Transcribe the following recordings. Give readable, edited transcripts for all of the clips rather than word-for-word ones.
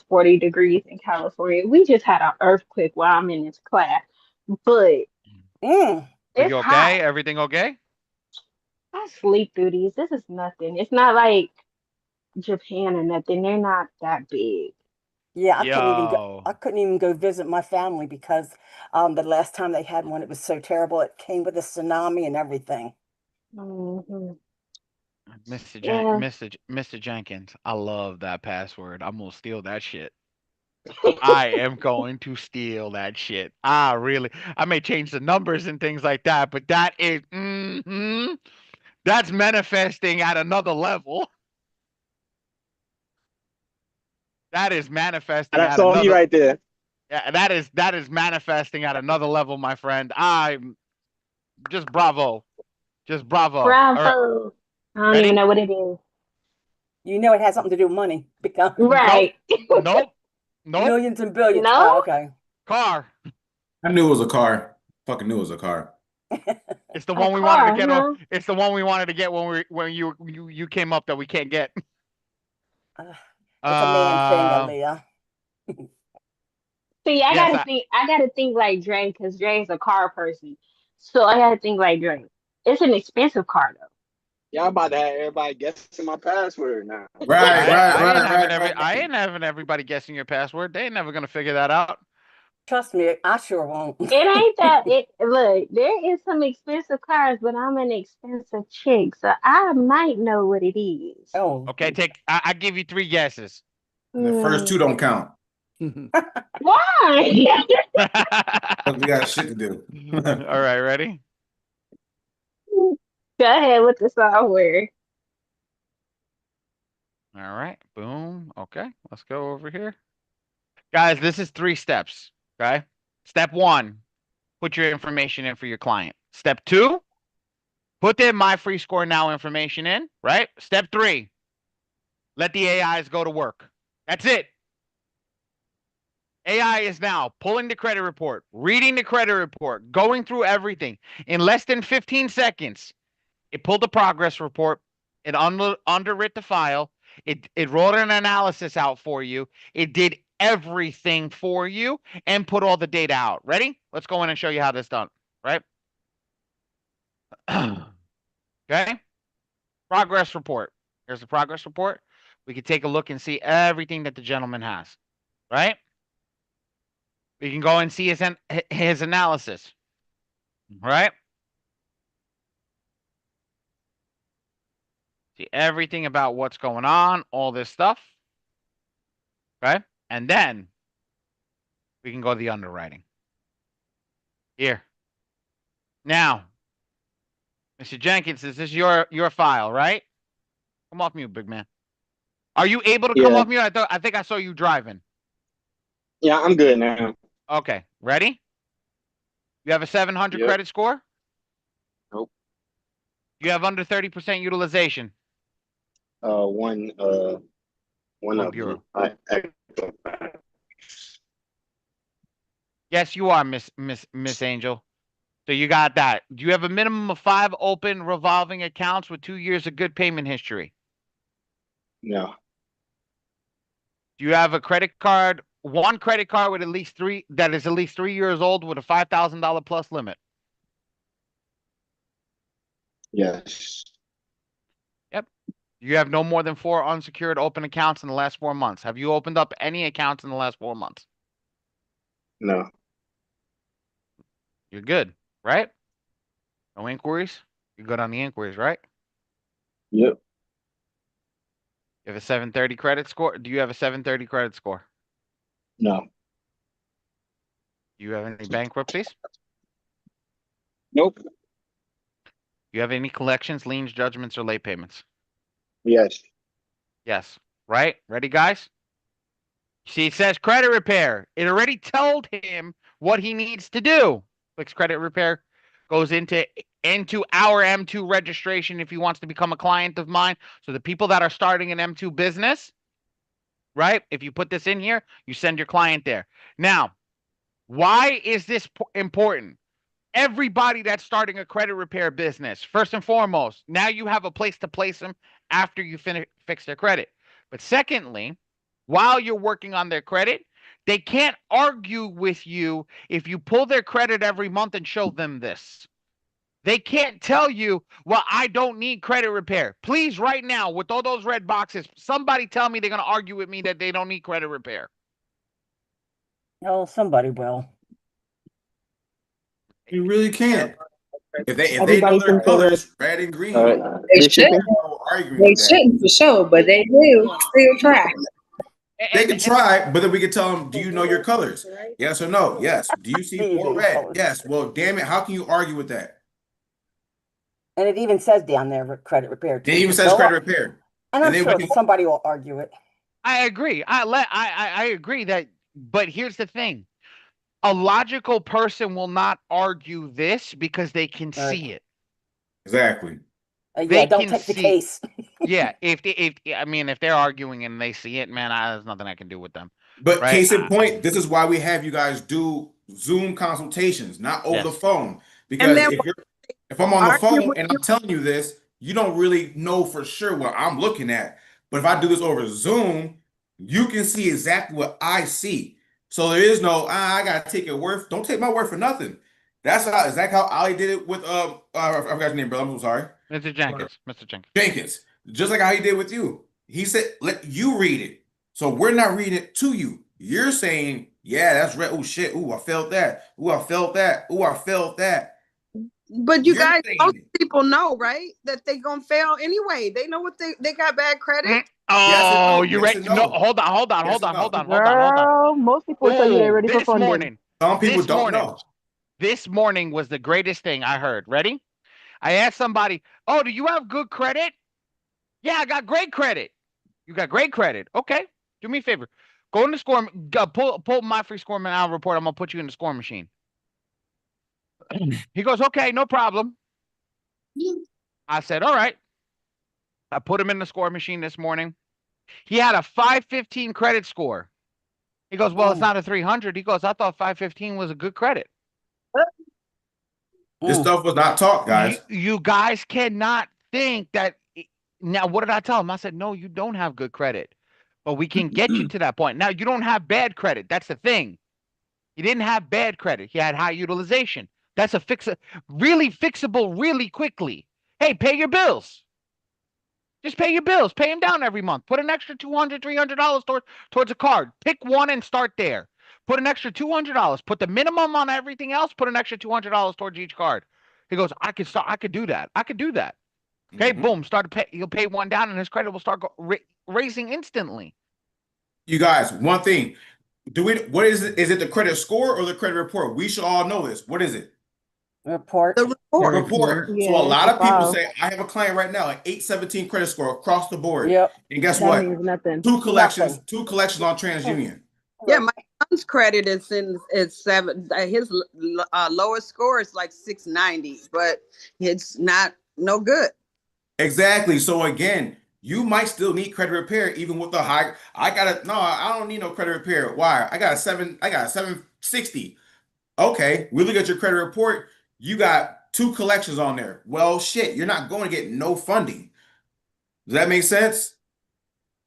40 degrees in California. We just had an earthquake while I'm in this class, but Mm. But it's you hot. okay? Everything okay? I sleep through these. This is nothing. It's not like Japan or nothing. They're not that big. Yeah, I couldn't even go. Yo. I couldn't even go visit my family because the last time they had one, it was so terrible. It came with a tsunami and everything. Hmm. Yeah. Mr. Jenkins, I love that password. I'm gonna steal that shit. I am going to steal that shit. I may change the numbers and things like that, but that's manifesting at another level. That is manifesting That's at all me another. right there. Yeah, that is manifesting at another level, my friend. I'm just bravo, just bravo. All right, Bravo. I don't even ready? know what it is. You know, it has something to do with money. Because Nope, Right. nope, nope. millions and billions. No? Oh, okay. Car. I knew it was a car. Fucking knew it was a car. It's the A one we wanted to car, get on. huh? It's the one we wanted to get when you came up that we can't get. Uh, it's a man thing, Uh, Aaliyah. See, yes, I gotta think like Dre, because Dre's a car person. So I gotta think like Dre. It's an expensive car though. Y'all about to have everybody guessing my password now. Right, I right, I ain't right, having right, I right. ain't having everybody guessing your password. They ain't never gonna figure that out. Trust me, I sure won't. It ain't that it look, there is some expensive cars, but I'm an expensive chick, so I might know what it is. Oh, Okay, I give you three guesses. And the first two Hmm. don't count. Why? But we got shit to do. All right, ready? Go ahead with the software. All right, boom. Okay, let's go over here. Guys, this is three steps. Okay. Step one, put your information in for your client. Step two, put the My Free Score Now information in, right? Step three, let the AIs go to work. That's it. AI is now pulling the credit report, reading the credit report, going through everything. In less than 15 seconds, it pulled the progress report, it underwrit the file, it wrote an analysis out for you, it did everything for you, and put all the data out. Ready? Let's go in and show you how this done. Right? Okay. Progress report. Here's the progress report. We can take a look and see everything that the gentleman has. Right? We can go and see his analysis. Right? See everything about what's going on, all this stuff. Okay. And then we can go to the underwriting. Here. Now, Mr. Jenkins, this is your file, right? Come off mute, big man. Are you able to come Yeah, off mute? I think I saw you driving. yeah, I'm good now. Okay, ready? You have a 700 Yep. credit score? Nope. You have under 30% utilization. Uh, one, uh, one One of them. bureau. Yes, you are, Miss Angel. So you got that. Do you have a minimum of 5 open revolving accounts with 2 years of good payment history? No, Do you have a credit card, one credit card with at least 3 that is at least 3 years old with a $5,000 plus limit? yes, Yep. You have no more than 4 unsecured open accounts in the last 4 months. Have you opened up any accounts in the last 4 months? no, You're good, right? No inquiries? You're good on the inquiries, right? yep, You have a 730 credit score? Do you have a 730 credit score? no, Do you have any bankruptcies? nope, Do you have any collections, liens, judgments, or late payments? yes, Yes. Right? Ready, guys? See, it says credit repair. It already told him what he needs to do. Clicks credit repair, goes into our M2 registration if he wants to become a client of mine. So the people that are starting an M2 business, right? If you put this in here, you send your client there. Now, why is this important? Everybody that's starting a credit repair business, first and foremost, now you have a place to place them after you fix their credit. But secondly, while you're working on their credit. They can't argue with you if you pull their credit every month and show them this. They can't tell you, well, I don't need credit repair. Please, right now, with all those red boxes, somebody tell me they're going to argue with me that they don't need credit repair. Oh, somebody will. You really can't. If they know Everybody their thinks they will. colors, red and green, All right. They This should. shit. no arguing They with that. shouldn't for sure, but they will still try. They can try, but then we can tell them, do you know your colors? Yes or no? Yes. Do you see They 4 do red? colors. Yes. Well, damn it, how can you argue with that? And it even says down there credit repair too. It even says So, credit repair. and I'm And then we sure can somebody will argue it. I agree. I agree that, but here's the thing. A logical person will not argue this because they can Right. see it. exactly. Yeah, They don't can take the see- case. Yeah, if they're arguing and they see it, man, there's nothing I can do with them. But Right. case in point, this is why we have you guys do Zoom consultations, not over the Yes. phone. Because then if I'm on the argue phone with and I'm telling you this, you don't really know for sure what I'm looking at. But if I do this over Zoom, you can see exactly what I see. So there is no, I gotta take your word. Don't take my word for nothing. That's exactly how Ali did it with I forgot your name, brother. I'm sorry. Mr. Jenkins. Mr. Jenkins. Jenkins, just like how he did with you. He said, let you read it. So we're not reading it to you. You're saying, yeah, that's right. Oh shit. Ooh, I felt that. Ooh, I felt that. Ooh, I felt that. But you You're guys, saying most it. people know, right? That they gonna fail anyway. They know what they got bad credit. Yes and Oh, no. you Yes ready? and No, no. hold on. Yes and no. Girl, most people will tell you they're ready for This funding. morning. Some people This don't morning. know. This morning was the greatest thing I heard. Ready? I asked somebody, oh, do you have good credit? Yeah, I got great credit. You got great credit. Okay. Do me a favor. Go in the score. Pull my free ScoreMachine report. I'm going to put you in the ScoreMachine. He goes, okay, no problem. I said, all right. I put him in the ScoreMachine this morning. He had a 515 credit score. He goes, well, it's not a 300. He goes, I thought 515 was a good credit. This stuff was not taught, guys. You guys cannot think that. Now, what did I tell him? I said, no, you don't have good credit, but we can get you to that point. Now, you don't have bad credit. That's the thing. He didn't have bad credit. He had high utilization. That's really fixable really quickly. Hey, pay your bills. Just pay your bills. Pay them down every month. Put an extra $200, $300 towards a card. Pick one and start there. Put an extra $200. Put the minimum on everything else. Put an extra $200 towards each card. He goes, I could start. I could do that. I could do that. Okay, boom. Start to pay. He'll pay one down, and his credit will start raising instantly. You guys, one thing. What is it? Is it the credit score or the credit report? We should all know this. What is it? Report. The report. Report. Yeah, So a lot it's of people file. say, I have a client right now, an 817 credit score across the board. Yep. And guess That what? means nothing. Two collections Nothing. on TransUnion. Yeah, my son's credit is 7. His lowest score is like 690, but it's no good. Exactly. So again, you might still need credit repair even with the high. I don't need no credit repair. Why? I got a 760. Okay, we look at your credit report. You got 2 collections on there. Well, shit, you're not going to get no funding. Does that make sense?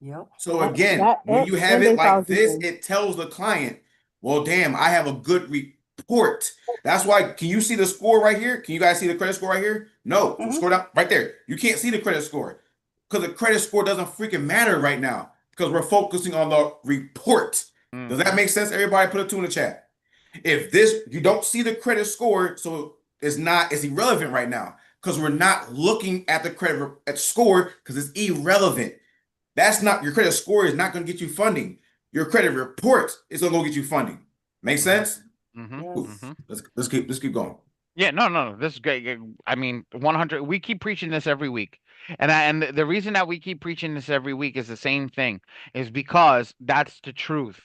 Yep. So again, when you have it like this, it tells the client, well, damn, I have a good report. That's why, can you see the score right here? Can you guys see the credit score right here? No, score down right there. You can't see the credit score because the credit score doesn't freaking matter right now because we're focusing on the report. Does that make sense? Everybody put a 2 in the chat. If you don't see the credit score, so it's irrelevant right now because we're not looking at the credit score because it's irrelevant. That's not your credit score is not going to get you funding. Your credit report is going to go get you funding. Make sense? Let's keep going. Yeah, no. This is great. I mean, 100. We keep preaching this every week, and the reason that we keep preaching this every week is the same thing, is because that's the truth.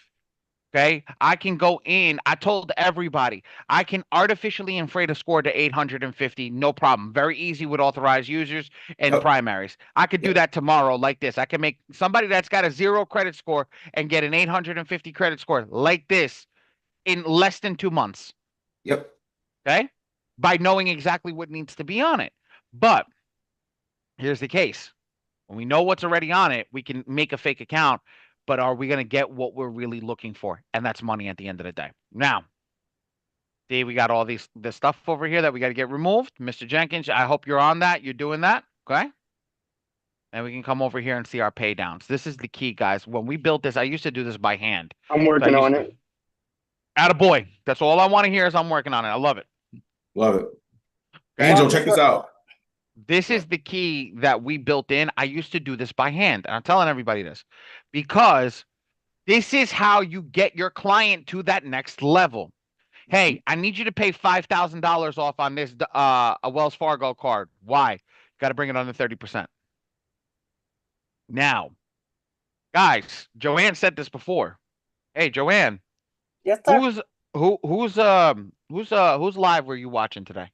Okay, I can go in. I told everybody I can artificially inflate a score to 850, no problem. Very easy with authorized users and primaries. I could do that tomorrow like this. I can make somebody that's got a 0 credit score and get an 850 credit score like this in less than 2 months. Yep. Okay, by knowing exactly what needs to be on it. But here's the case: when we know what's already on it, we can make a fake account. but are we going to get what we're really looking for? And that's money at the end of the day. Now, see, we got all this stuff over here that we got to get removed. Mr. Jenkins, I hope you're on that. You're doing that. Okay. And we can come over here and see our pay downs. This is the key, guys. When we built this, I used to do this by hand. I'm working on it. Attaboy. That's all I want to hear is I'm working on it. I love it. Love it. Angel, check this out. This is the key that we built in. I used to do this by hand. And I'm telling everybody this because this is how you get your client to that next level. Hey, I need you to pay $5,000 off on this a Wells Fargo card. Why? Got to bring it under 30%. Now, guys, Joanne said this before. Hey, Joanne. Yes, sir. Who's live were you watching today?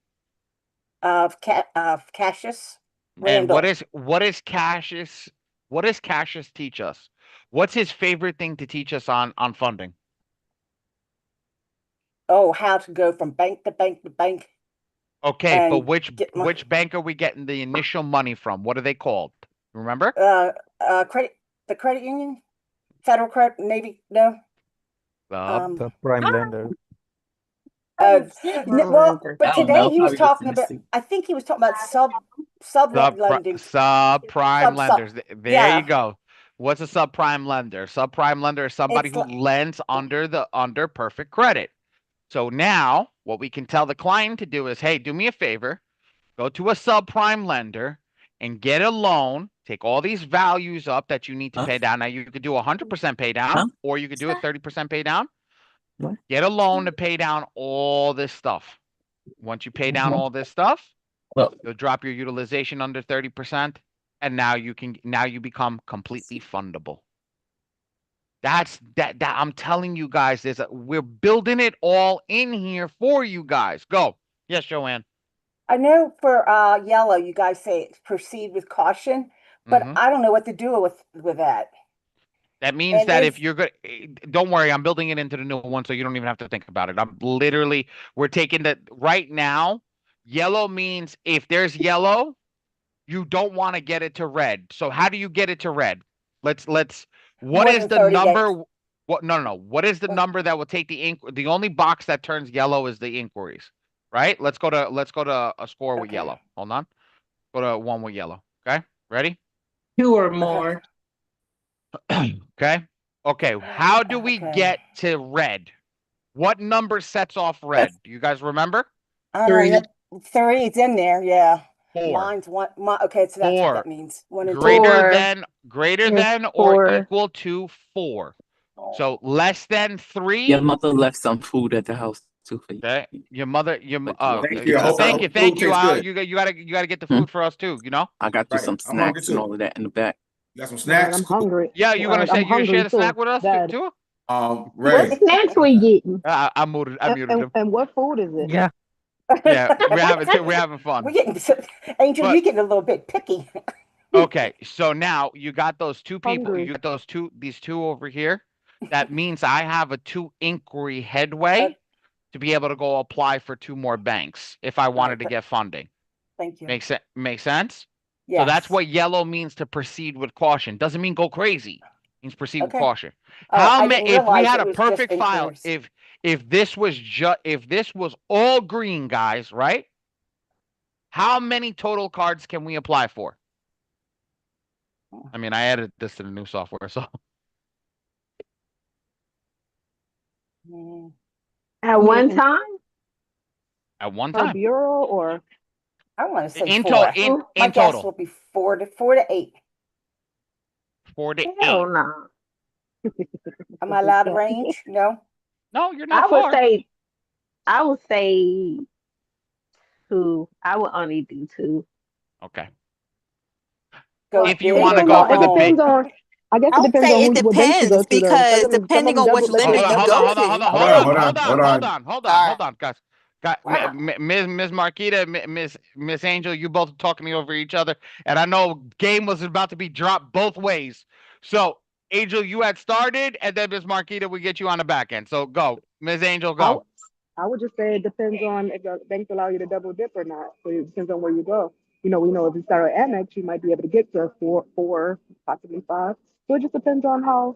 Cassius. And Randall. what is Cassius? What does Cassius teach us? What's his favorite thing to teach us on funding? Oh, how to go from bank to bank to bank. Okay, but which bank are we getting the initial money from? What are they called? Remember? The credit union, Federal Credit, Navy, no. Subprime lender. Well, but today he was talking about. I think he was talking about lending. Subprime lenders. There you go. What's a subprime lender? Subprime lender is somebody who lends under perfect credit. So now what we can tell the client to do is, hey, do me a favor, go to a subprime lender and get a loan, take all these values up that you need to pay down. Now you could do 100% pay down, or you could do a 30% pay down. Get a loan to pay down all this stuff. Once you pay down all this stuff, you'll drop your utilization under 30%, and now you become completely fundable. That's that I'm telling you guys, we're building it all in here for you guys. Go. Yes, Joanne. I know for yellow, you guys say proceed with caution, but I don't know what to do with that. That means that if you're good, don't worry, I'm building it into the new one, so you don't even have to think about it. We're taking that right now. Yellow means if there's yellow, you don't want to get it to red. So how do you get it to red? What is the number? Days. No. What is the number that will take the only box that turns yellow is the inquiries, right? Let's go to a score with yellow. Hold on. Go to one with yellow. Okay. Ready? 2 or more. Okay. How do we get to red? What number sets off red? Do you guys remember? 3. 3 is in there. Yeah. 4. Mine's 1. Okay, so that's 4. What that means. 1 and 2. Greater than or equal to 4. So less than 3. Your mother left some food at the house too for you. Okay. Your mother. Thank you. You gotta get the food for us too. You know. I got you some snacks and all of that in the back. You got some snacks? I'm hungry. Yeah, you gonna share the snack with us too? Ray. What snacks we getting? I muted him. And what food is it? Yeah. Yeah, we're having fun. We're getting Angel, you're getting a little bit picky. Okay, so now you got those two people. You got these two over here. That means I have a 2 inquiry headway to be able to go apply for 2 more banks if I wanted to get funding. Thank you. Make sense? Yes. So that's what yellow means to proceed with caution. Doesn't mean go crazy. It means proceed with caution. If we had a perfect file, if this was all green, guys, right? How many total cards can we apply for? I mean, I added this to the new software, so. At one time? At one time. Bureau or? I want to say in 4. My guess will be 4 to 8. 4 to 8. Hell no. Am I allowed to range? No. No, you're not. I would say 2. I would only do 2. Okay. If you want to go for the big. I guess it depends on it depends because depending on which lender you go to. Hold on, guys. Ms. Marquita, Miss Angel, you both talking me over each other, and I know game was about to be dropped both ways. So, Angel, you had started, and then Miss Marquita, we get you on the back end. So go, Miss Angel, go. I would just say it depends on if the banks allow you to double dip or not. So it depends on where you go. We know if you start at Amex, you might be able to get to 4, possibly 5. So it just depends on how,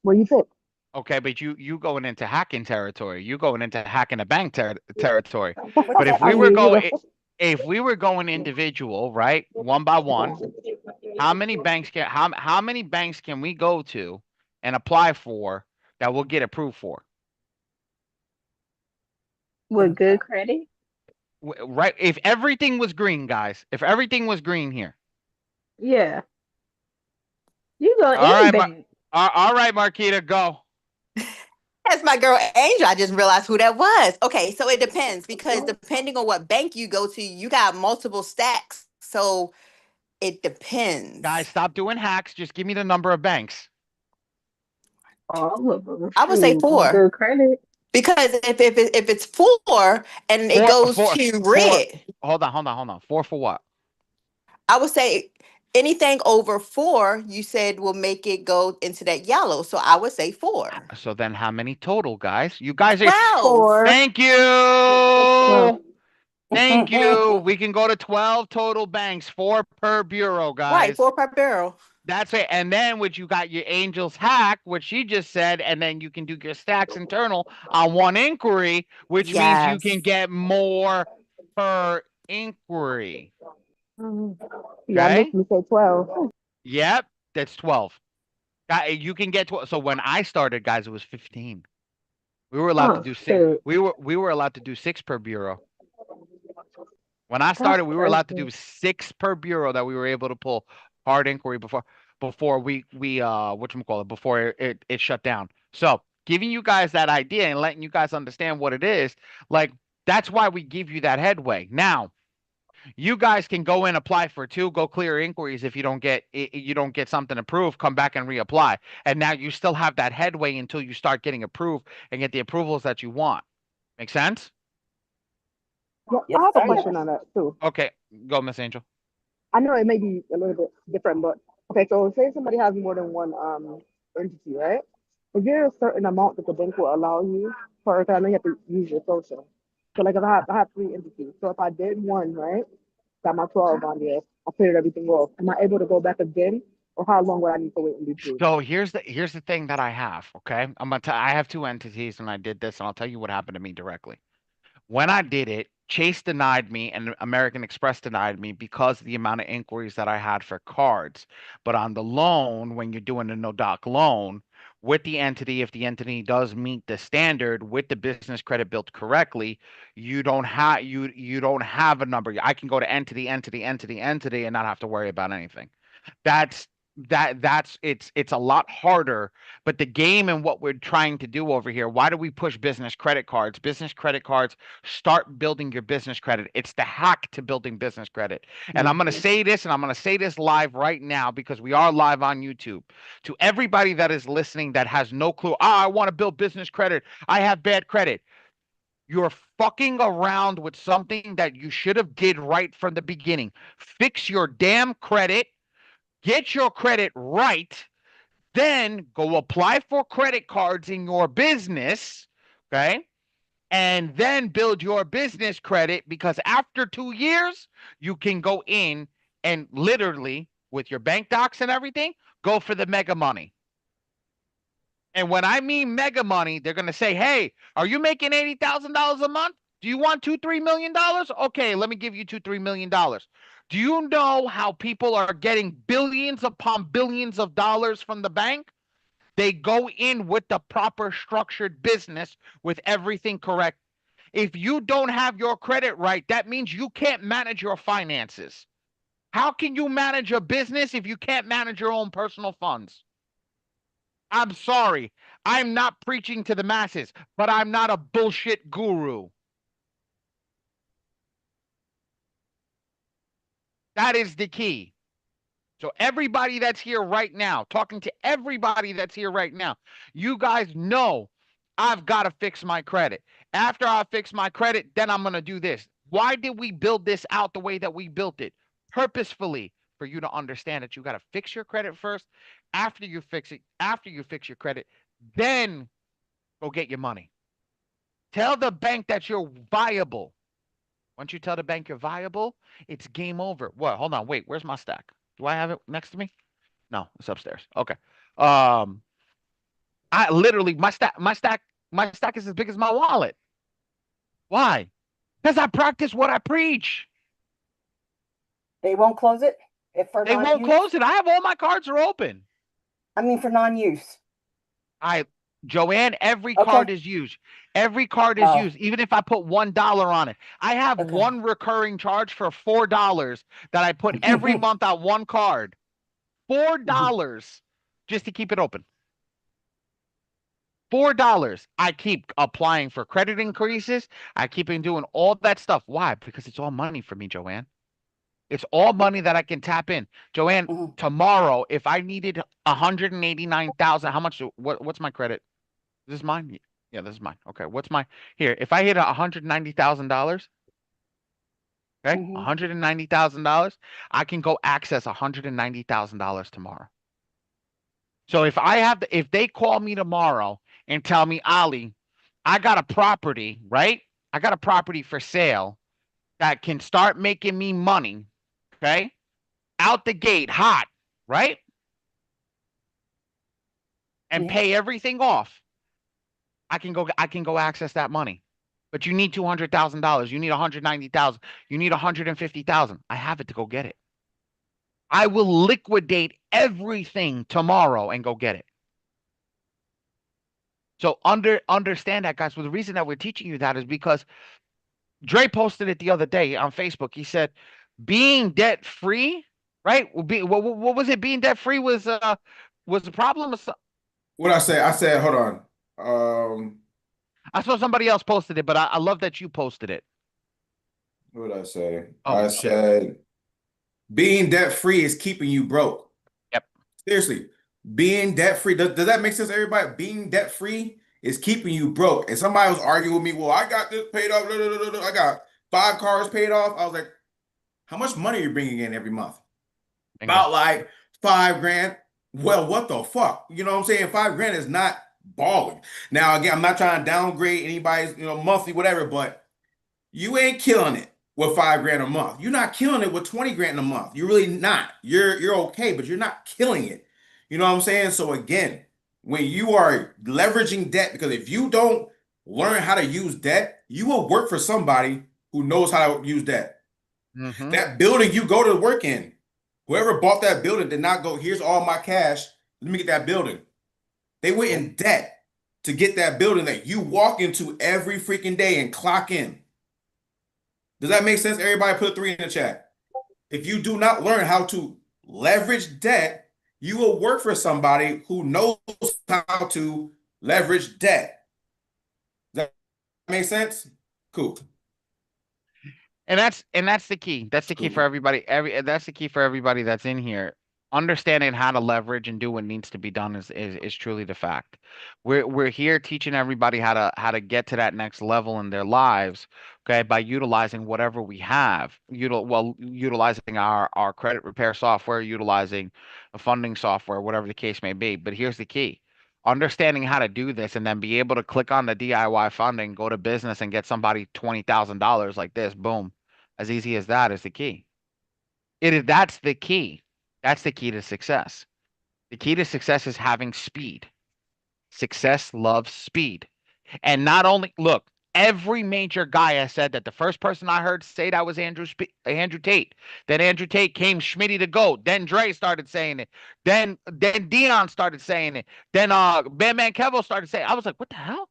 where you pick. Okay, but you going into hacking territory. You going into hacking a bank territory. What's But that if we I mean? were mean, going, if we were going individual, right, one by one, how many banks can how many banks can we go to and apply for that we'll get approved for? With good credit? Right? If everything was green, guys, if everything was green here. Yeah. You go All any right, bank. all right, Marquita, go. That's my girl Angel. I just realized who that was. Okay, so it depends because depending on what bank you go to, you got multiple stacks. So it depends. Guys, stop doing hacks. Just give me the number of banks. All of them. I would say Shoot, on 4 good credit. because if it's 4 and it Four, goes four, to four. red, Hold on. Four for what? I would say anything over 4, you said will make it go into that yellow. So I would say 4. So then how many total, guys? You guys are 12. 4. Thank Well, you. Thank you. We can go to 12 total banks, 4 per bureau, Right, guys. 4 per barrel. That's it. And then which you got your Angels hack, which she just said, and then you can do your stacks internal on one inquiry, which means you can Yes. get more per inquiry. y'all Okay? make me say 12. Yep, that's 12. You can get 12. So when I started, guys, it was 15. We were allowed to oh, do 6. shoot. We were allowed to do 6 per bureau. When I That's started, we were allowed to crazy. do 6 per bureau that we were able to pull hard inquiry before we whatchamacallit, before it shut down. So giving you guys that idea and letting you guys understand what it is, like that's why we give you that headway. Now, you guys can go in, apply for 2, go clear inquiries. If you don't get something approved, come back and reapply. And now you still have that headway until you start getting approved and get the approvals that you want. Make sense? Well, Yes, I have a sir. question on that too. Okay, go, Miss Angel. I know it may be a little bit different, but okay, so say somebody has more than one entity, right? Is there a certain amount that the bank will allow you per? I know you have to use your social. So like if I have 3 entities. So if I did one, right, got my 12 on there, I cleared everything off. Am I able to go back again? Or how long would I need to wait in between? So here's the thing that I have. Okay, I have 2 entities, and I did this, and I'll tell you what happened to me directly. When I did it, Chase denied me and American Express denied me because of the amount of inquiries that I had for cards. But on the loan, when you're doing a no doc loan with the entity, if the entity does meet the standard with the business credit built correctly, you don't have a number. I can go to entity, and not have to worry about anything. That's that's it's a lot harder, but the game and what we're trying to do over here, why do we push business credit cards? Business credit cards start building your business credit. It's the hack to building business credit. And I'm going to say this, and I'm going to say this live right now because we are live on YouTube. To everybody that is listening that has no clue, I want to build business credit, I have bad credit. You're fucking around with something that you should have did right from the beginning. Fix your damn credit. Get your credit right, then go apply for credit cards in your business, okay? And then build your business credit, because after 2 years, you can go in and literally, with your bank docs and everything, go for the mega money. And when I mean mega money, they're going to say, hey, are you making $80,000 a month? Do you want $2-3 million? Okay, let me give you $2-3 million. Do you know how people are getting billions upon billions of dollars from the bank? They go in with the proper structured business with everything correct. If you don't have your credit right, that means you can't manage your finances. How can you manage a business if you can't manage your own personal funds? I'm sorry. I'm not preaching to the masses, but I'm not a bullshit guru. That is the key. So everybody that's here right now, talking to everybody that's here right now, you guys know I've got to fix my credit. After I fix my credit, then I'm going to do this. Why did we build this out the way that we built it? Purposefully, for you to understand that you got to fix your credit first. After you fix it, after you fix your credit, then go get your money. Tell the bank that you're viable. Once you tell the bank you're viable, it's game over. What? Hold on. Wait, where's my stack? Do I have it next to me? No, it's upstairs. Okay. I literally my stack is as big as my wallet. Why? Because I practice what I preach. They won't close it if for They won't non-use? close it. I have all my cards are open. I mean, for non-use. Joanne, every Okay. card is used. Every card is used, even if I put $1 on it. I have one recurring charge for $4 that I put every month on one card. $4 just to keep it open. $4. I keep applying for credit increases. I keep doing all that stuff. Why? Because it's all money for me, Joanne. It's all money that I can tap in. Joanne, tomorrow, if I needed 189,000, how much? What's my credit? Is this mine? Yeah, this is mine. Okay, what's my here? If I hit $190,000, okay, $190,000, I can go access $190,000 tomorrow. So if they call me tomorrow and tell me, Ali, I got a property, right? I got a property for sale that can start making me money, okay? Out the gate, hot, right? And pay everything off. I can go access that money. But you need $200,000. You need 190,000. You need 150,000. I have it to go get it. I will liquidate everything tomorrow and go get it. So understand that, guys. Well, the reason that we're teaching you that is because Dre posted it the other day on Facebook. He said, being debt free, right? What was it? Being debt free was the problem. What I said, hold on. I saw somebody else posted it, but I love that you posted it. What did I say? Oh, I said, being debt free is keeping you broke. Yep. Seriously, being debt free. Does that make sense, everybody? Being debt free is keeping you broke. And somebody was arguing with me. Well, I got this paid off. I got 5 cars paid off. I was like, how much money are you bringing in every month? About like $5,000. Well, what the fuck? You know what I'm saying? $5,000 is not balling. Now, again, I'm not trying to downgrade anybody's, monthly, whatever, but you ain't killing it with $5,000 a month. You're not killing it with $20,000 a month. You're really not. You're okay, but you're not killing it. You know what I'm saying? So again, when you are leveraging debt, because if you don't learn how to use debt, you will work for somebody who knows how to use debt. That building you go to work in, whoever bought that building did not go, here's all my cash, let me get that building. They went in debt to get that building that you walk into every freaking day and clock in. Does that make sense? Everybody put a 3 in the chat. If you do not learn how to leverage debt, you will work for somebody who knows how to leverage debt. Does that make sense? Cool. And that's the key. That's the key for everybody. That's the key for everybody that's in here. Understanding how to leverage and do what needs to be done is truly the fact. We're here teaching everybody how to get to that next level in their lives, okay, by utilizing whatever we have. Utilizing our credit repair software, utilizing a funding software, whatever the case may be. But here's the key. Understanding how to do this and then be able to click on the DIY funding, go to business and get somebody $20,000 like this, boom. As easy as that is the key. That's the key. That's the key to success. The key to success is having speed. Success loves speed. And not only, look, every major guy has said that. The first person I heard say that was Andrew Tate. Then Andrew Tate came Schmitty the GOAT. Then Dre started saying it. Then Dion started saying it. Then Bam Kevo started saying it. I was like, what the hell?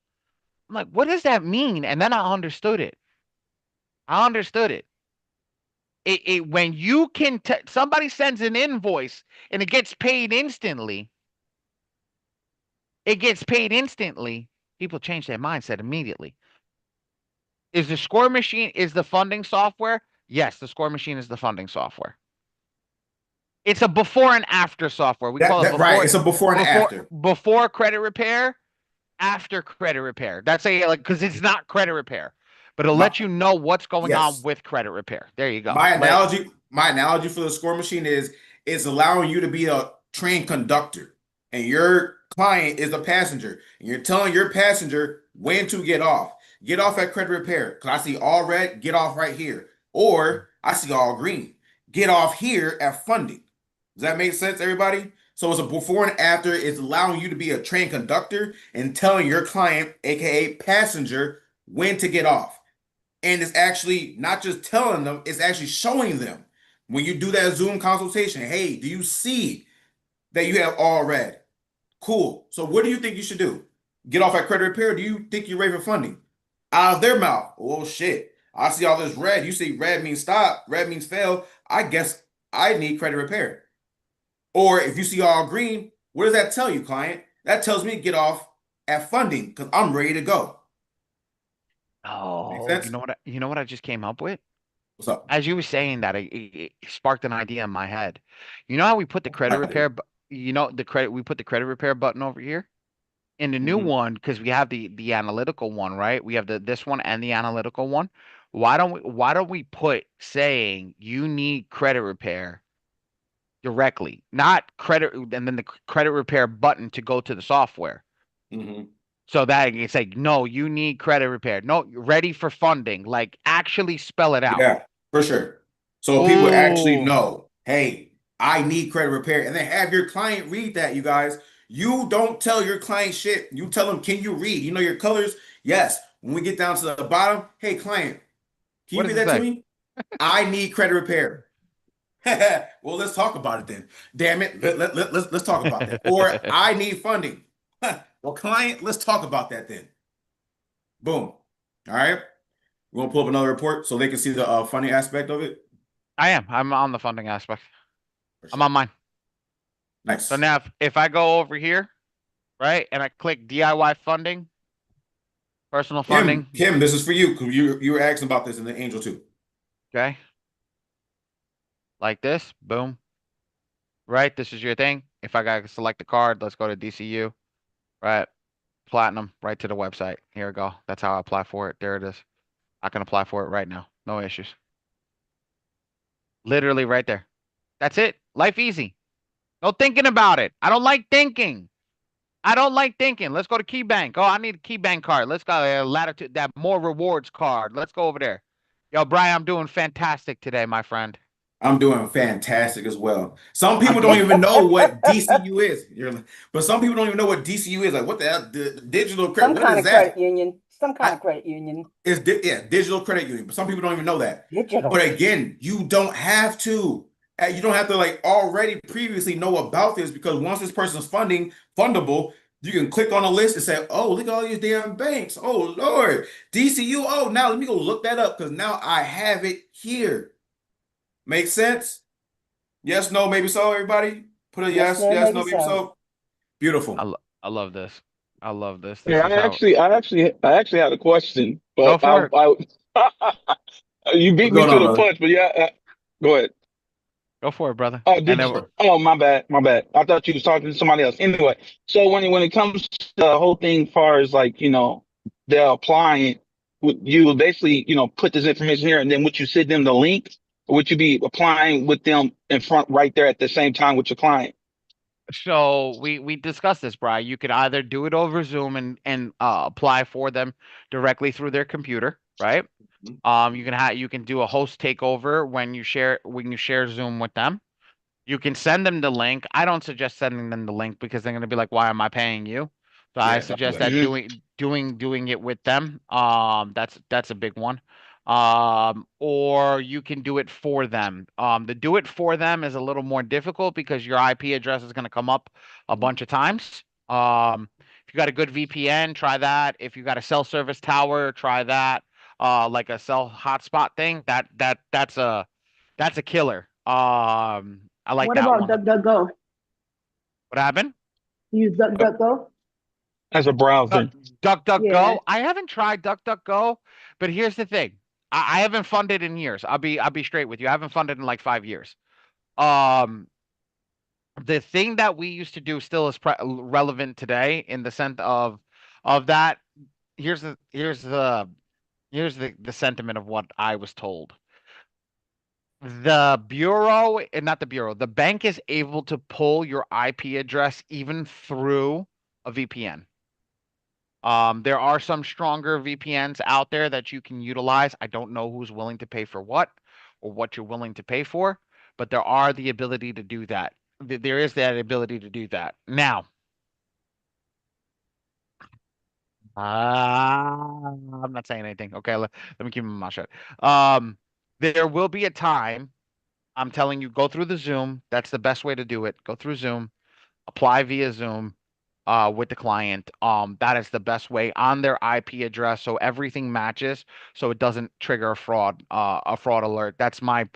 I'm like, what does that mean? And then I understood it. When you can somebody sends an invoice and it gets paid instantly, people change their mindset immediately. Is the ScoreMachine is the funding software? Yes, the ScoreMachine is the funding software. It's a before and after software. We call it before, right. It's a before and after. Before credit repair, after credit repair. That's because it's not credit repair. But it'll let you know what's going on with credit repair. There you go. My analogy for the ScoreMachine is allowing you to be a train conductor and your client is a passenger. And you're telling your passenger when to get off. Get off at credit repair. Because I see all red, get off right here. Or I see all green. Get off here at funding. Does that make sense, everybody? So it's a before and after. It's allowing you to be a train conductor and telling your client, aka passenger, when to get off. And it's actually not just telling them, it's actually showing them. When you do that Zoom consultation, hey, do you see that you have all red? Cool. So what do you think you should do? Get off at credit repair? Or do you think you're ready for funding? Out of their mouth. Oh shit. I see all this red. You see red means stop, red means fail. I guess I need credit repair. Or if you see all green, what does that tell you, client? That tells me to get off at funding because I'm ready to go. Make Oh, sense? you know what I just came up with? What's up? As you were saying that, it sparked an idea in my head. You know how we put the credit repair, we put the credit repair button over here in the new one because we have the analytical one, right? We have this one and the analytical one. Why don't we put saying you need credit repair directly, not credit, and then the credit repair button to go to the software. So that it's like, no, you need credit repair. No, you're ready for funding. Like actually spell it out. Yeah, for sure. So people actually know, hey, I need credit repair. And then have your client read that, you guys. You don't tell your client shit. You tell them, can you read? You know your colors? Yes. When we get down to the bottom, hey, client, can you What does read it that to say? me? I need credit repair. Well, let's talk about it then. Damn it. Let's talk about that. Or I need funding. Well, client, let's talk about that then. Boom. All right. We're gonna pull up another report so they can see the funding aspect of it. I'm on the funding aspect. I'm on mine. Nice. So now if I go over here, right, and I click DIY funding, personal funding. Kim, this is for you because you were asking about this in the Angel too. Okay. Like this, boom. Right, this is your thing. If I gotta select the card, let's go to DCU. Right, platinum, right to the website. Here we go. That's how I apply for it. There it is. I can apply for it right now. No issues. Literally right there. That's it. Life easy. No thinking about it. I don't like thinking. Let's go to KeyBank. Oh, I need a KeyBank card. Let's go Latitude, that more rewards card. Let's go over there. Yo, Brian, I'm doing fantastic today, my friend. I'm doing fantastic as well. Some people don't even know what DCU is. But some people don't even know what DCU is. Like, what the hell? The digital credit. What is that? Credit union. Some kind of credit union. It's digital credit union. But some people don't even know that. Digital. But again, you don't have to. You don't have to like already previously know about this because once this person's fundable, you can click on a list and say, oh, look at all these damn banks. Oh, Lord. DCU. Oh, now let me go look that up because now I have it here. Make sense? Yes, no, maybe so, everybody? Put a yes, no, maybe so. Beautiful. I love this. I love this. Yeah, I actually had a question, but go for it. You beat me to the punch, but yeah, go ahead. Go for it, brother. Oh, my bad. I thought you was talking to somebody else. Anyway, so when it comes to the whole thing, far as like they're applying, you will basically put this information here, and then would you send them the link, or would you be applying with them in front right there at the same time with your client? So we discussed this, Brian. You could either do it over Zoom and apply for them directly through their computer, right? You can do a host takeover when you share Zoom with them. You can send them the link. I don't suggest sending them the link because they're going to be like, "Why am I paying you?" So I suggest that doing it with them. That's a big one. Or you can do it for them. The do it for them is a little more difficult because your IP address is going to come up a bunch of times. If you got a good VPN, try that. If you got a cell service tower, try that. Like a cell hotspot thing, that's a killer. I like that one. What about DuckDuckGo? What happened? Use DuckDuckGo? As a browser. DuckDuckGo. Yeah. I haven't tried DuckDuckGo, but here's the thing. I haven't funded in years. I'll be straight with you. I haven't funded in like 5 years. The thing that we used to do still is relevant today in the sense of that. Here's the sentiment of what I was told. The bank is able to pull your IP address even through a VPN. There are some stronger VPNs out there that you can utilize. I don't know who's willing to pay for what or what you're willing to pay for, but there are the ability to do that. there is that ability to do that. Now, I'm not saying anything. Okay, let me keep my mouth shut. There will be a time. I'm telling you, go through the Zoom. That's the best way to do it. Go through Zoom, apply via Zoom, with the client. That is the best way on their IP address, so everything matches, so it doesn't trigger a fraud alert. That's my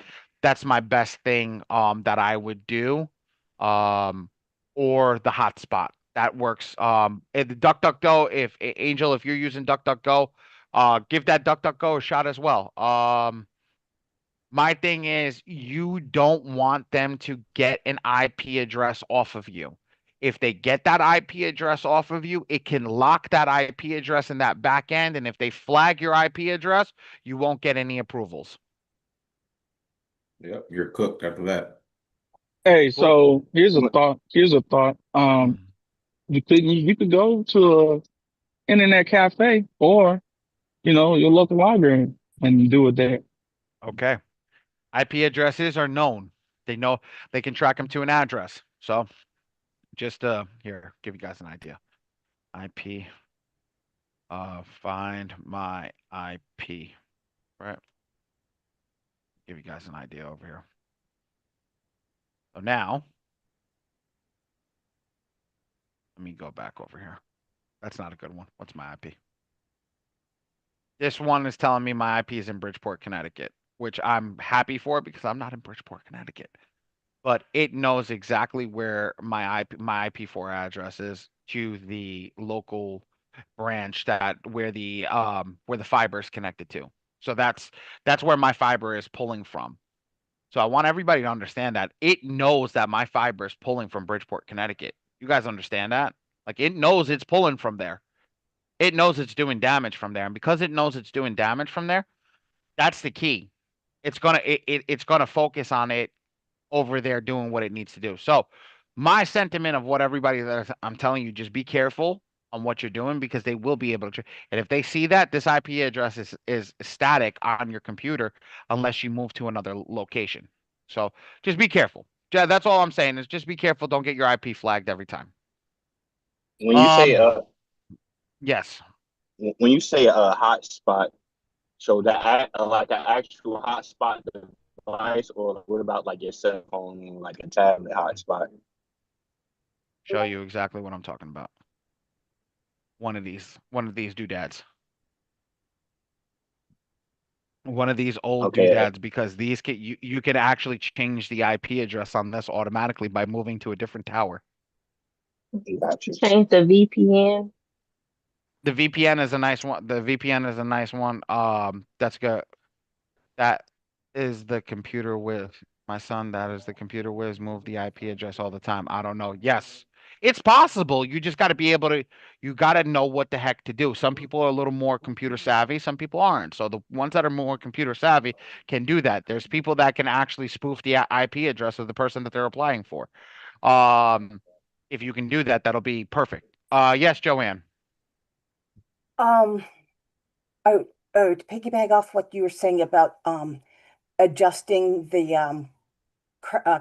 best thing. That I would do. Um, or the hotspot that works. The DuckDuckGo. If Angel, if you're using DuckDuckGo, give that DuckDuckGo a shot as well. My thing is you don't want them to get an IP address off of you. If they get that IP address off of you, it can lock that IP address in that back end. And if they flag your IP address, you won't get any approvals. Yep, you're cooked after that. Hey, so here's a thought. Here's a thought. You could go to a internet cafe or, your local library and do it there. Okay. IP addresses are known. They know they can track them to an address. So just here, give you guys an idea. IP. Find my IP. Right. Give you guys an idea over here. So now, let me go back over here. That's not a good one. What's my IP? This one is telling me my IP is in Bridgeport, Connecticut, which I'm happy for because I'm not in Bridgeport, Connecticut. But it knows exactly where my IP4 address is to the local branch where the fiber is connected to. So that's where my fiber is pulling from. So I want everybody to understand that it knows that my fiber is pulling from Bridgeport, Connecticut. You guys understand that? Like it knows it's pulling from there. It knows it's doing damage from there. And because it knows it's doing damage from there, that's the key. It's gonna focus on it over there doing what it needs to do. So my sentiment of what everybody that I'm telling you, just be careful on what you're doing because they will be able to. And if they see that this IP address is static on your computer unless you move to another location. So just be careful. Yeah, that's all I'm saying is just be careful. Don't get your IP flagged every time. When you say yes. When you say a hotspot, so that like the actual hotspot device, or what about like your cell phone, like a tablet hotspot? Show you exactly what I'm talking about. One of these doodads. One of these old doodads, because these you can actually change the IP address on this automatically by moving to a different tower. Gotcha. Change the VPN. The VPN is a nice one. That's good. That is the computer whiz. My son, that is the computer whiz. Move the IP address all the time. I don't know. Yes, it's possible. You just got to be able to. You got to know what the heck to do. Some people are a little more computer savvy. Some people aren't. So the ones that are more computer savvy can do that. There's people that can actually spoof the IP address of the person that they're applying for. If you can do that, that'll be perfect. Yes, Joanne. To piggyback off what you were saying about adjusting the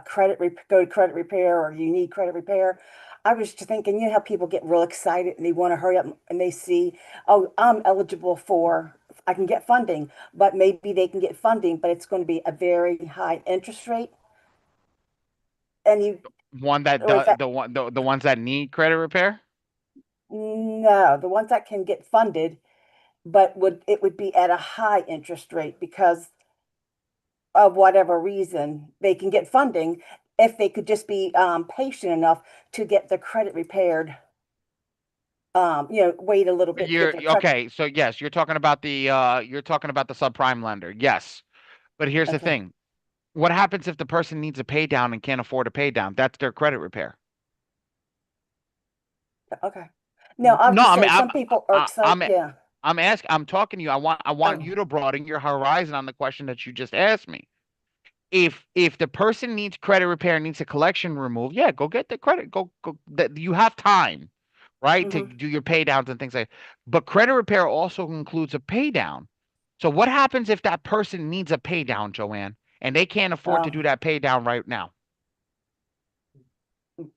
credit repair, or you need credit repair. I was just thinking, how people get real excited and they want to hurry up and they see, oh, I'm eligible I can get funding, but maybe they can get funding, but it's going to be a very high interest rate. And the ones that need credit repair? No, the ones that can get funded, but it would be at a high interest rate because of whatever reason. They can get funding if they could just be patient enough to get their credit repaired. Wait a little bit. Okay. So yes, you're talking about the subprime lender. Yes, but here's the thing: what happens if the person needs a pay down and can't afford a pay down? That's their credit repair. Okay. No, I mean, some people are excited. Yeah. I'm talking to you. I want you to broaden your horizon on the question that you just asked me. If the person needs credit repair, needs a collection removed, yeah, go get the credit. Go. You have time, right, to do your pay downs and things like that. But credit repair also includes a pay down. So what happens if that person needs a pay down, Joanne, and they can't afford to do that pay down right now?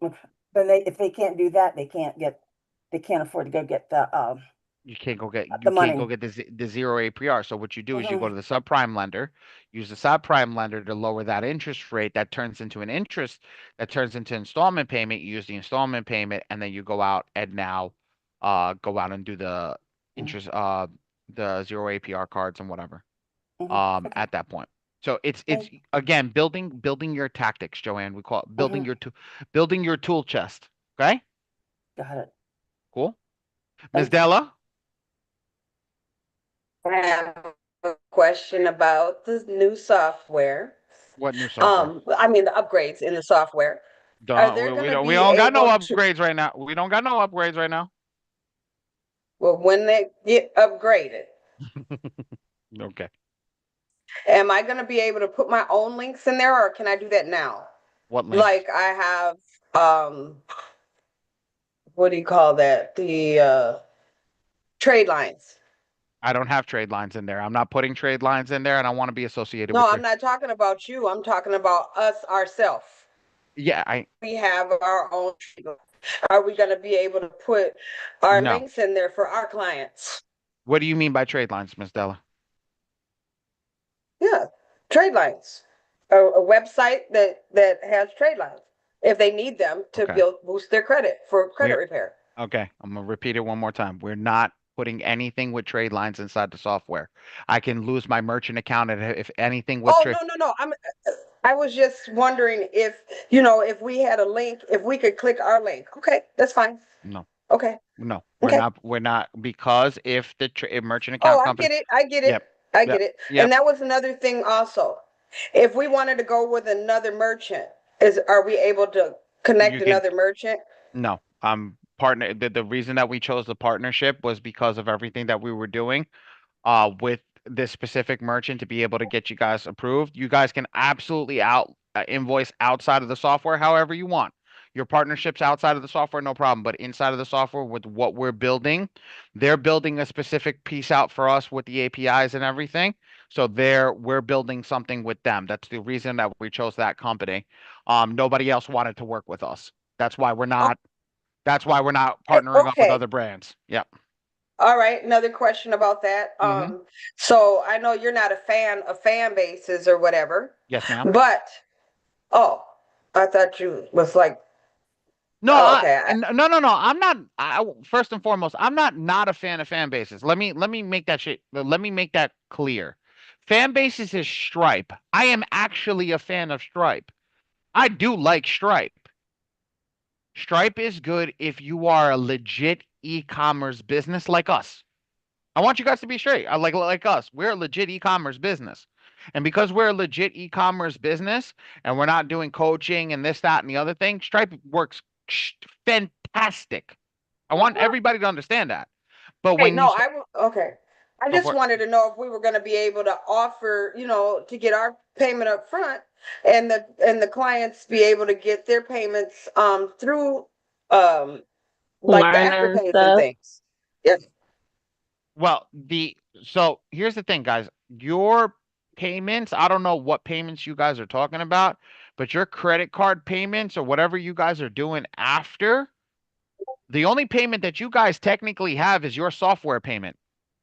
Then if they can't do that, they can't afford to go get the You can't go get money. the zero APR. So what you do is you go to the subprime lender, use the subprime lender to lower that interest rate. That turns into installment payment. You use the installment payment, and then you go out and go out and do the interest the zero APR cards and whatever. Okay. At that point. So it's again building your tactics, Joanne. We call it building your tool chest. Okay? Got it. Cool. Ms. Della? I have a question about the new software. What new software? I mean the upgrades in the software. Are there We going to don't be got no able to? upgrades right now. We don't got no upgrades right now. Well, when they get upgraded, Okay. am I going to be able to put my own links in there, or can I do that now? What links? Like I have, what do you call that? The trade lines. I don't have trade lines in there. I'm not putting trade lines in there, and I want to be associated with No, I'm not talking about you. I'm talking about us ourselves. Yeah, we have our own. Are we going to be able to put our links in there for our clients? What do you mean by trade lines, Ms. Della? Yeah, trade lines. A website that has trade lines if they need them to boost their credit for credit repair. Okay, I'm gonna repeat it one more time. We're not putting anything with trade lines inside the software. I can lose my merchant account if anything with trade. No. I was just wondering if if we had a link, if we could click our link. Okay, that's fine. No. Okay. No, we're not because if the merchant account company. I get it. Yep. I get it. And that was another thing also. If we wanted to go with another merchant, are we able to connect another merchant? No, partner. The reason that we chose the partnership was because of everything that we were doing with this specific merchant to be able to get you guys approved. You guys can absolutely invoice outside of the software however you want. Your partnerships outside of the software, no problem. But inside of the software with what we're building, they're building a specific piece out for us with the APIs and everything. So we're building something with them. That's the reason that we chose that company. Nobody else wanted to work with us. That's why we're not. That's why we're not partnering up with other brands. Yep. All right, another question about that. So I know you're not a fan of fan bases or whatever. Yes, ma'am. But I thought you was like. No, no. I'm not. First and foremost, I'm not a fan of fan bases. Let me make that shit. Let me make that clear. Fan bases is Stripe. I am actually a fan of Stripe. I do like Stripe. Stripe is good if you are a legit e-commerce business like us. I want you guys to be straight. Like us. We're a legit e-commerce business. And because we're a legit e-commerce business and we're not doing coaching and this, that, and the other thing, Stripe works fantastic. I want everybody to understand that. But I just wanted to know if we were going to be able to offer, to get our payment up front and the clients be able to get their payments through like the afterpays and things. Yes. Well, so here's the thing, guys. Your payments, I don't know what payments you guys are talking about, but your credit card payments or whatever you guys are doing after, the only payment that you guys technically have is your software payment.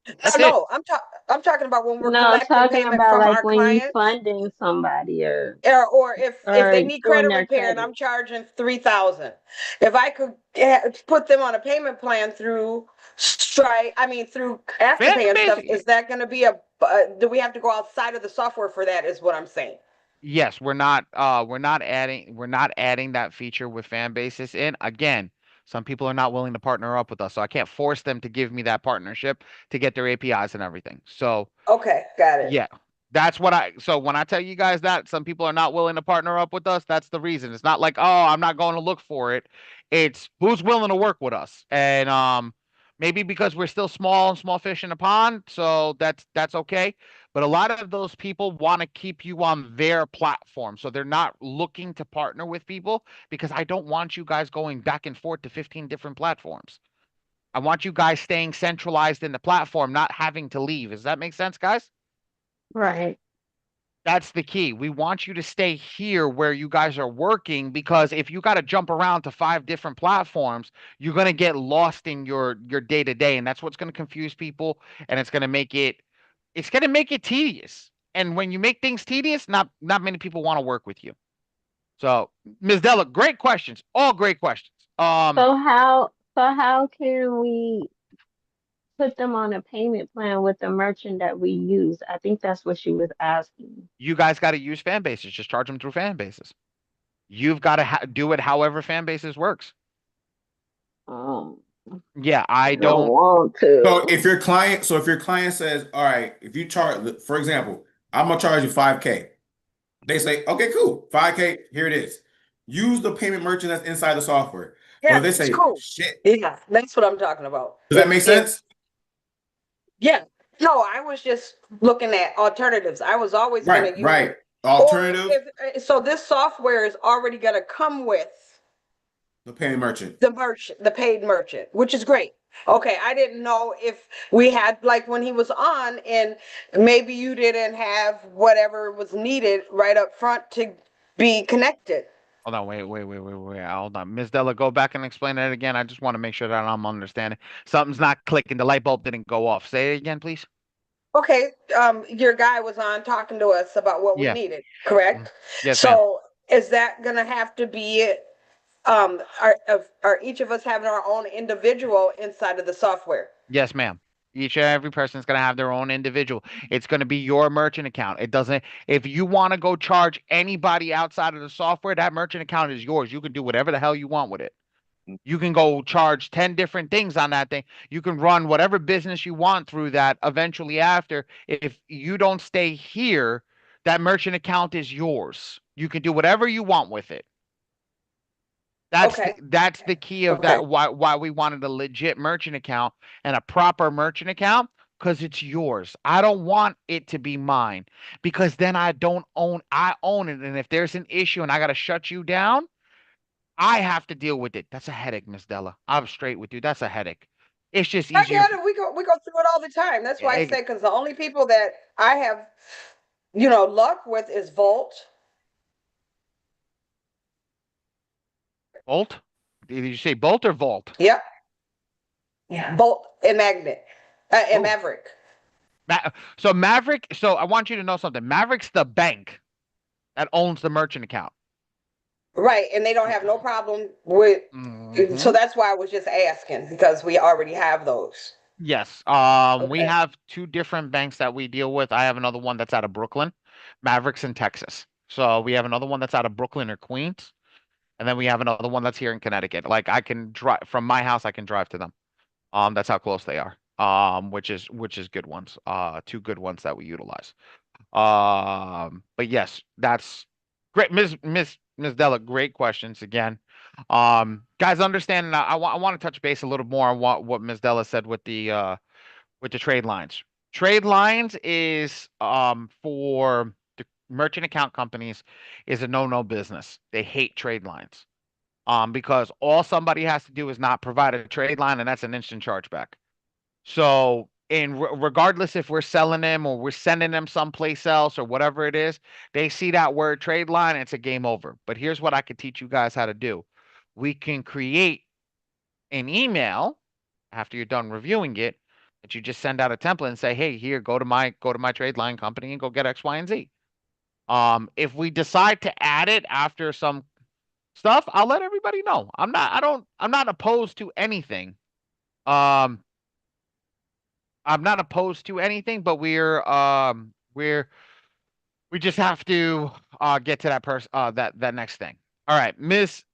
That's it. I'm talking about when we're collecting payment about from like our when clients. you funding somebody or if they need credit repair and I'm charging $3,000. If I could put them on a payment plan through Stripe, through Afterpay and stuff, is that going to be do we have to go outside of the software for that is what I'm saying? Yes, we're not adding that feature with fan bases in. Again, some people are not willing to partner up with us, so I can't force them to give me that partnership to get their APIs and everything. So okay, got it. Yeah. That's so when I tell you guys that some people are not willing to partner up with us, that's the reason. It's not like, oh, I'm not going to look for it. It's who's willing to work with us. And maybe because we're still small fish in the pond, so that's okay. But a lot of those people want to keep you on their platform. So they're not looking to partner with people because I don't want you guys going back and forth to 15 different platforms. I want you guys staying centralized in the platform, not having to leave. Does that make sense, guys? Right. That's the key. We want you to stay here where you guys are working, because if you got to jump around to 5 different platforms, you're going to get lost in your day to day, and that's what's going to confuse people, and it's going to make it tedious. And when you make things tedious, not many people want to work with you. So, Ms. Della, great questions. All great questions. So how can we put them on a payment plan with the merchant that we use? I think that's what she was asking. You guys got to use fan bases. Just charge them through fan bases. You've got to do it however fan bases works. Yeah, I don't want So to. if your client says, all right, if you charge, for example, I'm gonna charge you 5K. They say, okay, cool, 5K, here it is. Use the payment merchant that's inside the software. Yeah, But if they it's say, cool. shit, Yeah, that's what I'm talking about. does that make sense? Yeah. No, I was just looking at alternatives. I was always going to use Right. or Alternative, so this software is already going to come with the payment merchant. the paid merchant, which is great. Okay, I didn't know if we had, like, when he was on and maybe you didn't have whatever was needed right up front to be connected. Hold on, wait. Hold on. Ms. Della, go back and explain that again. I just want to make sure that I'm understanding. Something's not clicking. The light bulb didn't go off. Say it again, please. Okay, your guy was on talking to us about what we Yeah. needed, correct? Yes, ma'am. So is that gonna have to be are each of us having our own individual inside of the software? Yes, ma'am. Each and every person's going to have their own individual. It's going to be your merchant account. It doesn't, if you want to go charge anybody outside of the software, that merchant account is yours. You can do whatever the hell you want with it. You can go charge 10 different things on that thing. You can run whatever business you want through that eventually after. If you don't stay here, that merchant account is yours. You can do whatever you want with it. That's the key of that. Why we wanted a legit merchant account and a proper merchant account, because it's yours. I don't want it to be mine, because then I own it. And if there's an issue and I gotta shut you down, I have to deal with it. That's a headache, Miss Della. I'm straight with you. That's a headache. It's just I easier. get it. We go through it all the time. That's why I say, because the only people that I have, luck with is Volt. Bolt? Did you say Bolt or Volt? Yep. Yeah. Bolt and Magnet and Maverick. So Maverick. So I want you to know something. Maverick's the bank that owns the merchant account. Right, and they don't have no problem with. So that's why I was just asking, because we already have those. Yes. We have 2 different banks that we deal with. I have another one that's out of Brooklyn. Maverick's in Texas. So we have another one that's out of Brooklyn or Queens. And then we have another one that's here in Connecticut. Like, I can drive from my house, I can drive to them. That's how close they are. Which is good ones. 2 good ones that we utilize. But yes, that's great. Miss Della, great questions again. Guys, understand, I want to touch base a little more on what Ms. Della said with the trade lines. Trade lines is for the merchant account companies is a no business. They hate trade lines. Because all somebody has to do is not provide a trade line, and that's an instant chargeback. So, regardless if we're selling them or we're sending them someplace else or whatever it is, they see that word trade line, it's a game over. But here's what I could teach you guys how to do. We can create an email after you're done reviewing it that you just send out a template and say, hey, here, go to my trade line company and go get X, Y, and Z. If we decide to add it after some stuff, I'll let everybody know. I'm not opposed to anything. I'm not opposed to anything, but we just have to get to that person that next thing. All right, Miss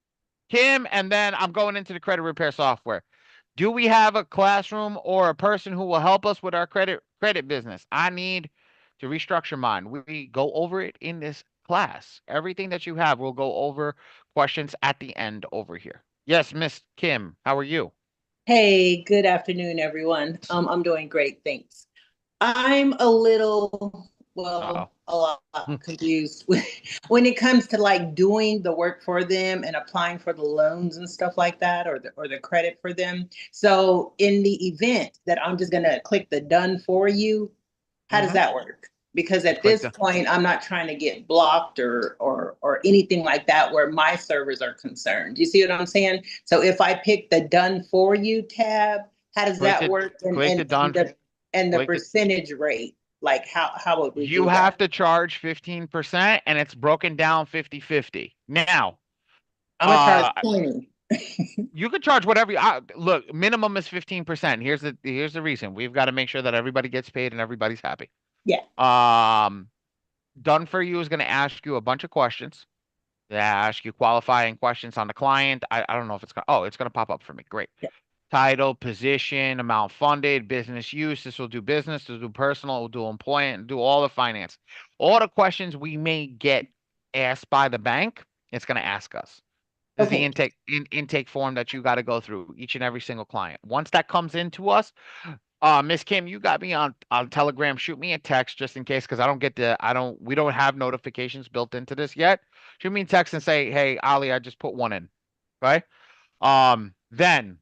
Kim, and then I'm going into the credit repair software. Do we have a classroom or a person who will help us with our credit business? I need to restructure mine. We go over it in this class. Everything that you have, we'll go over questions at the end over here. Yes, Miss Kim, how are you? Hey, good afternoon, everyone. I'm doing great, thanks. I'm a little, a lot confused when it comes to like doing the work for them and applying for the loans and stuff like that, or the credit for them. So in the event that I'm just gonna click the done for you, how does that work? Because at this point, I'm not trying to get blocked or anything like that where my servers are concerned. You see what I'm saying? So if I pick the done for you tab, how does that work? And the percentage rate, like how would we do that? You have to charge 15% and it's broken down 50-50. Now, I'm gonna charge 20. You could charge whatever you look, minimum is 15%. Here's the reason. We've got to make sure that everybody gets paid and everybody's happy. Yeah. Done for you is going to ask you a bunch of questions. They ask you qualifying questions on the client. I don't know if it's going to pop up for me. Great. Yeah. Title, position, amount funded, business use. This will do business, this will do personal, it will do employment, do all the finance. All the questions we may get asked by the bank, it's going to ask us. This is the intake form that you got to go through each and every single client. Once that comes into us, Miss Kim, you got me on Telegram. Shoot me a text just in case, because we don't have notifications built into this yet. Shoot me a text and say, hey, Ali, I just put one in. Right? Then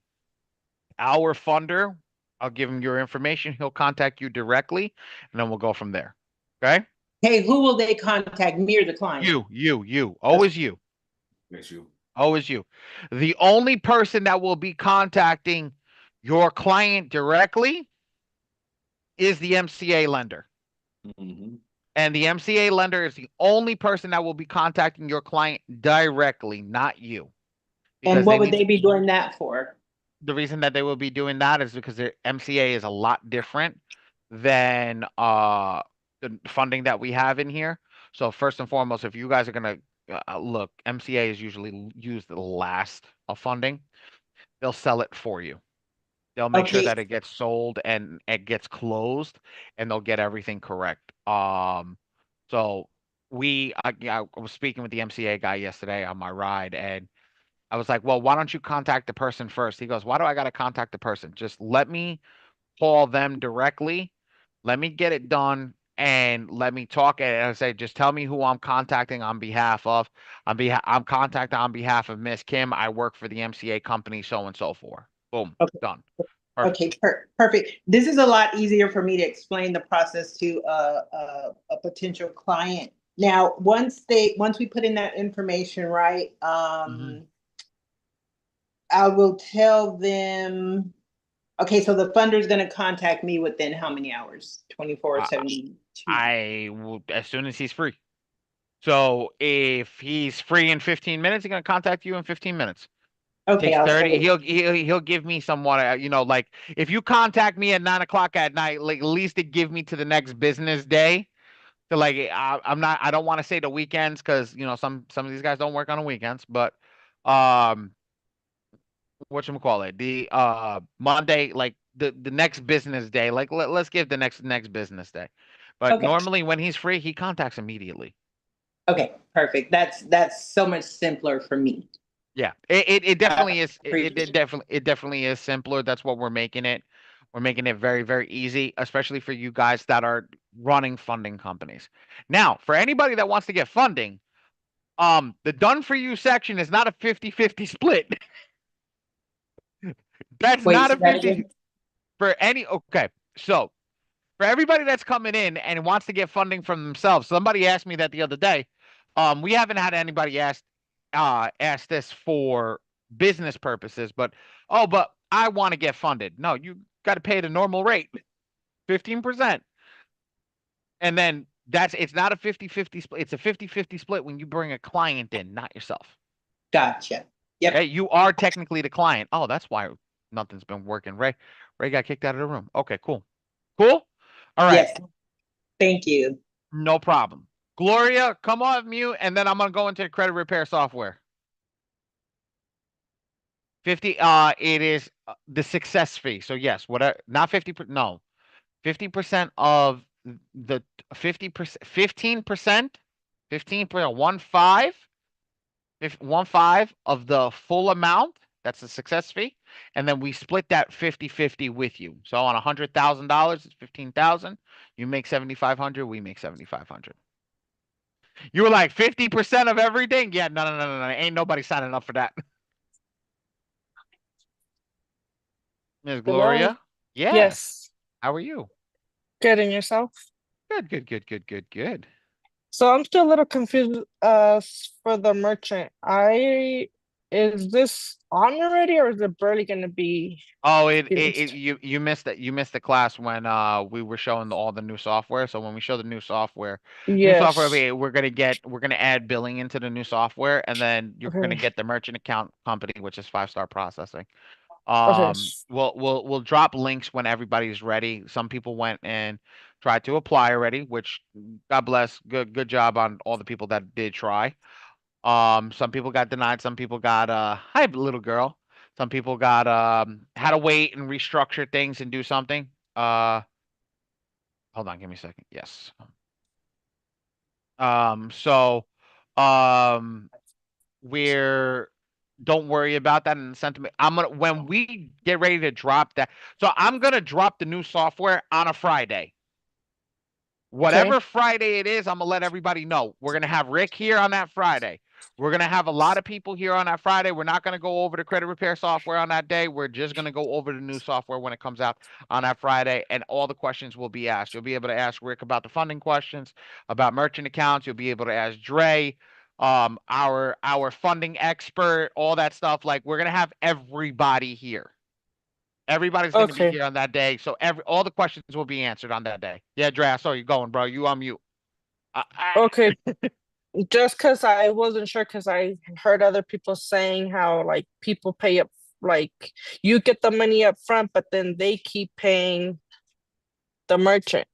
our funder, I'll give him your information. He'll contact you directly, and then we'll go from there. Okay? Hey, who will they contact, me or the client? You. Always you. Yes, you. Always you. The only person that will be contacting your client directly is the MCA lender. Mm-hmm. And the MCA lender is the only person that will be contacting your client directly, not you. And what would they be doing that for? The reason that they will be doing that is because their MCA is a lot different than the funding that we have in here. So first and foremost, if you guys are going to look, MCA is usually used the last of funding. They'll sell it for you. They'll make sure that it gets sold and it gets closed, and they'll get everything correct. So I was speaking with the MCA guy yesterday on my ride, and I was like, well, why don't you contact the person first? He goes, why do I got to contact the person? Just let me call them directly. Let me get it done. And let me talk and I say, just tell me who I'm contacting on behalf of. I'm contacting on behalf of Miss Kim. I work for the MCA company, so and so forth. Boom, done. Perfect. Okay, perfect. This is a lot easier for me to explain the process to a potential client. Now, once we put in that information, right? I will tell them. Okay, so the funder is going to contact me within how many hours? 24, 72? As soon as he's free. So if he's free in 15 minutes, he's going to contact you in 15 minutes. Okay. Takes 30. He'll give me somewhat, like if you contact me at 9 o'clock at night, like at least it give me to the next business day. So like I don't want to say the weekends because some of these guys don't work on the weekends, but whatchamacallit, the Monday, like the next business day, like let's give the next business day. But normally when he's free, he contacts immediately. Okay, perfect. That's so much simpler for me. Yeah, it definitely is. It definitely is simpler. That's what we're making it. We're making it very, very easy, especially for you guys that are running funding companies. Now, for anybody that wants to get funding, the done for you section is not a 50-50 split. That's not a 50 for any. Okay, so for everybody that's coming in and wants to get funding from themselves, somebody asked me that the other day. We haven't had anybody ask this for business purposes, but I want to get funded. No, you got to pay the normal rate, 15%. And then it's not a 50-50 split. It's a 50-50 split when you bring a client in, not yourself. Gotcha. Yep. Okay, you are technically the client. Oh, that's why nothing's been working. Ray got kicked out of the room. Okay, cool. All right. Yes. Thank you. No problem. Gloria, come off mute, and then I'm gonna go into the credit repair software. 50. It is the success fee. So yes, whatever. Not 50%. No, 50% of the 50%. 15%. 15%. 15 of the full amount. That's the success fee, and then we split that 50-50 with you. So on $100,000, it's 15,000. You make 7,500. We make 7,500. You were like 50% of everything? Yeah, no. Ain't nobody signing up for that. Ms. Gloria? Yes. How are you? Good, and yourself? Good. So I'm still a little confused for the merchant. Is this on already or is it barely gonna be Oh, used? you missed it. You missed the class when we were showing all the new software. So when we show the new software, Yes. we're gonna add billing into the new software, and then you're gonna Okay. get the merchant account company, which is 5-star processing. Okay. We'll drop links when everybody's ready. Some people went and tried to apply already, which God bless, good job on all the people that did try. Some people got denied, some people got hi little girl. Some people got had to wait and restructure things and do something. Hold on, give me a second. Yes. So we're don't worry about that in the sentiment. When we get ready to drop that. So I'm gonna drop the new software on a Friday. Whatever Friday it is, I'm gonna let everybody know. We're gonna have Rick here on that Friday. We're gonna have a lot of people here on that Friday. We're not gonna go over the credit repair software on that day. We're just gonna go over the new software when it comes out on that Friday, and all the questions will be asked. You'll be able to ask Rick about the funding questions, about merchant accounts. You'll be able to ask Dre, our funding expert, all that stuff. Like we're gonna have everybody here. Everybody's going to be here on that day, so all the questions will be answered on that day. Yeah, Dre, I saw you going, bro. You on mute. Okay. Just because I wasn't sure, because I heard other people saying how like people pay up, like you get the money up front, but then they keep paying the merchant.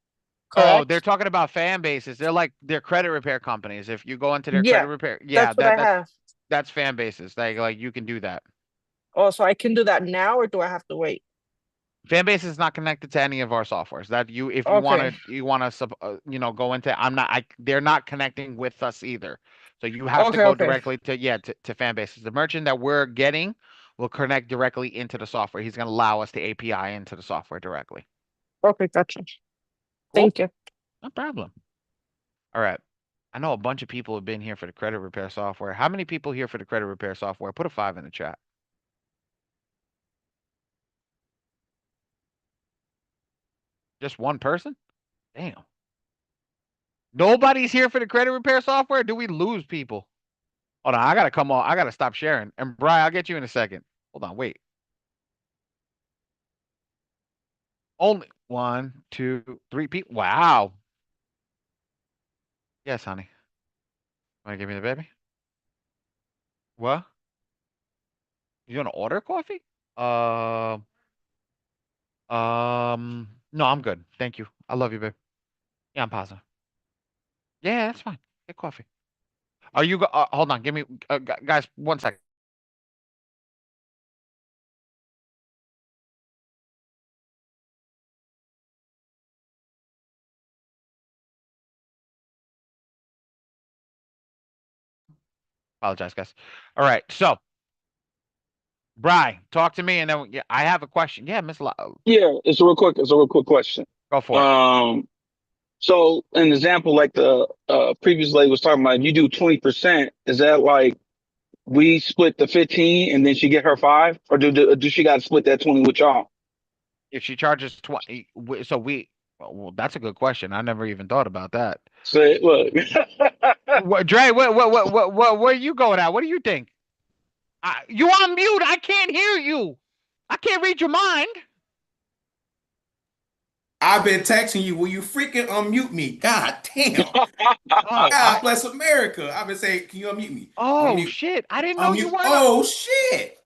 Oh, they're Correct? talking about fan bases. They're credit repair companies. If you go into their Yeah, credit repair, yeah, that's what I have. that's fan bases. Like you can do that. Oh, so I can do that now, or do I have to wait? Fanbase is not connected to any of our softwares. That if you Okay. want to go into. They're not connecting with us either. So you have to Okay. go Okay. directly to Fanbases. The merchant that we're getting will connect directly into the software. He's going to allow us the API into the software directly. Okay. Gotcha. Cool. Thank you. No problem. All right. I know a bunch of people have been here for the credit repair software. How many people here for the credit repair software? Put a 5 in the chat. Just one person? Damn. Nobody's here for the credit repair software? Do we lose people? Hold on, I gotta come on. I gotta stop sharing. And Brian, I'll get you in a second. Hold on, wait. Only 1, 2, 3 people. Wow. Yes, honey. Want to give me the baby? What? You want to order coffee? No, I'm good. Thank you. I love you, babe. Yeah, I'm positive. Yeah, that's fine. Get coffee. Are you? Hold on. Give me, guys, 1 second. Apologize, guys. All right. So, Brian, talk to me, and then I have a question. Yeah, Miss. Yeah, it's a real quick question. Go for it. So an example like the previous lady was talking about, you do 20%. Is that like we split the 15 and then she get her 5, or do she got to split that 20 with y'all? If she charges 20, so well, that's a good question. I never even thought about that. Say, look, Dre, where are you going at? What do you think? You on mute? I can't hear you. I can't read your mind. I've been texting you. Will you freaking unmute me? God damn. Oh, God bless America. I've been saying, can you unmute me? Oh, shit. I didn't know you Unmute. weren't. Oh, shit.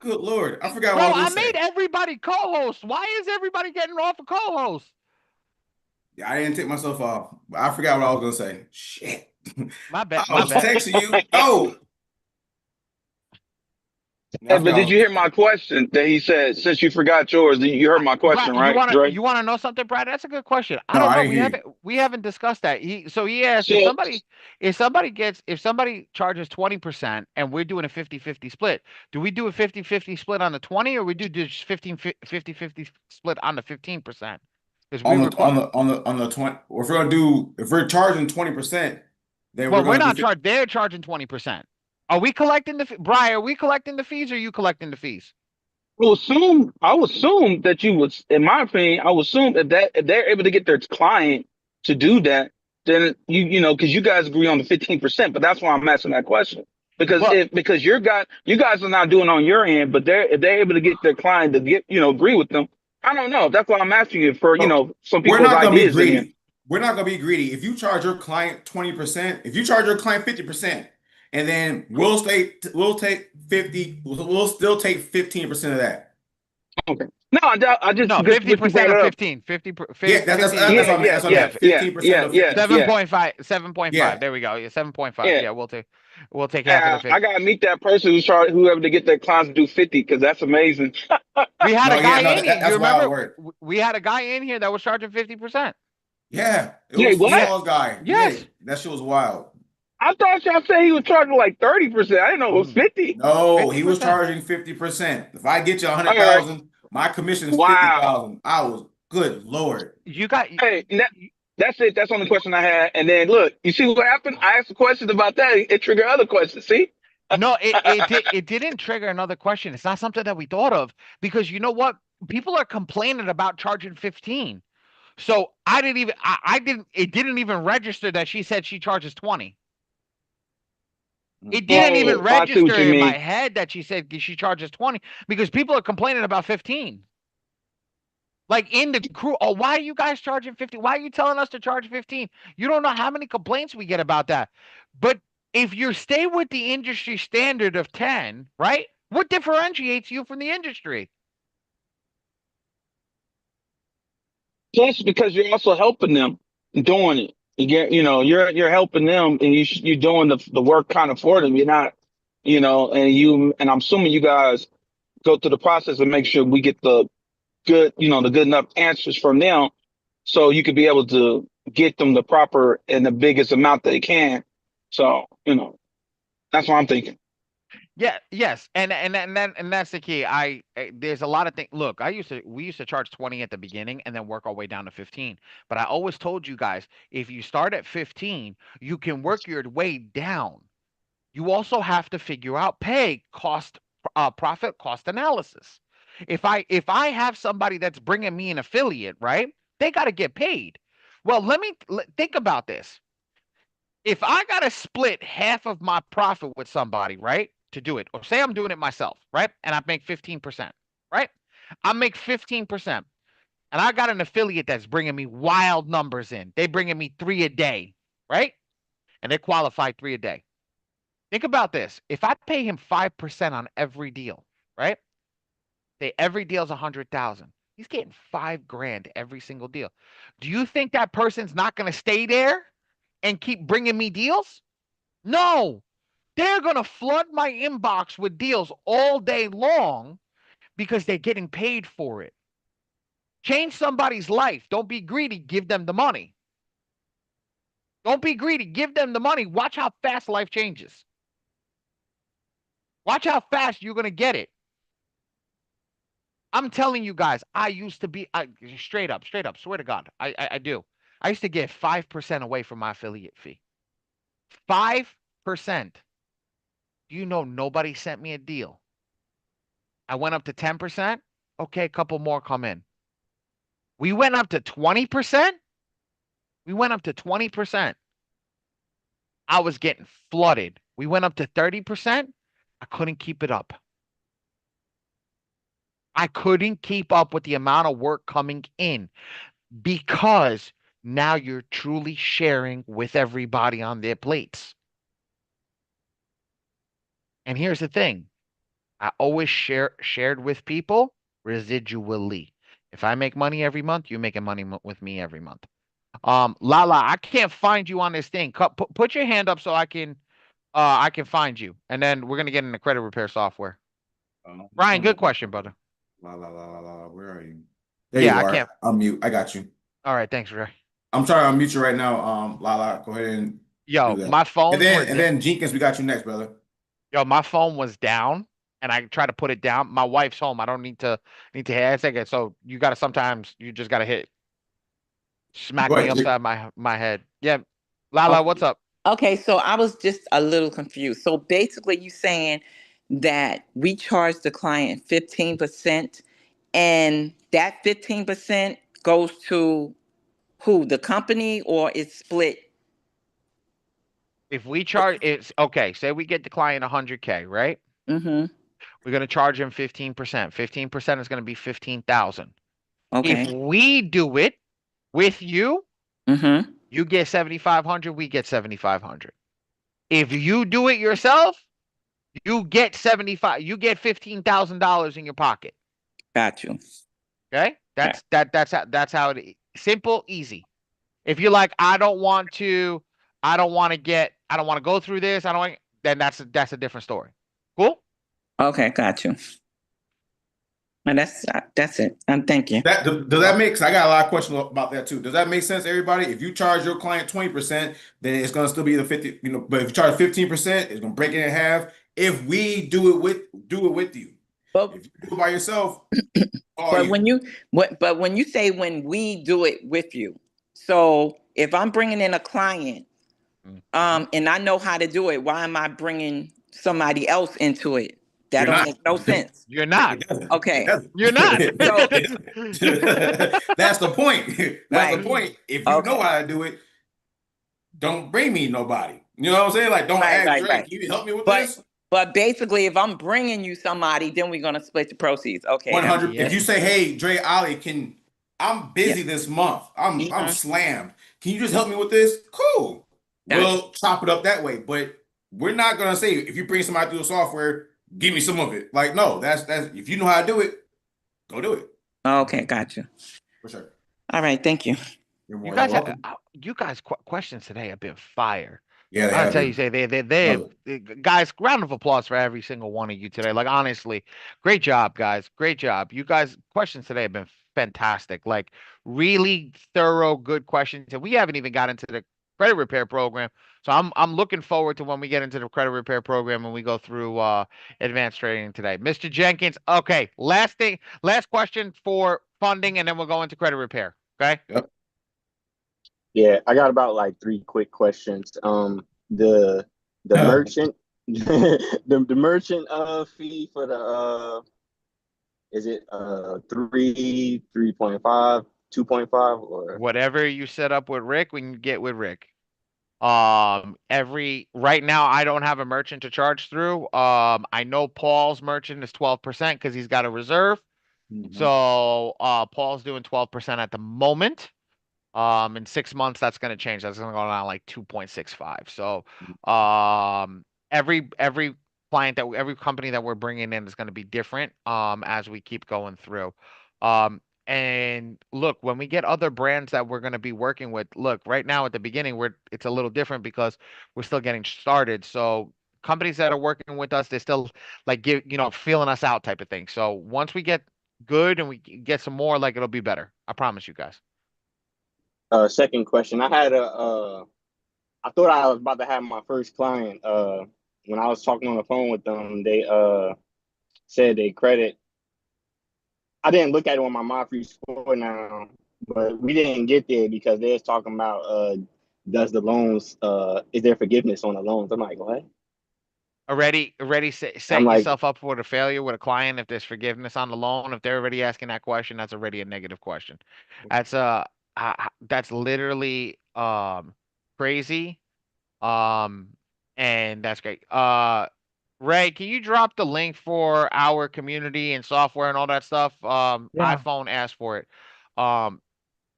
Good Lord. I forgot what I was going to say. Bro, I made everybody co-host. Why is everybody getting off a co-host? I didn't take myself off. But I forgot what I was going to say. Shit. My bad. I was texting you. Oh. Hey, but did you hear my question that he said? Since you forgot yours, you heard my question, right, Dre? You want to know something, Brad? That's a good question. I No, don't know. I didn't We haven't discussed that. He asked So- if somebody charges 20% and we're doing a 50-50 split, do we do a 50-50 split on the 20, or we do just 50-50 split on the 15%? Because on the 20. If we're charging 20%, then we're not charged. They're charging 20%. Are we collecting Brian? Are we collecting the fees, or are you collecting the fees? I would assume that you would, in my opinion, I would assume if they're able to get their client to do that, then you know, because you guys agree on the 15%, but that's why I'm asking that question. Because because you guys are not doing on your end, but if they're able to get their client to get, you know, agree with them. I don't know. That's why I'm asking you for, you know, some We're people's not gonna be ideas in here. greedy. We're not gonna be greedy. If you charge your client 20%, if you charge your client 50%, and then we'll take 50, we'll still take 15% of that. Okay. No, I just no, because 50% of 15. 50, yeah, that's what I meant. That's what I meant. 15% of 50. 7.5. 7.5. Yeah. There we go. Yeah, 7.5. Yeah. Yeah, we'll take half of the 50. I gotta meet that person who's charged whoever to get their clients to do 50, because that's amazing. We had a guy in here. You remember? Word. We had a guy in here that was charging 50%. Yeah. It was what? Saul's guy. Yes. Yeah, that shit was wild. I thought y'all said he was charging like 30%. I didn't know it was 50. No, 50%. he was charging 50%. If I get you 100,000, my commission is 50,000. I was, good Lord. You got. Hey, that's it. That's the only question I had. And then look, you see what happened? I asked a question about that. It triggered other questions. See? No, it didn't trigger another question. It's not something that we thought of, because you know what? People are complaining about charging 15. So I didn't it didn't even register that she said she charges 20. It didn't even register in my head that she said she charges 20, because people are complaining about 15. Like in the crew, oh, why are you guys charging 50? Why are you telling us to charge 15? You don't know how many complaints we get about that. But if you stay with the industry standard of 10, right? What differentiates you from the industry? Plus, because you're also helping them doing it. You're helping them, and you're doing the work kind of for them. You're not, and I'm assuming you guys go through the process and make sure we get the good enough answers from them, so you could be able to get them the proper and the biggest amount they can. So, that's what I'm thinking. Yeah, yes. And that's the key. There's a lot of things. Look, we used to charge 20 at the beginning and then work our way down to 15. But I always told you guys, if you start at 15, you can work your way down. You also have to figure out profit cost analysis. If I have somebody that's bringing me an affiliate, right? They got to get paid. Well, think about this. If I got to split half of my profit with somebody, right, to do it, or say I'm doing it myself, right, and I make 15%, right? I make 15%, and I got an affiliate that's bringing me wild numbers in. They bringing me 3 a day, right? And they qualified 3 a day. Think about this. If I pay him 5% on every deal, right? Say every deal's 100,000. He's getting $5,000 every single deal. Do you think that person's not going to stay there and keep bringing me deals? No, they're going to flood my inbox with deals all day long because they're getting paid for it. Change somebody's life. Don't be greedy. Give them the money. Don't be greedy. Give them the money. Watch how fast life changes. Watch how fast you're going to get it. I'm telling you guys, I used to be straight up, swear to God, I do. I used to get 5% away from my affiliate fee. 5%. Do you know nobody sent me a deal? I went up to 10%. Okay, a couple more come in. We went up to 20%. We went up to 20%. I was getting flooded. We went up to 30%. I couldn't keep it up. I couldn't keep up with the amount of work coming in, because now you're truly sharing with everybody on their plates. And here's the thing. I always shared with people residually. If I make money every month, you're making money with me every month. Lala, I can't find you on this thing. Put your hand up so I can find you. And then we're going to get into credit repair software. Ryan, good question, brother. Where are you? There you are. I can't unmute. I got you. All right, thanks, Ray. I'm trying to unmute you right now. Lala, go ahead and do that. My phone. And then Jenkins, we got you next, brother. Yo, my phone was down, and I tried to put it down. My wife's home. I don't need to hit a second. So you just gotta hit smack me upside my head. Yeah, Lala, what's up? Okay, so I was just a little confused. So basically, you saying that we charge the client 15%, and that 15% goes to Who, the company, or it's split? If we charge, it's okay. Say we get the client 100K, right? Mm-hmm. We're going to charge him 15%. 15% is going to be 15,000. If Okay. we do it with you, Mm-hmm. you get 7,500, we get 7,500. If you do it yourself, you get $15,000 in your pocket. Got you. Okay? That's how it is. Simple, easy. If you're like, I don't want to go through this, then that's a different story. Cool? Okay, got you. And that's it. Thank you. Does that make? Cause I got a lot of questions about that too. Does that make sense, everybody? If you charge your client 20%, then it's gonna still be the 50. But if you charge 15%, it's gonna break it in half. If we do it with you, but if you do it by yourself, but when you say when we do it with you, so if I'm bringing in a client, and I know how to do it, why am I bringing somebody else into it? That don't make no sense. You're not. Okay. You're not. That's the point. That's the point. If you know how to do it, don't bring me nobody. You know what I'm saying? Like, don't ask Drake, can you help me with this? But basically, if I'm bringing you somebody, then we're gonna split the proceeds. Okay. 100. If you say, "Hey, Dre, Ali, I'm busy this month. I'm slammed. Can you just help me with this?" Cool. We'll chop it up that way. But we're not gonna say if you bring somebody through the software, give me some of it. Like, no, that's if you know how to do it, go do it. Okay, gotcha. For sure. All right, thank you. You guys questions today have been fire. Yeah, I'll tell you, they guys, round of applause for every single one of you today. Like, honestly, great job, guys. Great job. You guys, questions today have been fantastic. Like, really thorough, good questions. And we haven't even got into the credit repair program. So I'm looking forward to when we get into the credit repair program and we go through advanced trading today. Mr. Jenkins, okay, last question for funding, and then we'll go into credit repair. Okay? Yep. Yeah, I got about like 3 quick questions. The merchant the merchant fee for the is it 3.5, 2.5, or whatever you set up with Rick, we can get with Rick. Right now I don't have a merchant to charge through. I know Paul's merchant is 12% because he's got a reserve. So Paul's doing 12% at the moment. In 6 months, that's going to change. That's going to go down like 2.65. So, every company that we're bringing in is going to be different, as we keep going through. And look, when we get other brands that we're going to be working with, look, right now at the beginning, it's a little different because we're still getting started. So companies that are working with us, they're still like feeling us out type of thing. So once we get good and we get some more, like it'll be better. I promise you guys. Second question. I thought I was about to have my first client. When I was talking on the phone with them, they said they credit. I didn't look at it on my MyFree score now, but we didn't get there because they was talking about does the loans is there forgiveness on the loans? I'm like, what? Already setting yourself up for the failure with a client if there's forgiveness on the loan. If they're already asking that question, that's already a negative question. That's literally crazy. And that's great. Ray, can you drop the link for our community and software and all that stuff? iPhone asked for it.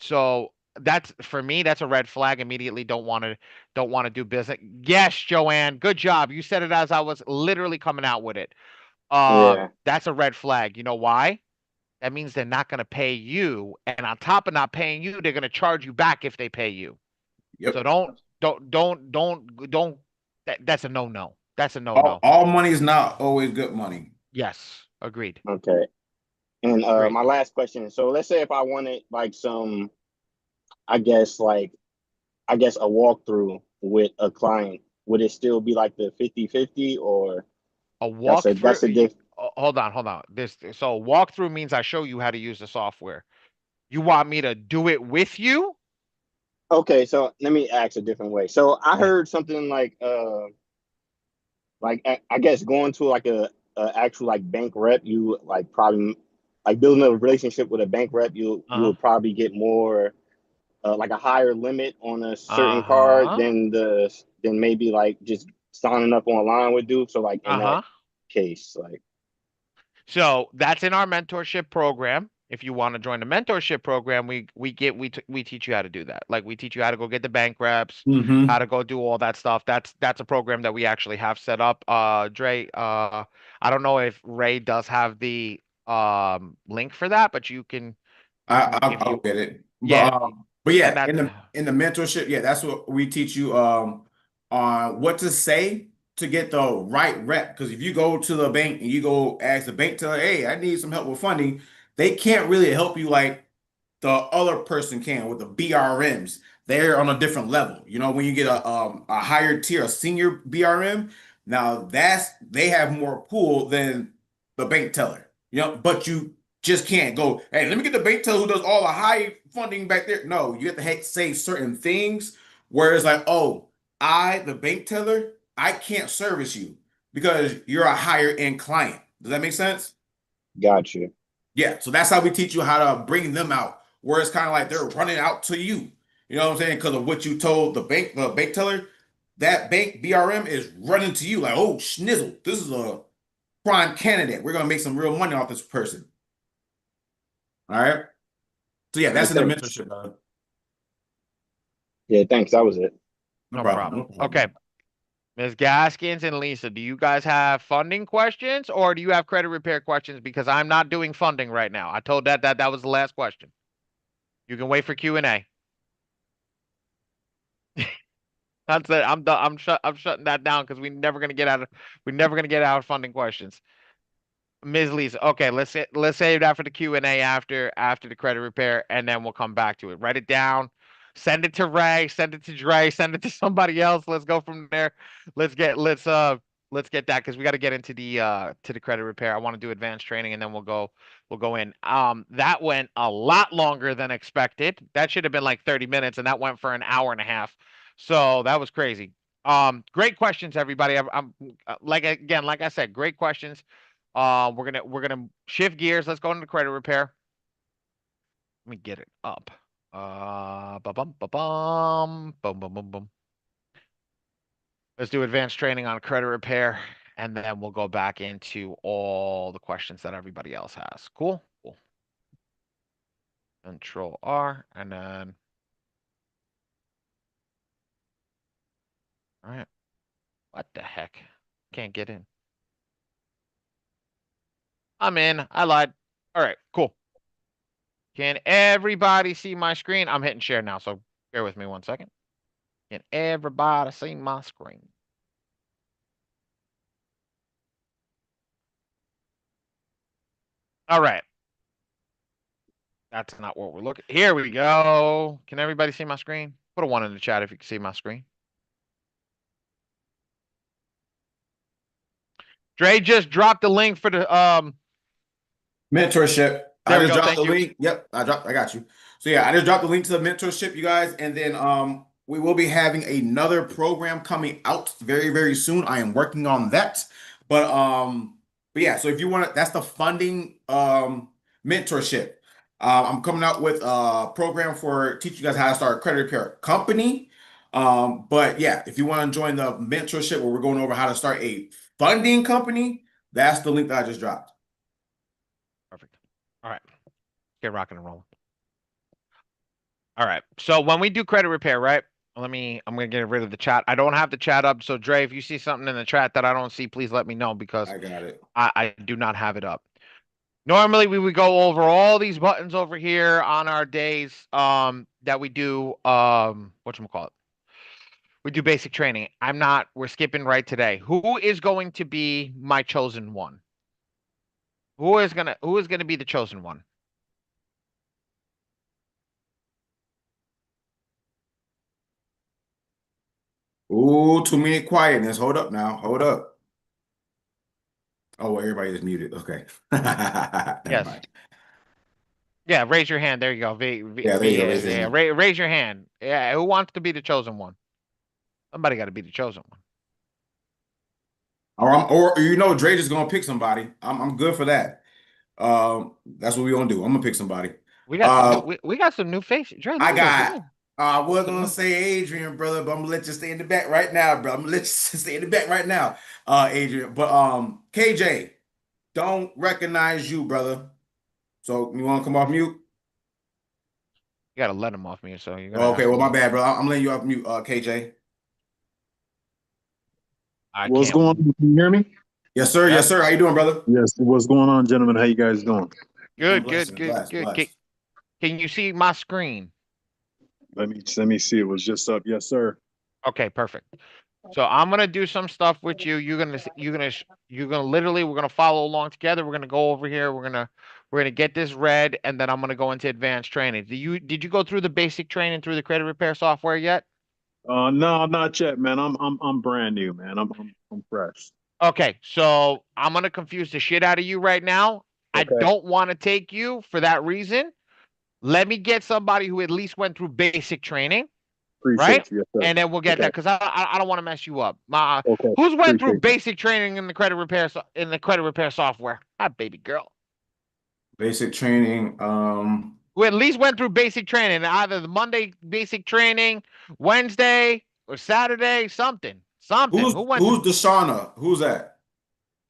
So that's for me, that's a red flag. Immediately don't want to do business. Yes, Joanne, good job. You said it as I was literally coming out with it. That's a red flag. You know why? That means they're not going to pay you, and on top of not paying you, they're going to charge you back if they pay you. Yep. So don't. That's a no. That's a no. All money is not always good money. Yes, agreed. Okay. And my last question. So let's say if I wanted like some, I guess a walkthrough with a client, would it still be like the 50/50 or a walkthrough? That's a different. Hold on. So walkthrough means I show you how to use the software. You want me to do it with you? Okay, so let me ask a different way. So I heard something like I guess going to like a actual like bank rep, you like probably like building a relationship with a bank rep, you will probably get more like a higher limit on a certain card than maybe like just signing up online would do. So like in that case, like. So that's in our mentorship program. If you want to join the mentorship program, we teach you how to do that. Like we teach you how to go get the bank reps, how to go do all that stuff. That's a program that we actually have set up. Dre, I don't know if Ray does have the link for that, but you can I'll get it. Yeah. But yeah, in the mentorship, yeah, that's what we teach you on what to say to get the right rep. Because if you go to the bank and you go ask the bank teller, hey, I need some help with funding, they can't really help you like the other person can with the BRMs. They're on a different level. You know, when you get a higher tier, a senior BRM, now they have more pull than the bank teller. You know, but you just can't go, hey, let me get the bank teller who does all the high funding back there. No, you have to say certain things where it's like, oh, the bank teller, I can't service you because you're a higher end client. Does that make sense? Got you. Yeah, so that's how we teach you how to bring them out, where it's kind of like they're running out to you. You know what I'm saying? Because of what you told the bank teller, that bank BRM is running to you like, oh, schnizzle, this is a prime candidate. We're gonna make some real money off this person. All right. So yeah, that's in the mentorship. Yeah, thanks. That was it. No problem. Okay. Ms. Gaskins and Lisa, do you guys have funding questions or do you have credit repair questions? Because I'm not doing funding right now. I told that was the last question. You can wait for Q&A. That's it. I'm done. I'm shutting that down because we're never gonna get out of funding questions. Ms. Lisa, okay, let's save that for the Q&A after the credit repair, and then we'll come back to it. Write it down, send it to Ray, send it to Dre, send it to somebody else. Let's go from there. Let's get that because we got to get into the credit repair. I want to do advanced training, and then we'll go in. That went a lot longer than expected. That should have been like 30 minutes, and that went for an hour and a half. So that was crazy. Great questions, everybody. I'm like I said, great questions. We're gonna shift gears. Let's go into credit repair. Let me get it up. Ba-bum, ba-bum, boom, boom, boom, boom. Let's do advanced training on credit repair, and then we'll go back into all the questions that everybody else has. Cool? Cool. Control R, and then. All right. What the heck? Can't get in. I'm in. I lied. All right, cool. Can everybody see my screen? I'm hitting share now, so bear with me 1 second. Can everybody see my screen? All right. That's not what we're looking. Here we go. Can everybody see my screen? Put a 1 in the chat if you can see my screen. Dre just dropped the link for the mentorship. There I we just go. dropped Thank the you. link. Yep, I got you. So yeah, I just dropped the link to the mentorship, you guys, and then we will be having another program coming out very, very soon. I am working on that. But yeah, so if you want to, that's the funding mentorship. I'm coming out with a program for teaching you guys how to start a credit repair company. But yeah, if you want to join the mentorship where we're going over how to start a funding company, that's the link that I just dropped. Perfect. All right. Get rocking and rolling. All right. So when we do credit repair, right? I'm gonna get rid of the chat. I don't have the chat up. So Dre, if you see something in the chat that I don't see, please let me know because I got it. I do not have it up. Normally we would go over all these buttons over here on our days that we do whatchamacallit. We do basic training. We're skipping right today. Who is going to be my chosen one? Who is gonna be the chosen one? Ooh, 2-minute quietness. Hold up now. Hold up. Oh, well, everybody is muted. Okay. Never mind. Yeah, raise your hand. There you go. Yeah, there you go. Raise your hand. Raise your hand. Yeah, who wants to be the chosen one? Somebody got to be the chosen one. Or Dre just gonna pick somebody. I'm good for that. That's what we're gonna do. I'm gonna pick somebody. We got some new faces. Dre, I got I was gonna say Adrian, brother, but I'm gonna let you stay in the back right now, bro. I'm gonna let you stay in the back right now, Adrian. But KJ, don't recognize you, brother. So you want to come off mute? You gotta let him off mute, so you're gonna Okay, have well, to. my bad, bro. I'm letting you off mute, KJ. What's going on? Can you hear me? Yes, sir. Yes, sir. How you doing, brother? Yes. What's going on, gentlemen? How you guys doing? Good, Blessed, good, good, blessed, good. blessed. Can you see my screen? Let me see. It was just up. Yes, sir. Okay, perfect. So I'm gonna do some stuff with you. You're gonna literally, we're gonna follow along together. We're gonna go over here. We're gonna get this read, and then I'm gonna go into advanced training. Did you go through the basic training through the credit repair software yet? No, not yet, man. I'm brand new, man. I'm fresh. Okay, so I'm gonna confuse the shit out of you right now. I Okay. don't want to take you for that reason. Let me get somebody who at least went through basic training, right? Appreciate you. Yes, sir. And then we'll get Okay. that because I don't want to mess you up. Okay. Who's went through Appreciate you. basic training in the credit repair in the credit repair software? Hi, baby girl. Basic training. Who at least went through basic training, either the Monday basic training, Wednesday or Saturday, something. Who went Who's through? Deshauna? Who's that?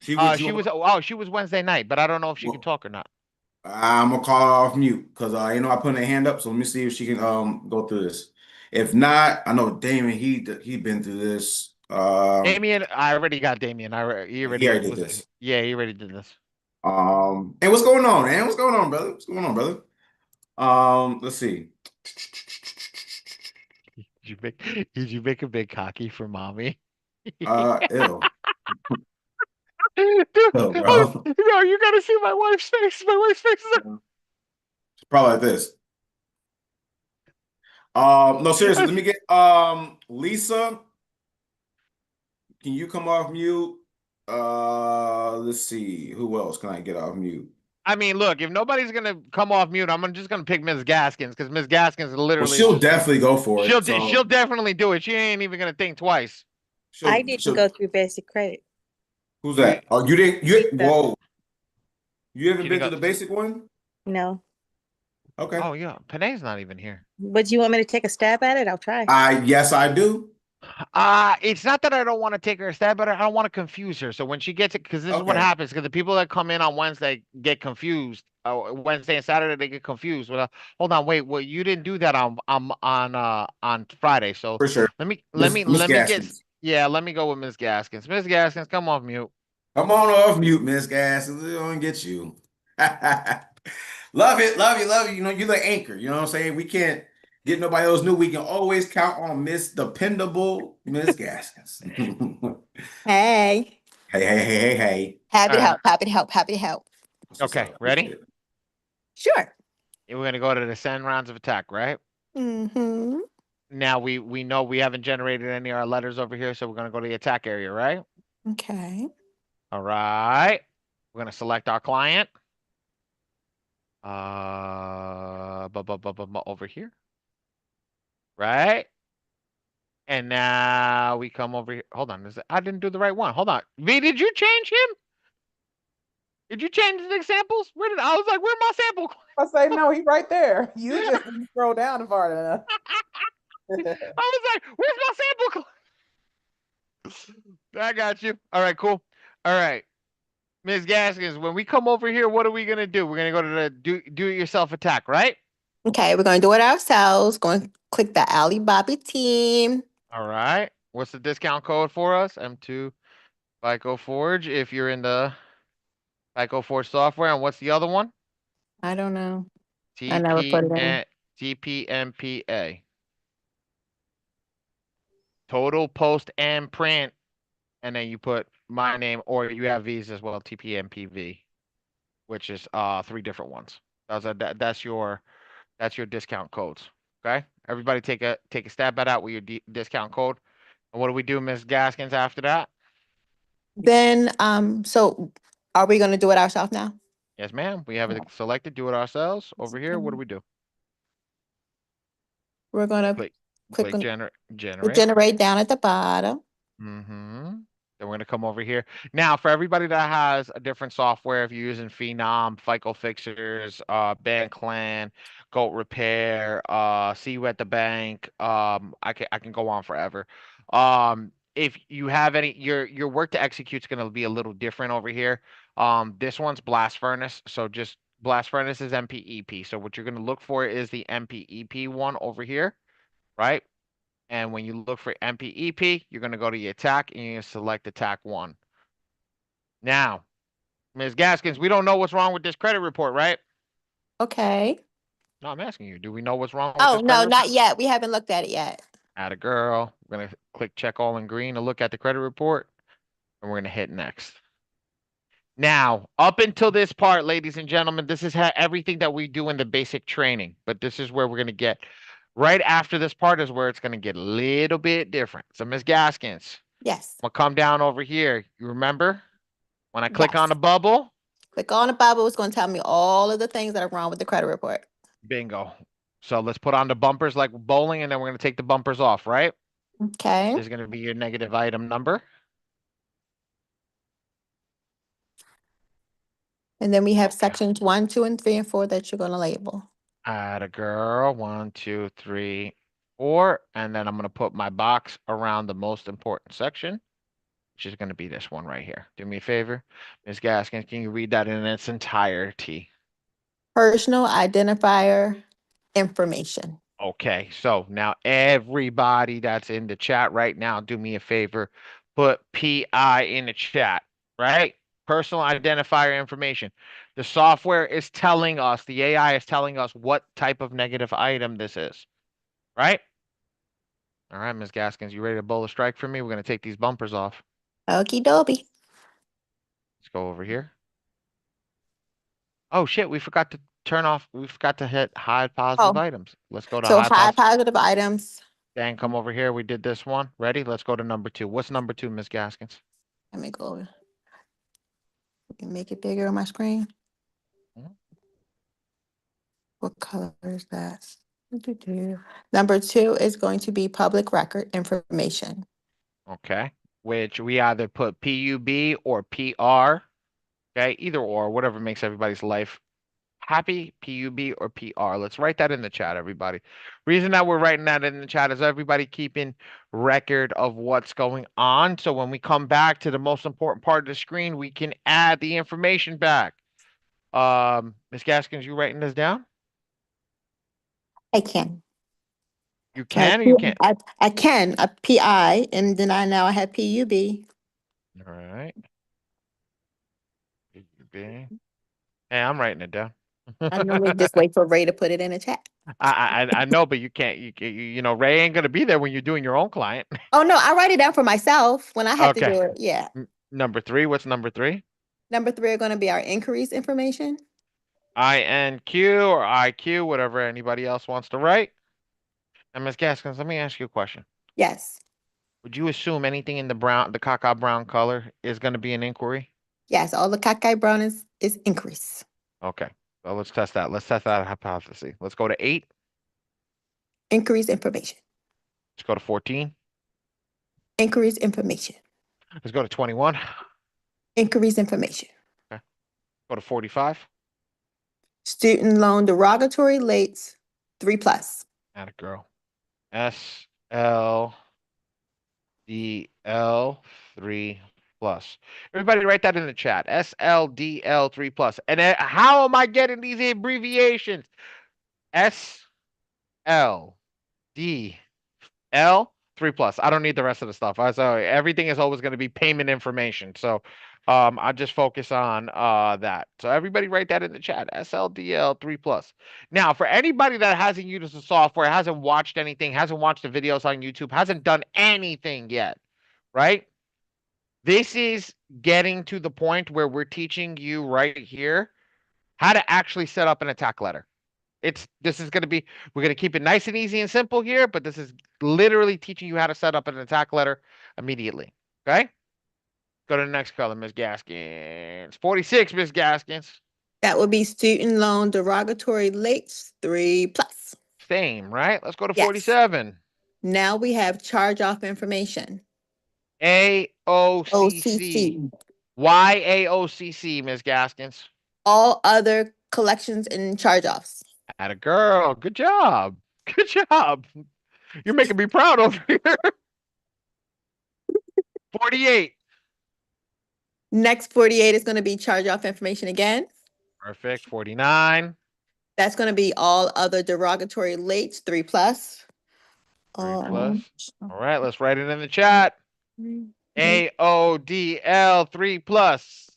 She with you? She was Wednesday night, but I don't know if she can talk or not. I'm gonna call her off mute because I put her hand up. So let me see if she can go through this. If not, I know Damon. He been through this. Damien, I already got Damien. He He already already did was. this. Yeah, he already did this. And what's going on, man? What's going on, brother? What's going on, brother? Let's see. Did you make a big cocky for mommy? Ew. Dude, Ew, bro. no, you gotta see my wife's face. My wife's face is It's probably like this. No, seriously, let me get Lisa. Can you come off mute? Let's see. Who else can I get off mute? I mean, look, if nobody's gonna come off mute, I'm just gonna pick Ms. Gaskins because Ms. Gaskins literally Well, she'll definitely go for it. she'll definitely do it. She ain't even gonna think twice. I didn't go through basic credit. Who's that? Oh, you didn't. Lisa. Whoa. You haven't She been didn't to go. the basic one? No. Okay. Oh yeah, Panay's not even here. But you want me to take a stab at it? I'll try. Yes, I do. It's not that I don't want to take her a stab, but I don't want to confuse her. So when she gets it, because this is what happens, because the people that come in on Wednesday get confused. Wednesday and Saturday they get confused. Well, hold on, wait. Well, you didn't do that on Friday. So For sure. let me Gaskins. let me go with Miss Gaskins. Miss Gaskins, come off mute. Come on off mute, Miss Gaskins. We're gonna get you. Love it, love you, love you. You know, you're the anchor. You know what I'm saying? We can't get nobody else new. We can always count on Miss Dependable Miss Gaskins. Hey. Hey. Happy to help, happy to help, happy to help. Okay, ready? Sure. We're gonna go to the send rounds of attack, right? Mm-hmm. Now we know we haven't generated any of our letters over here, so we're gonna go to the attack area, right? Okay. All right. We're gonna select our client. Over here. Right? And now we come over here. Hold on. I didn't do the right one. Hold on. V, did you change him? Did you change the examples? I was like, where's my sample? I say no, he's right there. You just didn't scroll down far enough. I was like, where's my sample? I got you. All right, cool. All right. Ms. Gaskins, when we come over here, what are we going to do? We're going to go to the do-it-yourself attack, right? Okay, we're going to do it ourselves. Going to click the Alibaba team. All right. What's the discount code for us? M2 Fico Forge. If you're in the Fico Forge software, and what's the other one? I don't know. I never put it in. TPMPA. Total post and print, and then you put my name, or you have V's as well, TPMPV, which is 3 different ones. That's your discount codes. Okay, everybody take a stab at that with your discount code. And what do we do, Ms. Gaskins, after that? Then, so are we going to do it ourselves now? Yes, ma'am. We have it selected. Do it ourselves. Over here, what do we do? We're going to click on generate. generate down at the bottom. Mm-hmm. Then we're going to come over here. Now, for everybody that has a different software, if you're using Phenom, FICO Fixers, BandClan, Goat Repair, See You at the Bank, I can go on forever. If you have any, your work to execute is going to be a little different over here. This one's Blast Furnace, so just Blast Furnace is MPEP. So what you're going to look for is the MPEP one over here, right? And when you look for MPEP, you're going to go to your attack and you're going to select attack 1. Now, Ms. Gaskins, we don't know what's wrong with this credit report, right? Okay. No, I'm asking you. Do we know what's wrong with Oh, this no, credit not report? yet. We haven't looked at it yet. Atta girl. We're going to click check all in green to look at the credit report. And we're going to hit next. Now, up until this part, ladies and gentlemen, this is everything that we do in the basic training. But this is where we're going to get, right after this part is where it's going to get a little bit different. So, Ms. Gaskins. Yes. I'm going to come down over here. You remember? When I click Yes. on the bubble. Click on the bubble. It's going to tell me all of the things that are wrong with the credit report. Bingo. So let's put on the bumpers like bowling, and then we're going to take the bumpers off, right? Okay. There's going to be your negative item number. And then we have sections 1, 2, and 3, and 4 that you're going to label. Atta girl. 1, 2, 3, 4. And then I'm going to put my box around the most important section, which is going to be this one right here. Do me a favor. Ms. Gaskins, can you read that in its entirety? Personal identifier information. Okay, so now everybody that's in the chat right now, do me a favor, put PI in the chat, right? Personal identifier information. The software is telling us, the AI is telling us what type of negative item this is, right? All right, Ms. Gaskins, you ready to bowl a strike for me? We're going to take these bumpers off. Okie dokie. Let's go over here. Oh, shit, we forgot to hit hide positive items. Let's go to hide positive items. Then come over here. We did this one. Ready? Let's go to number 2. What's number 2, Ms. Gaskins? Let me go. We can make it bigger on my screen. What color is that? Number 2 is going to be public record information. Okay. Which we either put PUB or PR. Okay. Either or, whatever makes everybody's life happy, PUB or PR. Let's write that in the chat, everybody. Reason that we're writing that in the chat is everybody keeping record of what's going on. So when we come back to the most important part of the screen, we can add the information back. Ms. Gaskins, you writing this down? I can. You can or you can't? I can. A PI, and then I have PUB. All right. PUB. Hey, I'm writing it down. I normally just wait for Ray to put it in the chat. I know, but you can't. You know, Ray ain't gonna be there when you're doing your own client. Oh no, I write it down for myself when I have to do it. Yeah. Number 3. What's number 3? Number 3 are going to be our inquiries information. INQ or IQ, whatever anybody else wants to write. And Ms. Gaskins, let me ask you a question. Yes. Would you assume anything in the cacao brown color is going to be an inquiry? Yes, all the cacao brown is inquiries. Okay. Well, let's test that. Let's test that hypothesis. Let's go to 8. Inquiries information. Let's go to 14. Inquiries information. Let's go to 21. Inquiries information. Okay. Go to 45. Student loan derogatory lates 3+. Atta girl. SLDL 3+. Everybody write that in the chat. SLDL 3+. And how am I getting these abbreviations? SLDL 3+. I don't need the rest of the stuff. So everything is always going to be payment information. So I just focus on that. So everybody write that in the chat. SLDL 3+. Now, for anybody that hasn't used the software, hasn't watched anything, hasn't watched the videos on YouTube, hasn't done anything yet, right? This is getting to the point where we're teaching you right here how to actually set up an attack letter. This is going to be, we're going to keep it nice and easy and simple here, but this is literally teaching you how to set up an attack letter immediately. Okay? Go to the next color, Ms. Gaskins. 46, Ms. Gaskins. That would be student loan derogatory lates 3+. Same, right? Let's go to 47. Now we have charge off information. AOCC. Why AOCC, Ms. Gaskins? All other collections and charge-offs. Atta girl. Good job. Good job. You're making me proud over here. 48. Next 48 is going to be charge-off information again. Perfect. 49. That's going to be all other derogatory lates, 3+. 3+. All right, let's write it in the chat. AODL 3+.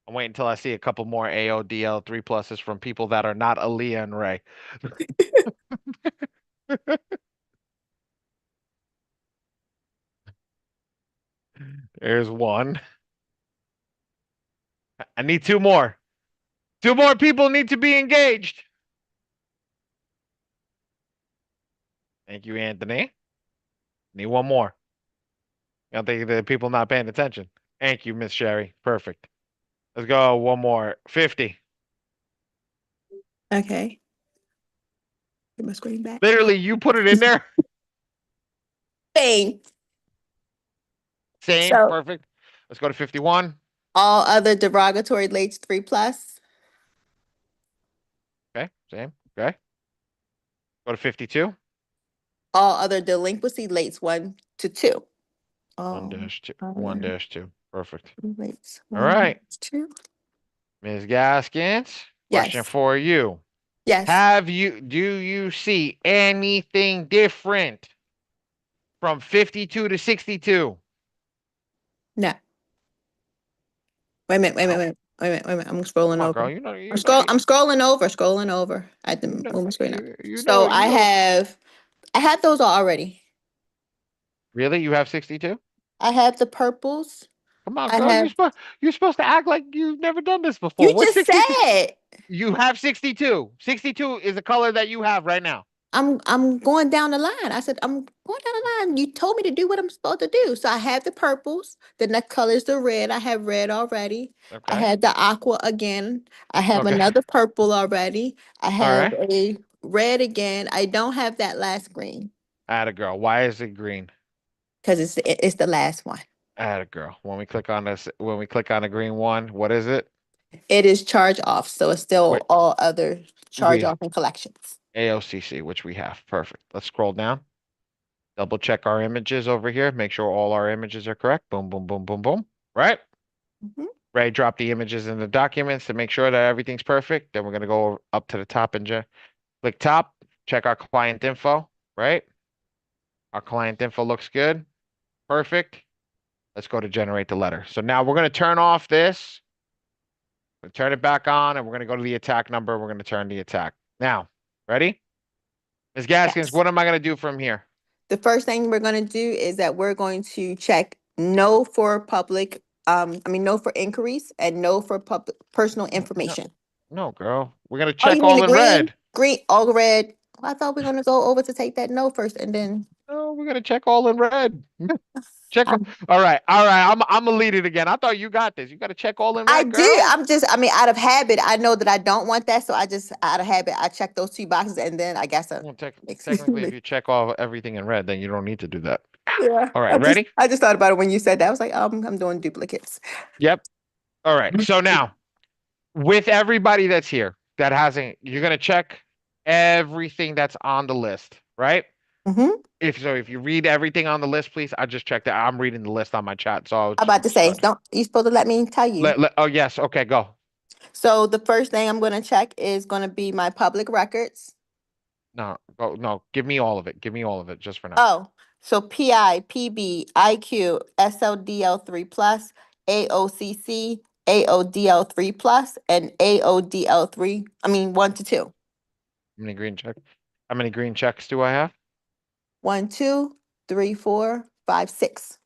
I'm waiting until I see a couple more AODL 3+s from people that are not Aaliyah and Ray. There's one. I need 2 more. 2 more people need to be engaged. Thank you, Anthony. Need 1 more. I don't think the people not paying attention. Thank you, Miss Sherry. Perfect. Let's go 1 more. 50. Okay. Get my screen back. Literally, you put it in there. Same. Same. So, perfect. Let's go to 51. All other derogatory lates, 3+. Okay. Same. Okay. Go to 52. All other delinquency lates, 1 to 2. 1-2. 1-2. Perfect. Lates, All right. 2. Ms. Gaskins, question Yes. for you. Yes. Do you see anything different from 52 to 62? No. Wait a minute. I'm scrolling over. Girl, I'm scrolling over. I had to move my screen up. So I have those already. Really? You have 62? I have the purples. Come on, girl. You're supposed to act like you've never done this before. You What's just 62? said. You have 62. 62 is the color that you have right now. I'm going down the line. I said, I'm going down the line. You told me to do what I'm supposed to do. So I have the purples. The next color is the red. I have red already. Okay. I had the aqua again. I have another purple already. I have a red again. I don't have that last green. Atta girl. Why is it green? Because it's the last one. Atta girl. When we click on the green one, what is it? It is charge off. So it's still all other charge off and collections. AOCC, which we have. Perfect. Let's scroll down. Double check our images over here. Make sure all our images are correct. Boom, boom, boom, boom, boom. Right? Ray, drop the images in the documents to make sure that everything's perfect. Then we're going to go up to the top and click top. Check our client info. Right? Our client info looks good. Perfect. Let's go to generate the letter. So now we're going to turn off this. We'll turn it back on, and we're going to go to the attack number. We're going to turn the attack. Now, ready? Ms. Gaskins, what am I going to do from here? The first thing we're going to do is that we're going to check no for public, no for inquiries and no for public personal information. No, girl. We're going to check you mean all the in green? red. Green, all red. Well, I thought we were going to go over to take that no first and then. No, we're going to check all in red. All right. I'm gonna lead it again. I thought you got this. You got to check all in red. I do. Out of habit, I know that I don't want that, so I just out of habit, I check those 2 boxes, and then I guess technically, if you check everything in red, then you don't need to do that. Yeah. All right. Ready? I just thought about it when you said that. I was like, I'm doing duplicates. Yep. All right. So now, with everybody that's here that hasn't, you're gonna check everything that's on the list, right? If you read everything on the list, please. I just checked that. I'm reading the list on my chat. So I'm about to say, you supposed to let me tell you. Oh yes, okay, go. So the first thing I'm going to check is going to be my public records. No, give me all of it. Give me all of it just for now. Oh, so PI, PB, IQ, SLDL 3+, AOCC, AODL 3+, and AODL 1 to 2. How many green checks do I have? 1, 2, 3, 4, 5, 6.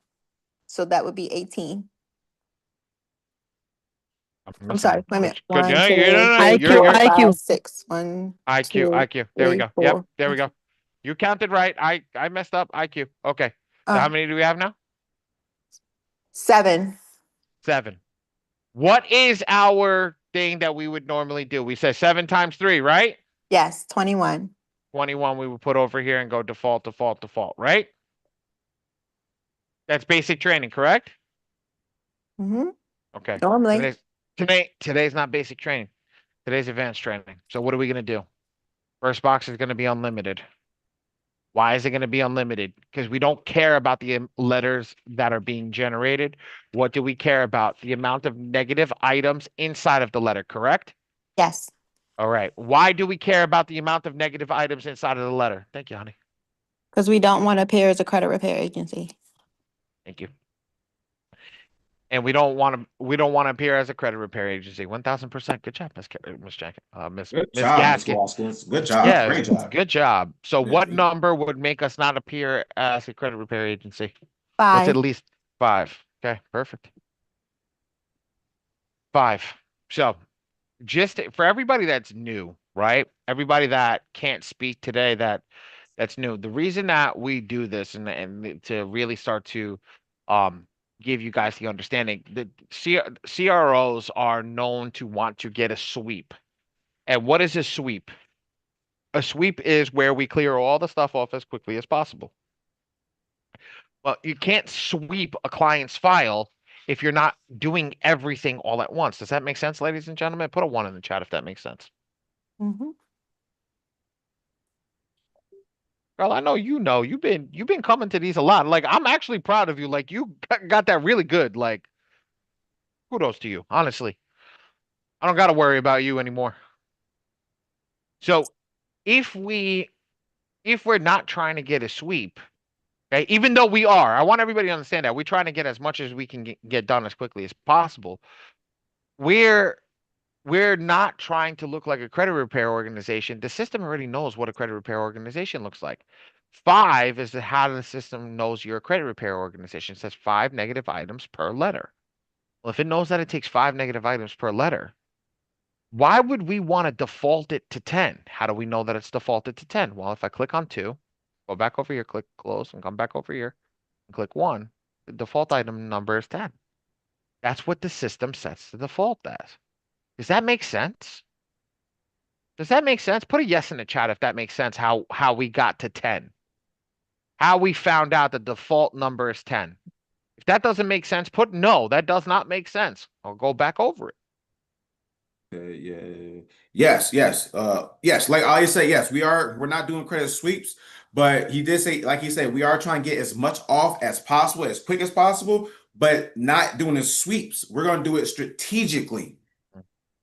So that would be 18. I'm sorry. Wait a minute. Good. 1, 2, IQ, 3, 4, IQ. 5, 6. 1, IQ. 2, There we 3, go. 4. Yep. There we go. You counted right. I messed up. IQ. Okay. So how many do we have now? 7. 7. What is our thing that we would normally do? We said 7 times 3, right? Yes, 21. 21 we would put over here and go default, default, default, right? That's basic training, correct? Mm-hmm. Okay. Normally. Today's not basic training. Today's advanced training. So what are we going to do? First box is going to be unlimited. Why is it going to be unlimited? Because we don't care about the letters that are being generated. What do we care about? The amount of negative items inside of the letter, correct? Yes. All right. Why do we care about the amount of negative items inside of the letter? Thank you, honey. Because we don't want to appear as a credit repair agency. Thank you. And we don't want to appear as a credit repair agency. 1000%. Good job, Miss Jacket. Miss Gaskin. Good job. Yeah, Great job. good job. So Yeah, what number would make us not appear as a credit repair agency? 5. What's at least 5? Okay, perfect. 5. So just for everybody that's new, right? Everybody that can't speak today, that's new. The reason that we do this and to really start to give you guys the understanding that CROs are known to want to get a sweep. And what is a sweep? A sweep is where we clear all the stuff off as quickly as possible. Well, you can't sweep a client's file if you're not doing everything all at once. Does that make sense, ladies and gentlemen? Put a 1 in the chat if that makes sense. Mm-hmm. Girl, I know you've been coming to these a lot. Like, I'm actually proud of you. Like, you got that really good. Like, kudos to you, honestly. I don't got to worry about you anymore. So, if we're not trying to get a sweep, okay, even though we are, I want everybody to understand that we're trying to get as much as we can get done as quickly as possible. We're not trying to look like a credit repair organization. The system already knows what a credit repair organization looks like. 5 is how the system knows you're a credit repair organization. It says 5 negative items per letter. Well, if it knows that it takes 5 negative items per letter, why would we want to default it to 10? How do we know that it's defaulted to 10? Well, if I click on 2, go back over here, click close, and come back over here, and click 1, the default item number is 10. That's what the system sets the default as. Does that make sense? Does that make sense? Put a yes in the chat if that makes sense, how we got to 10. How we found out the default number is 10. If that doesn't make sense, put no, that does not make sense. I'll go back over it. Yeah. Yes. Yes. Like I say, yes, we're not doing credit sweeps, but he did say, like he said, we are trying to get as much off as possible, as quick as possible, but not doing the sweeps. We're going to do it strategically.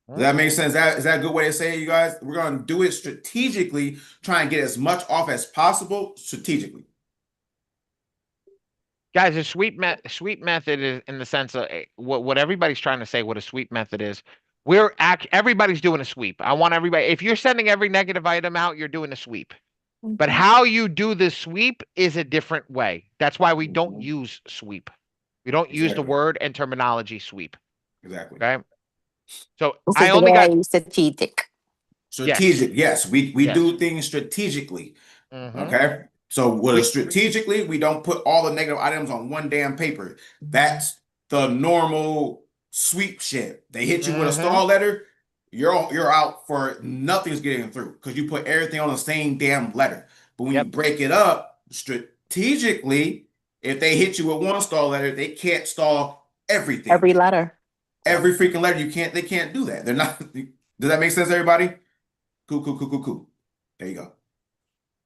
Does that make sense? Is that a good way to say it, you guys? We're going to do it strategically, try and get as much off as possible strategically. Guys, a sweep method is in the sense of what everybody's trying to say. What a sweep method is, everybody's doing a sweep. I want everybody. If you're sending every negative item out, you're doing a sweep. But how you do the sweep is a different way. That's why we don't use sweep. We don't use the word and terminology sweep. Exactly. Okay. So This I is only got very strategic. Strategic, yes. We Yes. do things strategically. Mhm. Okay. So strategically, we don't put all the negative items on one damn paper. That's the normal sweep shit. They hit you with a stall letter, you're out for nothing's getting through because you put everything on the same damn letter. But when you break it up strategically, if they hit you with one stall letter, they can't stall everything. Every letter. Every freaking letter they can't do that. They're not. Does that make sense, everybody? Cool. There you go.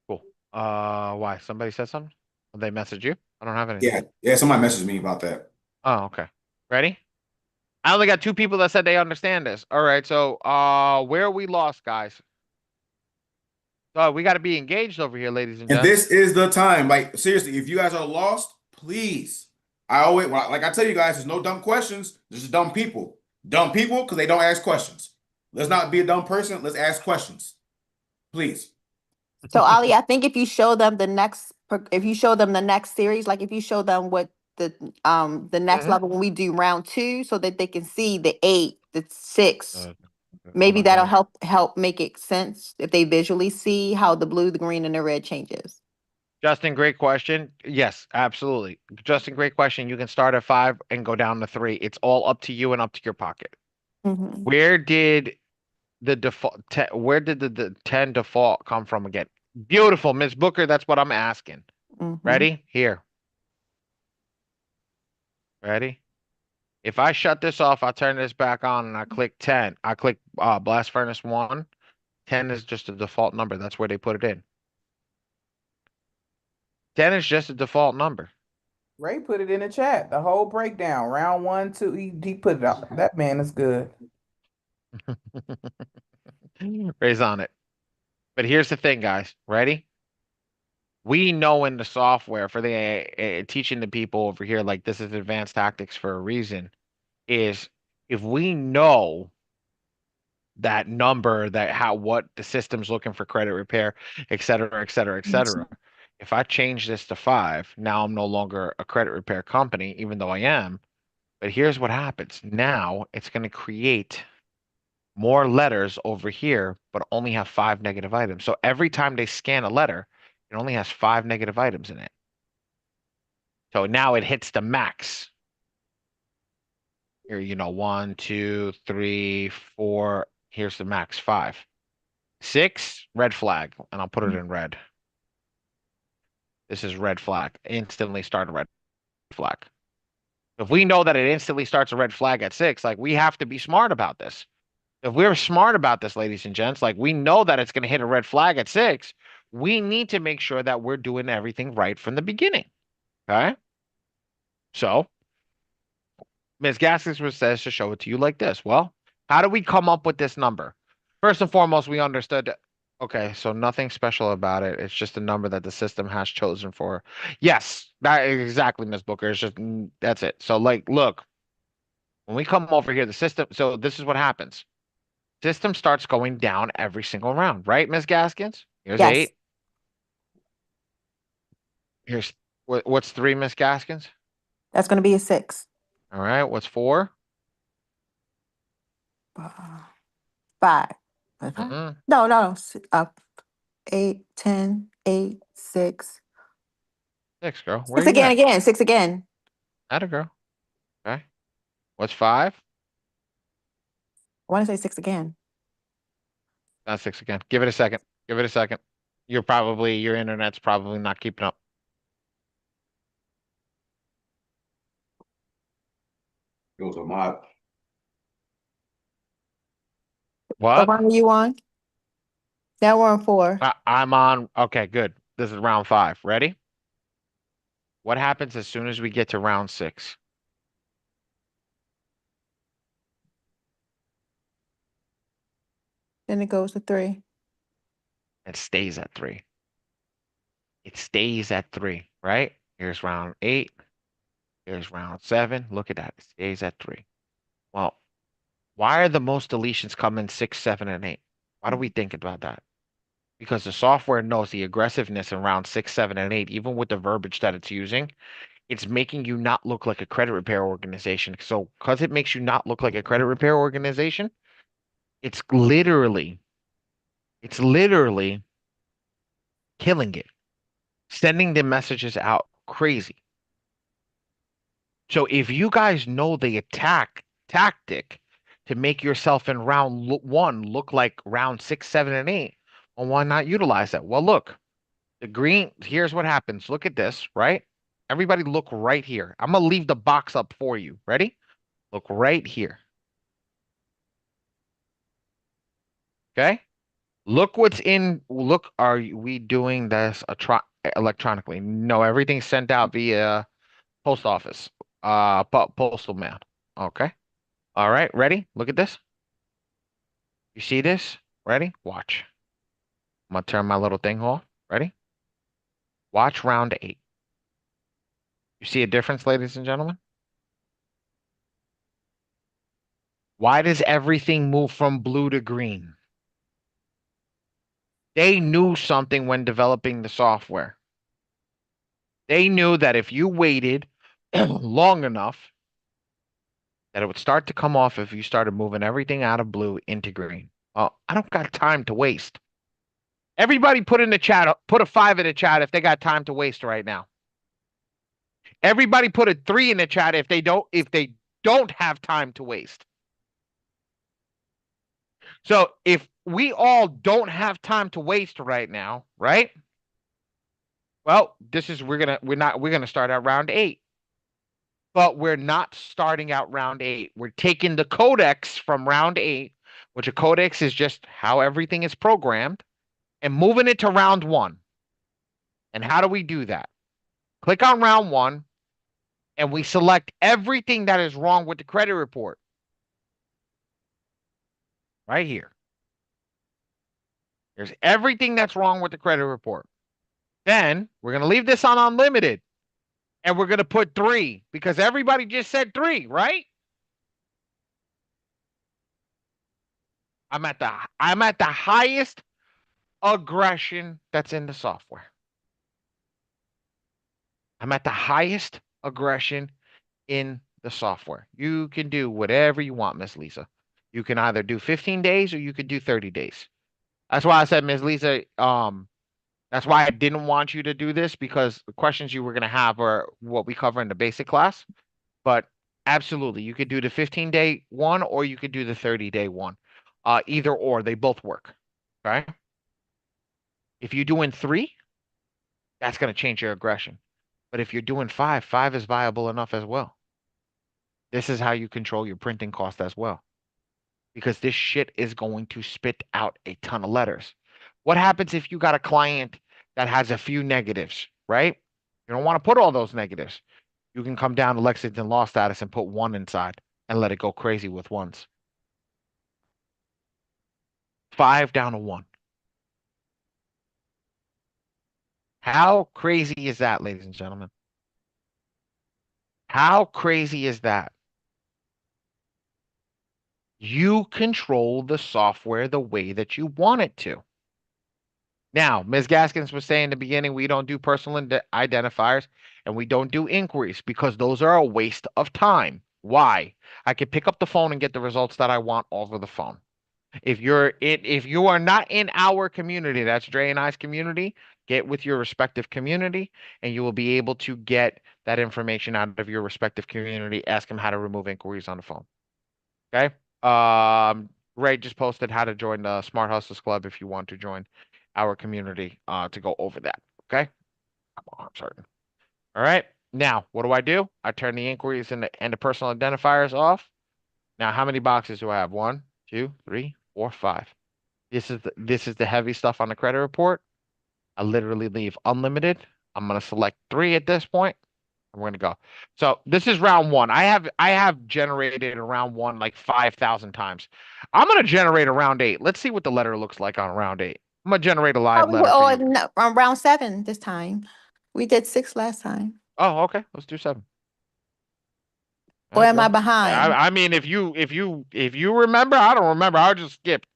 Cool. Why? Somebody said something? Did they message you? I don't have anything. Yeah. Somebody messaged me about that. Oh, okay. Ready? I only got 2 people that said they understand this. All right. So, where are we lost, guys? We got to be engaged over here, ladies and And gentlemen. this is the time. Like, seriously, if you guys are lost, please. Like I tell you guys, there's no dumb questions. There's just dumb people. Dumb people because they don't ask questions. Let's not be a dumb person. Let's ask questions. Please. So Ali, I think if you show them the next series, like if you show them what the next level when we do round 2, so that they can see the 8, the 6, maybe that'll help make it sense if they visually see how the blue, the green, and the red changes. Justin, great question. Yes, absolutely. Justin, great question. You can start at 5 and go down to 3. It's all up to you and up to your pocket. Where did the default? Where did the 10 default come from again? Beautiful, Ms. Booker. That's what I'm asking. Ready? Here. Ready? If I shut this off, I'll turn this back on and I click 10. I click blast furnace 1. 10 is just a default number. That's where they put it in. 10 is just a default number. Ray put it in the chat. The whole breakdown. Round 1, 2. He put it out. That man is good. Ray's on it. But here's the thing, guys. Ready? We know in the software for the teaching the people over here, like this is advanced tactics for a reason, is if we know that number, what the system's looking for credit repair, et cetera, et cetera, et cetera. If I change this to 5, now I'm no longer a credit repair company, even though I am. But here's what happens. Now it's going to create more letters over here, but only have 5 negative items. So every time they scan a letter, it only has 5 negative items in it. So now it hits the max. Here, 1, 2, 3, 4. Here's the max, 5. 6, red flag, and I'll put it in red. This is red flag. Instantly start a red flag. If we know that it instantly starts a red flag at 6, like we have to be smart about this. If we're smart about this, ladies and gents, like we know that it's going to hit a red flag at 6, we need to make sure that we're doing everything right from the beginning. Okay? So, Ms. Gaskins says to show it to you like this. Well, how do we come up with this number? First and foremost, we understood that, okay, so nothing special about it. It's just a number that the system has chosen for. Yes, that exactly, Ms. Booker. It's just, that's it. So, like, look, when we come over here, the system, so this is what happens. System starts going down every single round, right, Ms. Gaskins? Here's 8. Here's, what's 3, Ms. Gaskins? That's going to be a 6. All right, what's 4? 5. No. 8, 10, 8, 6. 6, girl. Where 6 you at? again. 6 again. Atta girl. Okay. What's 5? I want to say 6 again. Not 6 again. Give it a second. Give it a second. Your internet's probably not keeping up. Goes a mod. What? What round are you on? Now we're on 4. I'm on. Okay, good. This is round 5. Ready? What happens as soon as we get to round 6? Then it goes to 3. It stays at 3. It stays at 3, right? Here's round 8. Here's round 7. Look at that. It stays at 3. Well, why are the most deletions coming 6, 7, and 8? Why do we think about that? Because the software knows the aggressiveness in round 6, 7, and 8, even with the verbiage that it's using, it's making you not look like a credit repair organization. So, because it makes you not look like a credit repair organization, it's literally killing it, sending the messages out crazy. So, if you guys know the attack tactic to make yourself in round 1 look like round 6, 7, and 8, well, why not utilize that? Well, look, the green, here's what happens. Look at this, right? Everybody look right here. I'm going to leave the box up for you. Ready? Look right here. Okay? Look what's in. Look, are we doing this electronically? No, everything's sent out via post office, postal mail. Okay. All right. Ready? Look at this. You see this? Ready? Watch. I'm going to turn my little thing off. Ready? Watch round 8. You see a difference, ladies and gentlemen? Why does everything move from blue to green? They knew something when developing the software. They knew that if you waited long enough, that it would start to come off if you started moving everything out of blue into green. Well, I don't got time to waste. Everybody put in the chat, put a 5 in the chat if they got time to waste right now. Everybody put a 3 in the chat if they don't have time to waste. So if we all don't have time to waste right now, right? Well, we're gonna start at round 8. But we're not starting out round 8. We're taking the codex from round 8, which a codex is just how everything is programmed, and moving it to round 1. And how do we do that? Click on round 1, and we select everything that is wrong with the credit report. Right here. There's everything that's wrong with the credit report. Then we're going to leave this on unlimited. And we're going to put 3 because everybody just said 3, right? I'm at the highest aggression that's in the software. I'm at the highest aggression in the software. You can do whatever you want, Miss Lisa. You can either do 15 days or you could do 30 days. That's why I said, Miss Lisa, that's why I didn't want you to do this, because the questions you were going to have are what we cover in the basic class. But absolutely, you could do the 15-day one or you could do the 30-day one. Either or, they both work. Okay. If you're doing 3, that's going to change your aggression. But if you're doing 5, 5 is viable enough as well. This is how you control your printing cost as well. Because this shit is going to spit out a ton of letters. What happens if you got a client that has a few negatives, right? You don't want to put all those negatives. You can come down to Lexington law status and put 1 inside and let it go crazy with 1s. 5 down to 1. How crazy is that, ladies and gentlemen? How crazy is that? You control the software the way that you want it to. Now, Ms. Gaskins was saying in the beginning, we don't do personal identifiers and we don't do inquiries because those are a waste of time. Why? I could pick up the phone and get the results that I want over the phone. If you are not in our community, that's Dre and I's community, get with your respective community and you will be able to get that information out of your respective community. Ask them how to remove inquiries on the phone. Okay. Ray just posted how to join the Smart Hustlers Club if you want to join our community to go over that. Okay. I'm certain. All right. Now, what do? I turn the inquiries and the personal identifiers off. Now, how many boxes do I have? 1, 2, 3, 4, 5. This is the heavy stuff on the credit report. I literally leave unlimited. I'm gonna select 3 at this point. And we're gonna go. So this is round 1. I have generated a round 1 like 5,000 times. I'm gonna generate a round 8. Let's see what the letter looks like on round 8. I'm gonna generate a live letter for you. No, on round 7 this time. We did 6 last time. Oh, okay. Let's do 7. Or am I behind? I mean, if you remember, I don't remember. I'll just skip.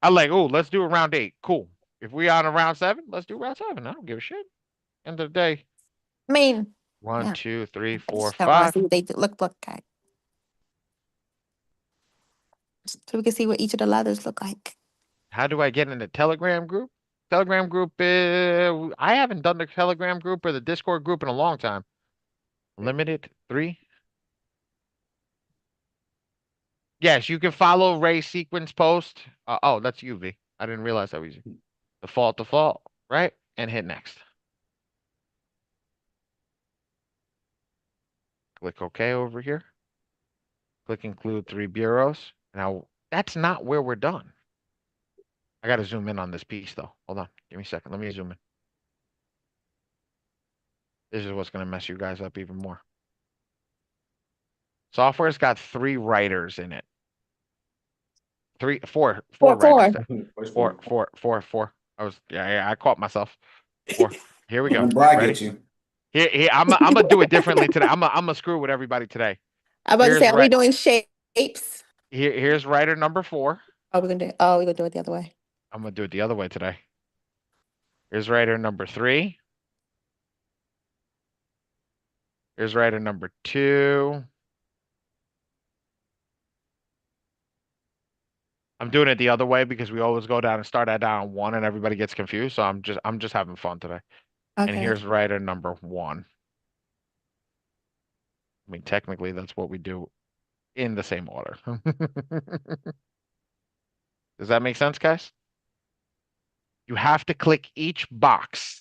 I'm like, oh, let's do a round 8. Cool. If we on a round 7, let's do round 7. I don't give a shit. End of the day. I mean, 1, yeah. 2, 3, 4, I want to 5. see what they look like. So we can see what each of the letters look like. How do I get in the Telegram group? Telegram group, I haven't done the Telegram group or the Discord group in a long time. Limited 3. Yes, you can follow Ray's sequence post. Oh, that's you, V. I didn't realize that was you. Default, right? And hit next. Click OK over here. Click include 3 bureaus. Now, that's not where we're done. I got to zoom in on this piece, though. Hold on. Give me a second. Let me zoom in. This is what's going to mess you guys up even more. Software's got 3 writers in it. 4 writers. 4. I caught myself. 4. Here we go. Ready? Get you. Here, I'm gonna do it differently today. I'm gonna screw with everybody today. I'm about to say, are we doing shapes? Here's writer number 4. We're gonna do it the other way. I'm gonna do it the other way today. Here's writer number 3. Here's writer number 2. I'm doing it the other way because we always go down and start at down 1 and everybody gets confused. So I'm just having fun today. Okay. And here's writer number 1. I mean, technically that's what we do in the same order. Does that make sense, guys? You have to click each box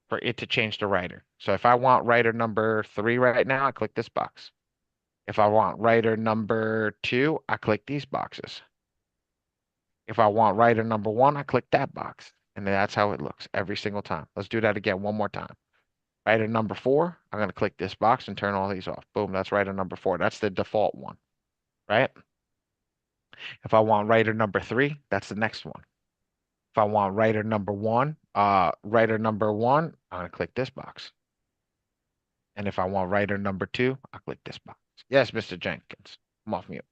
for it to change the writer. So if I want writer number 3 right now, I click this box. If I want writer number 2, I click these boxes. If I want writer number 1, I click that box. And that's how it looks every single time. Let's do that again one more time. Writer number 4, I'm going to click this box and turn all these off. Boom, that's writer number 4. That's the default one, right? If I want writer number 3, that's the next one. If I want writer number 1, I'm going to click this box. And if I want writer number 2, I'll click this box. Yes, Mr. Jenkins. I'm off mute.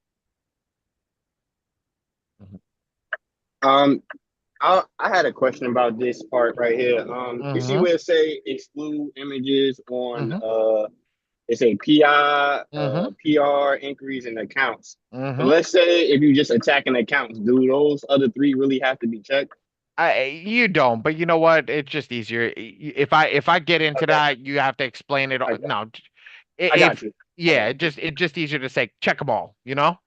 I had a question about this part right here. You see where it say exclude images on it say PI, PR, inquiries, and accounts. But let's say if you just attacking accounts, do those other 3 really have to be checked? You don't, but you know what? It's just easier. If I get into that, you have to explain it. No, I got you. Yeah, it's just easier to say check them all. You know.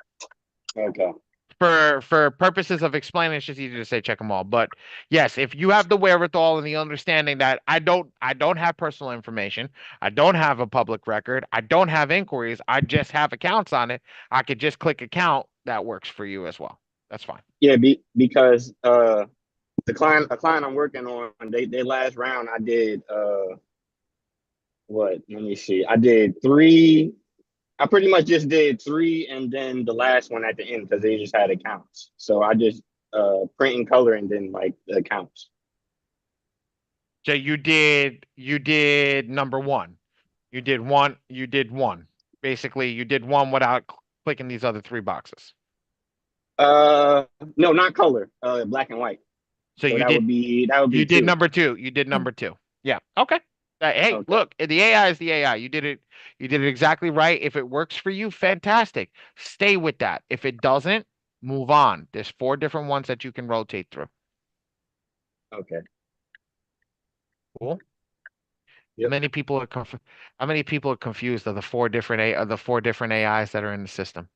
Okay. For purposes of explaining, it's just easier to say check them all. But yes, if you have the wherewithal and the understanding that I don't have personal information, I don't have a public record, I don't have inquiries, I just have accounts on it, I could just click account. That works for you as well. That's fine. Yeah, because a client I'm working on, they last round I did what? Let me see. I did 3. I pretty much just did 3 and then the last one at the end because they just had accounts. So I just print and color and then like the accounts. So you did number 1. You did one. Basically, you did 1 without clicking these other 3 boxes. No, not color. Black and white. So you that did would be you 2. did number 2. You did number 2. Yeah. Okay. Hey, Okay. look, the AI is the AI. You did it exactly right. If it works for you, fantastic. Stay with that. If it doesn't, move on. There's 4 different ones that you can rotate through. Okay. Cool. Yep. How many people are confused of the 4 different AIs that are in the system?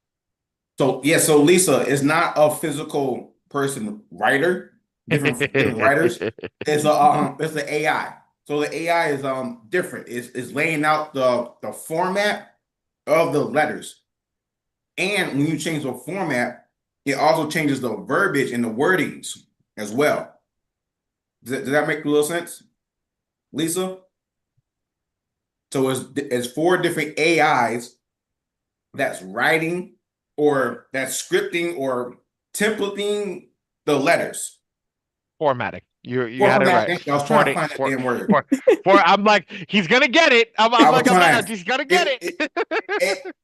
So yeah, so Lisa, it's not a physical person writer, different writers. It's the AI. So the AI is different. It's laying out the format of the letters. And when you change the format, it also changes the verbiage and the wordings as well. Does that make a little sense, Lisa? So it's 4 different AIs that's writing or that's scripting or templating the letters. Formatting. You had it right. I was trying to find that damn word. I'm like, he's gonna get it. I'm like, he's gonna get it.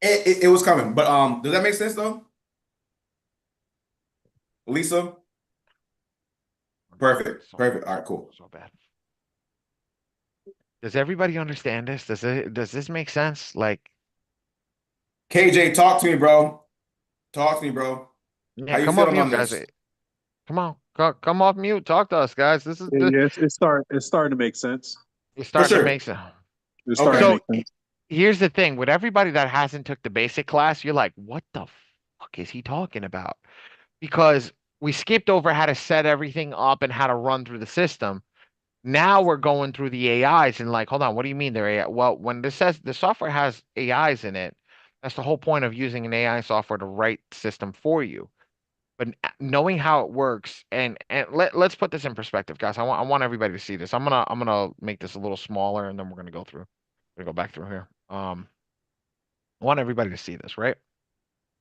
It was coming, but does that make sense though, Lisa? Perfect. All right, cool. So bad. Does everybody understand this? Does this make sense? Like, KJ, talk to me, bro. yeah, How you come off feeling mute, on guys. this? Come on, come off mute. Talk to us, guys. This is Yes, it's starting to make sense. It's starting sure. to make sense. It's starting to make sense. Here's the thing: with everybody that hasn't took the basic class, you're like, what the fuck is he talking about? Because we skipped over how to set everything up and how to run through the system. Now we're going through the AIs and like, hold on, what do you mean they're AI? Well, when this says the software has AIs in it, that's the whole point of using an AI software to write the system for you. But knowing how it works and let's put this in perspective, guys. I want everybody to see this. I'm gonna make this a little smaller and then we're gonna go through. We're gonna go back through here. I want everybody to see this, right?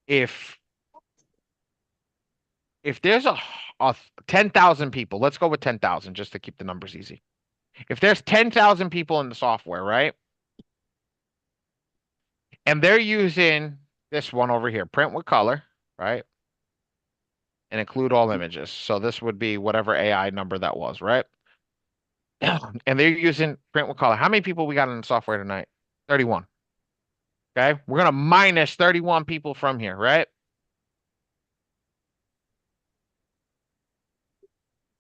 If there's a 10,000 people, let's go with 10,000 just to keep the numbers easy. If there's 10,000 people in the software, right? And they're using this one over here, print with color, right? And include all images. So this would be whatever AI number that was, right? And they're using print with color. How many people we got in the software tonight? 31. Okay. We're going to minus 31 people from here, right?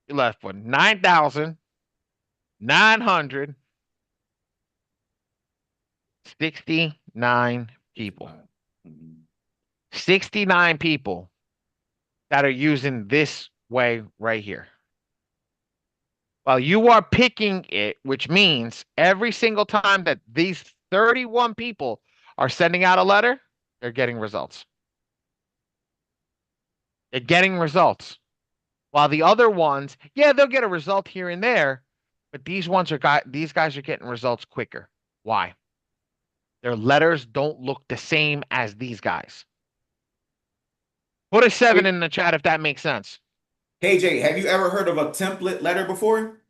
You're left with 9,969 people. 69 people that are using this way right here. Well, you are picking it, which means every single time that these 31 people are sending out a letter, they're getting results. They're getting results. While the other ones, yeah, they'll get a result here and there, but these guys are getting results quicker. Why? Their letters don't look the same as these guys. Put a 7 in the chat if that makes sense. KJ, have you ever heard of a template letter before?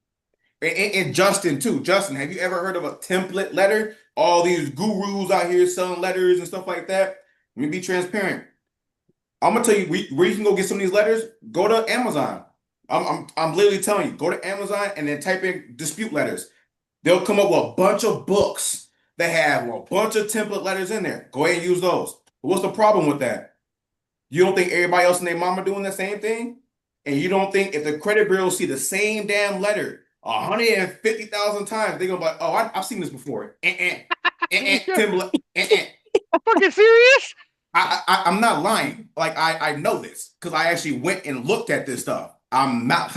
And Justin too. Justin, have you ever heard of a template letter? All these gurus out here selling letters and stuff like that. Let me be transparent. I'm gonna tell you where you can go get some of these letters. Go to Amazon. I'm literally telling you, go to Amazon and then type in dispute letters. They'll come up with a bunch of books that have a bunch of template letters in there. Go ahead and use those. But what's the problem with that? You don't think everybody else and their mama doing the same thing? And you don't think if the credit bureau see the same damn letter 150,000 times, they're gonna be like, oh, I've seen this before. Template. I'm fucking serious. I'm not lying. Like I know this because I actually went and looked at this stuff. I'm not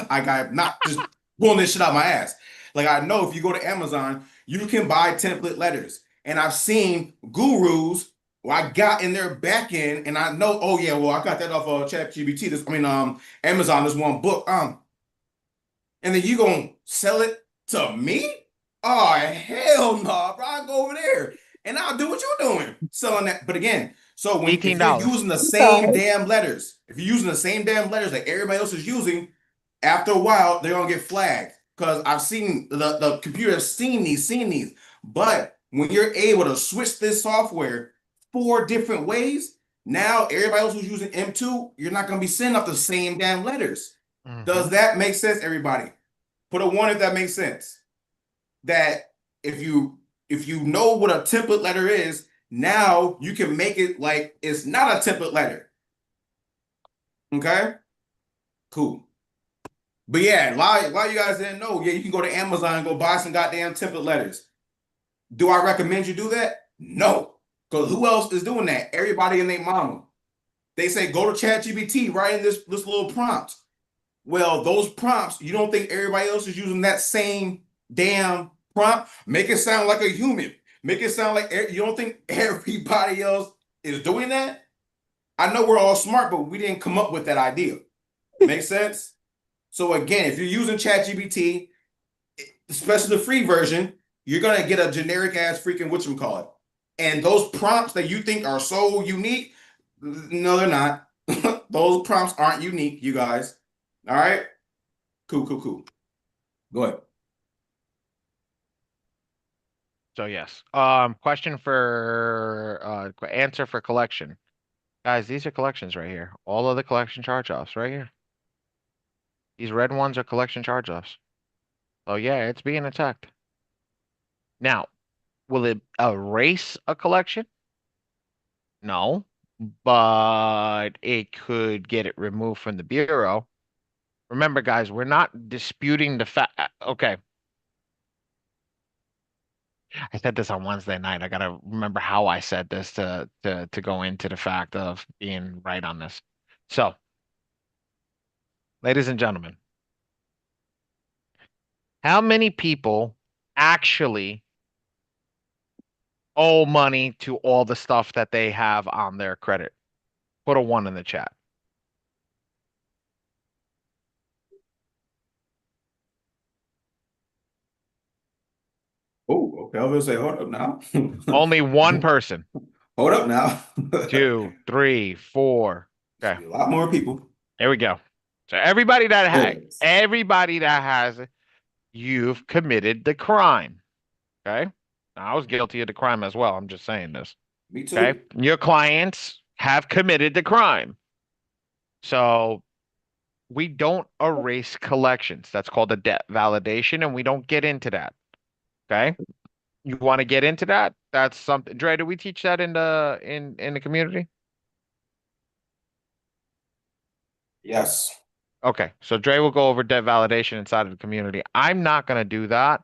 just pulling this shit out my ass. Like I know if you go to Amazon, you can buy template letters. And I've seen gurus who I got in their back end, and I know, oh yeah, well, I got that off of ChatGPT. Amazon, this one book. And then you gonna sell it to me? Oh hell no, bro. I go over there and I'll do what you're doing, selling that. But again, so if you're using the same damn letters, if you're using the same damn letters that everybody else is using, after a while they're gonna get flagged. Because I've seen the computer has seen these. But when you're able to switch this software 4 different ways, now everybody else who's using M2, you're not gonna be sending up the same damn letters. Does that make sense, everybody? Put a 1 if that makes sense. That if you know what a template letter is, now you can make it like it's not a template letter. Okay? Cool. But yeah, a lot of you guys didn't know, yeah, you can go to Amazon and go buy some goddamn template letters. Do I recommend you do that? No. Because who else is doing that? Everybody and their mama. They say go to ChatGPT, write in this little prompt. Well, those prompts, you don't think everybody else is using that same damn prompt? Make it sound like a human. Make it sound like you don't think everybody else is doing that? I know we're all smart, but we didn't come up with that idea. Make sense? So again, if you're using ChatGPT, especially the free version, you're gonna get a generic ass freaking whatchamacallit. And those prompts that you think are so unique, no, they're not. Those prompts aren't unique, you guys. All right? Cool. Go ahead. So yes. Question for answer for collection. Guys, these are collections right here. All of the collection charge-offs right here. These red ones are collection charge-offs. So yeah, it's being attacked. Now, will it erase a collection? No, but it could get it removed from the bureau. Remember, guys, we're not disputing the fact. Okay. I said this on Wednesday night. I gotta remember how I said this to go into the fact of being right on this. So, ladies and gentlemen, how many people actually owe money to all the stuff that they have on their credit? Put a 1 in the chat. Oh, okay. I was gonna say, hold up now. Only one person. Hold up now. 2, 3, 4. Okay. A lot more people. There we go. So everybody that has it, you've committed the crime. Okay. Now, I was guilty of the crime as well. I'm just saying this. Me too. Okay. Your clients have committed the crime. So we don't erase collections. That's called a debt validation, and we don't get into that. Okay. You want to get into that? That's something. Dre, do we teach that in the community? Yes. Okay. So Dre will go over debt validation inside of the community. I'm not going to do that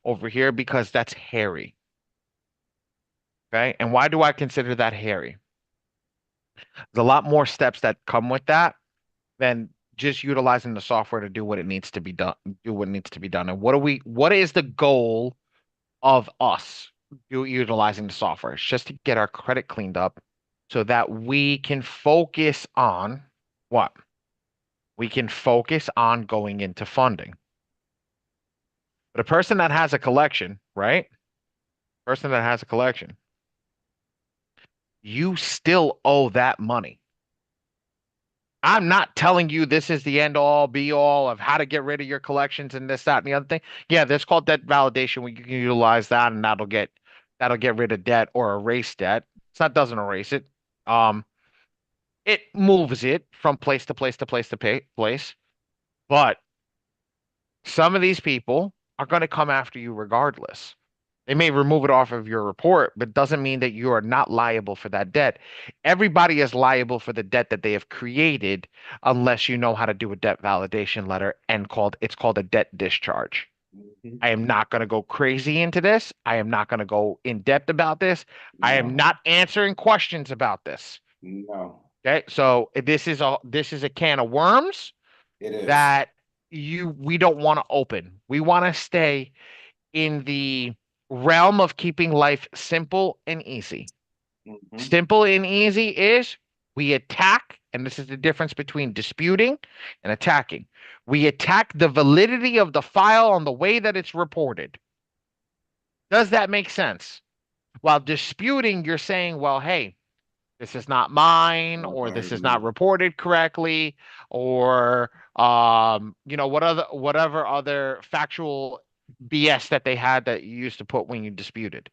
over here because that's hairy. Okay. And why do I consider that hairy? There's a lot more steps that come with that. than just utilizing the software to do what it needs to be done, And what is the goal of us utilizing the software? It's just to get our credit cleaned up so that we can focus on what? We can focus on going into funding. But a person that has a collection, right? Person that has a collection, you still owe that money. I'm not telling you this is the end all be all of how to get rid of your collections and this, that, and the other thing. Yeah, that's called debt validation. We can utilize that, and that'll get rid of debt or erase debt. That doesn't erase it. It moves it from place to place to place to place. But some of these people are going to come after you regardless. They may remove it off of your report, but doesn't mean that you are not liable for that debt. Everybody is liable for the debt that they have created unless you know how to do a debt validation letter and it's called a debt discharge. I am not going to go crazy into this. I am not going to go in depth about this. No. I am not answering questions about this. No. Okay, so this is a can of worms. It is. That we don't want to open. We want to stay in the realm of keeping life simple and easy. Mm-hmm. Simple and easy is we attack, and this is the difference between disputing and attacking. We attack the validity of the file on the way that it's reported. Does that make sense? While disputing, you're saying, well, hey, this is not mine, or this is not reported correctly, or whatever other factual BS that they had that you used to put when you disputed.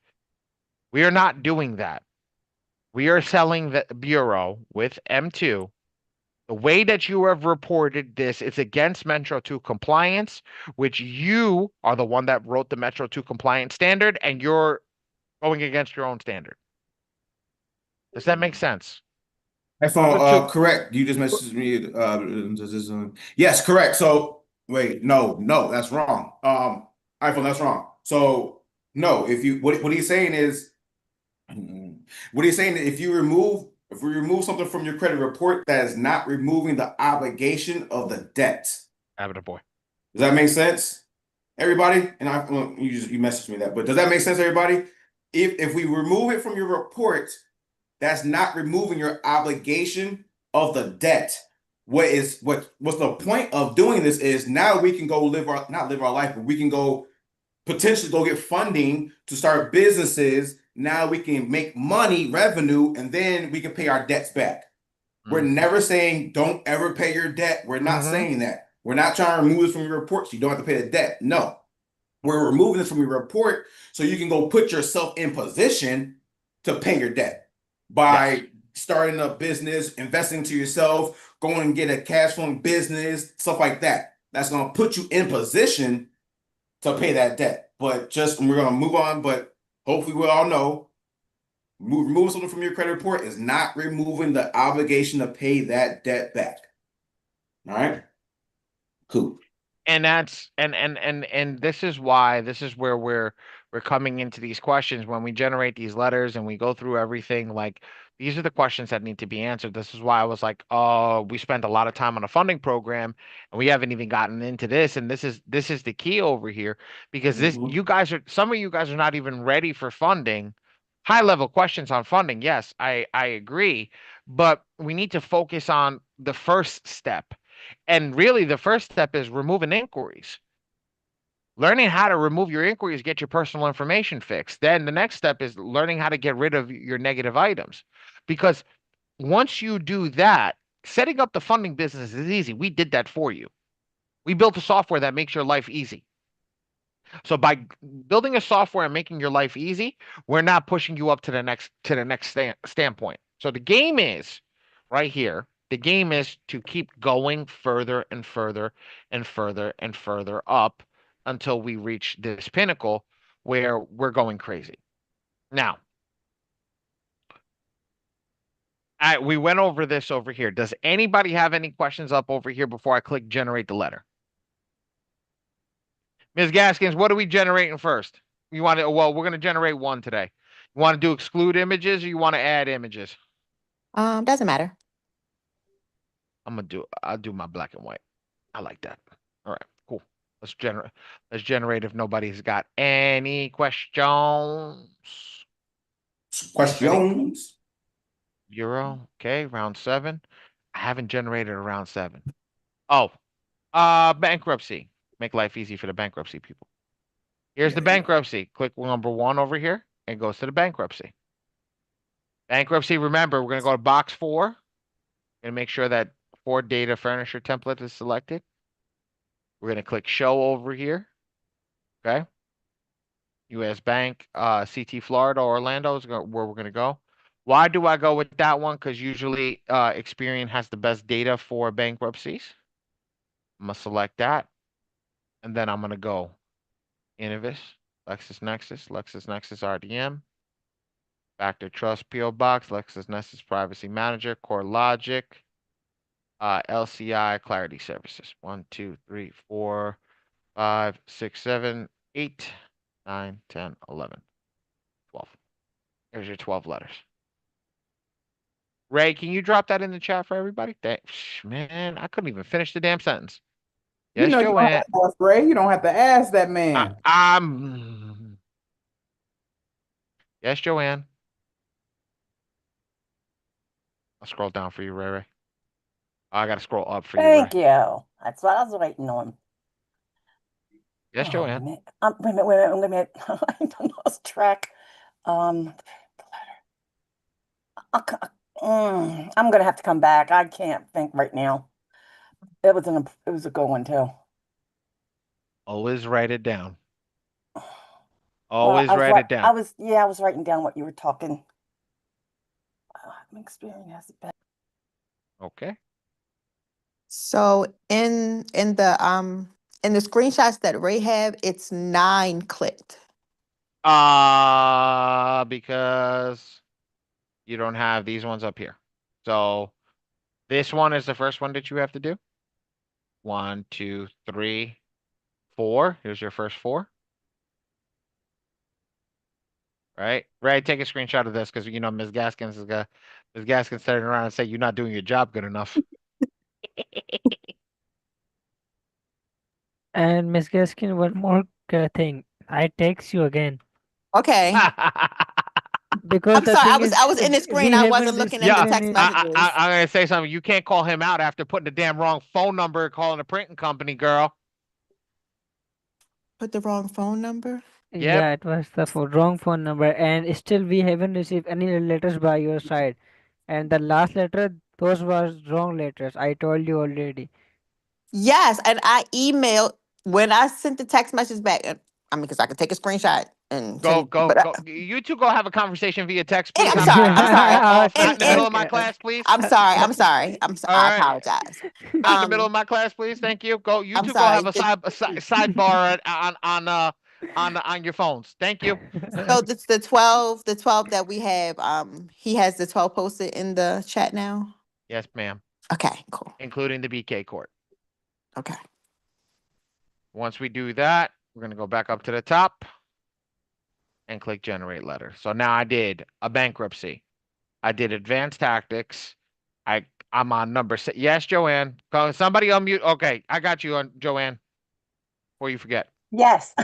We are not doing that. We are selling the bureau with M2. The way that you have reported this is against Metro 2 compliance, which you are the one that wrote the Metro 2 compliance standard, and you're going against your own standard. Does that make sense? iPhone, correct. You just messaged me. Yes, correct. So wait, no, that's wrong. iPhone, that's wrong. So no, if you what he's saying is, if we remove something from your credit report, that is not removing the obligation of the debt. Avid boy. Does that make sense, everybody? And you messaged me that, but does that make sense, everybody? If we remove it from your report, that's not removing your obligation of the debt. What's the point of doing this is now we can go not live our life, but we can go potentially go get funding to start businesses. Now we can make money, revenue, and then we can pay our debts back. Mm-hmm. We're never saying don't ever pay your debt. We're not saying that. We're not trying to remove this from your report so you don't have to pay the debt. No. We're removing this from your report so you can go put yourself in position to pay your debt. By starting a business, investing to yourself, going and get a cash flowing business, stuff like that. That's going to put you in position to pay that debt. But we're going to move on. But hopefully we all know, removing something from your credit report is not removing the obligation to pay that debt back. All right? Cool. And that's and this is where we're coming into these questions when we generate these letters and we go through everything. Like, these are the questions that need to be answered. This is why I was like, oh, we spent a lot of time on a funding program and we haven't even gotten into this. And this is the key over here, because some of you guys are not even ready for funding. High level questions on funding. Yes, I agree, but we need to focus on the first step. And really, the first step is removing inquiries. Learning how to remove your inquiries, get your personal information fixed. Then the next step is learning how to get rid of your negative items. Because once you do that, setting up the funding business is easy. We did that for you. We built a software that makes your life easy. So by building a software and making your life easy, we're not pushing you up to the next standpoint. So the game is right here. The game is to keep going further and further and further and further up until we reach this pinnacle where we're going crazy. Now, we went over this over here. Does anybody have any questions up over here before I click generate the letter? Ms. Gaskins, what are we generating first? We're going to generate one today. You want to do exclude images or you want to add images? Doesn't matter. I'll do my black and white. I like that. All right, cool. Let's generate if nobody's got any questions. Questions. Euro. Okay, round 7. I haven't generated a round 7. Oh, bankruptcy. Make life easy for the bankruptcy people. Here's the bankruptcy. Click number 1 over here and goes to the bankruptcy. Bankruptcy, remember, we're going to go to box 4 and make sure that Ford data furniture template is selected. We're going to click show over here. Okay. US Bank, CT Florida, Orlando is where we're going to go. Why do I go with that one? Because usually Experian has the best data for bankruptcies. I'm going to select that. And then I'm going to go Innovis, LexisNexis RDM, Factor Trust PO Box, LexisNexis Privacy Manager, CoreLogic, LCI Clarity Services. 1, 2, 3, 4, 5, 6, 7, 8, 9, 10, 11, 12. There's your 12 letters. Ray, can you drop that in the chat for everybody? Thanks. Man, I couldn't even finish the damn sentence. Yes, You don't have Joanne. to ask, Ray. You don't have to ask that man. Yes, Joanne. I'll scroll down for you, Ray Ray. I got to scroll up for you, Ray. Thank you. That's what I was waiting on. Yes, Joanne. Wait a minute. I lost track. I'm gonna have to come back. I can't think right now. It was a good one too. Always write it down. Well, Always write it down. I was writing down what you were talking. Experience has it better. Okay. So in the screenshots that Ray have, it's 9 clicked. Because you don't have these ones up here. So this one is the first one that you have to do. 1, 2, 3, 4. Here's your first 4. Right? Ray, take a screenshot of this because you know Ms. Gaskins turning around and say you're not doing your job good enough. And Miss Gaskin, one more thing. I text you again Okay. because I'm the sorry. thing is, I was in the screen. we I haven't wasn't looking at Yeah, the text received any. messages. I'm gonna say something. You can't call him out after putting the damn wrong phone number and calling the printing company, girl. Put the wrong phone number? Yep. Yeah, it was the wrong phone number, and still we haven't received any letters by your side. And the last letter, those was wrong letters. I told you already. Yes, and I emailed when I sent the text message back. I mean, because I could take a screenshot and Go. send. But You two go have a conversation via text, please. I'm sorry. I'm sorry. Not in the middle of my Okay. class, please. I'm sorry. I right. apologize. Not in the middle of my class, please. Thank you. Go. You I'm two sorry. go have a sidebar on your phones. Thank you. So it's the 12 that we have. He has the 12 posted in the chat now. Yes, ma'am. Okay, cool. Including the BK court. Okay. Once we do that, we're gonna go back up to the top and click generate letter. So now I did a bankruptcy. I did advanced tactics. I'm on number 6. Yes, Joanne. Somebody unmute. Okay, I got you on Joanne. Before you forget. Yes.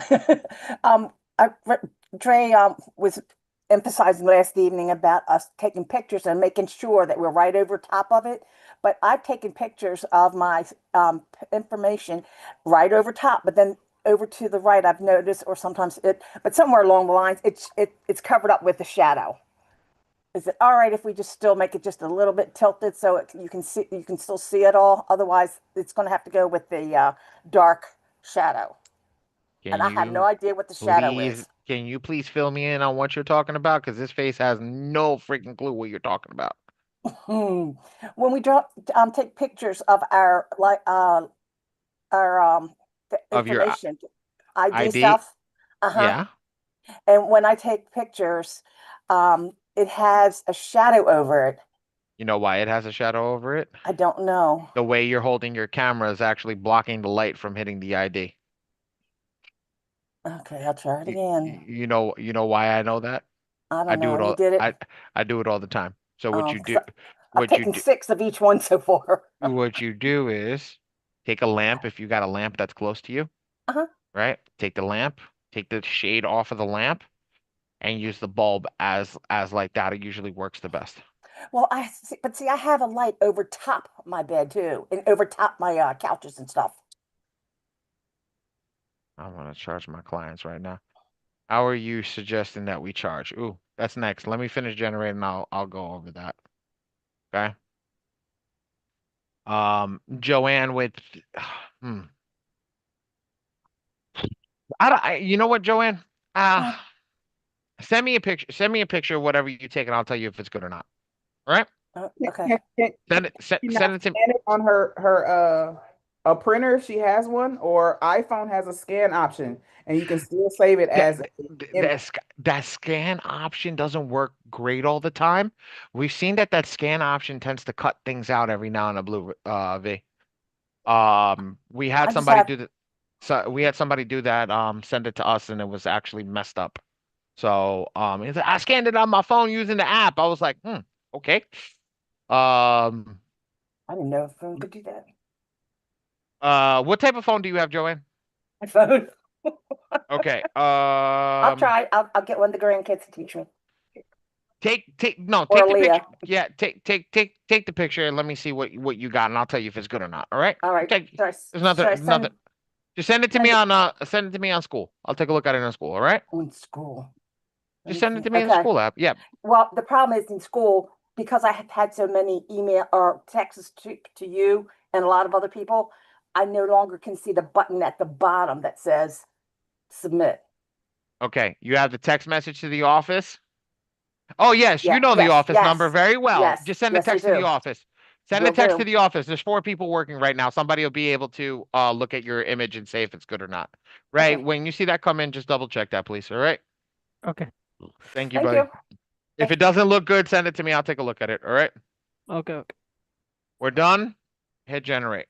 Trey was emphasizing last evening about us taking pictures and making sure that we're right over top of it. But I've taken pictures of my information right over top, but then over to the right, I've noticed, or sometimes but somewhere along the lines, it's covered up with a shadow. Is it all right if we just still make it just a little bit tilted so you can still see it all? Otherwise, it's going to have to go with the dark shadow. And I have no idea what the shadow is. Can you please fill me in on what you're talking about? Because this face has no freaking clue what you're talking about. When we take pictures of our Of your information, ID ID? stuff. Yeah. And when I take pictures, it has a shadow over it. You know why it has a shadow over it? I don't know. The way you're holding your camera is actually blocking the light from hitting the ID. Okay, I'll try it again. You know why I know that? I don't know. You did it. I do it all the time. So what you do? I've taken 6 of each one so far. What you do is take a lamp if you got a lamp that's close to you. Right? Take the lamp, take the shade off of the lamp, and use the bulb as like that. It usually works the best. Well, I have a light over top my bed too, and over top my couches and stuff. I want to charge my clients right now. How are you suggesting that we charge? Ooh, that's next. Let me finish generating. I'll go over that. Okay. Joanne with, you know what, Joanne? Send me a picture. Send me a picture of whatever you take, and I'll tell you if it's good or not. All right? Okay. Send it. Send it to me on her a printer. She has one, or iPhone has a scan option, and you can still save it as that scan option doesn't work great all the time. We've seen that scan option tends to cut things out every now and a blue V. We had somebody do that. So we had somebody do that. Send it to us, and it was actually messed up. So he's like, I scanned it on my phone using the app. I was like, okay. I didn't know a phone could do that. What type of phone do you have, Joanne? My phone. Okay. I'll try. I'll get one of the grandkids to teach me. Take the picture. Yeah, take the picture and let me see what you got, and I'll tell you if it's good or not. All right. All right. Okay. There's nothing. Just send it to me on school. I'll take a look at it on school. All right. On school. Just send it to me in the school app. Yeah. Well, the problem is in school, because I have had so many email or texts to you and a lot of other people, I no longer can see the button at the bottom that says submit. Okay. You have the text message to the office. Oh, yes. You know the office number very well. Yes, Just send a text to the office. Send a text to the office. There's 4 people working right now. Somebody will be able to look at your image and say if it's good or not. Right? Okay. When you see that come in, just double check that, please. All right? Okay. Thank you, buddy. If it doesn't look good, send it to me. I'll take a look at it. All right? Okay. We're done. Hit generate.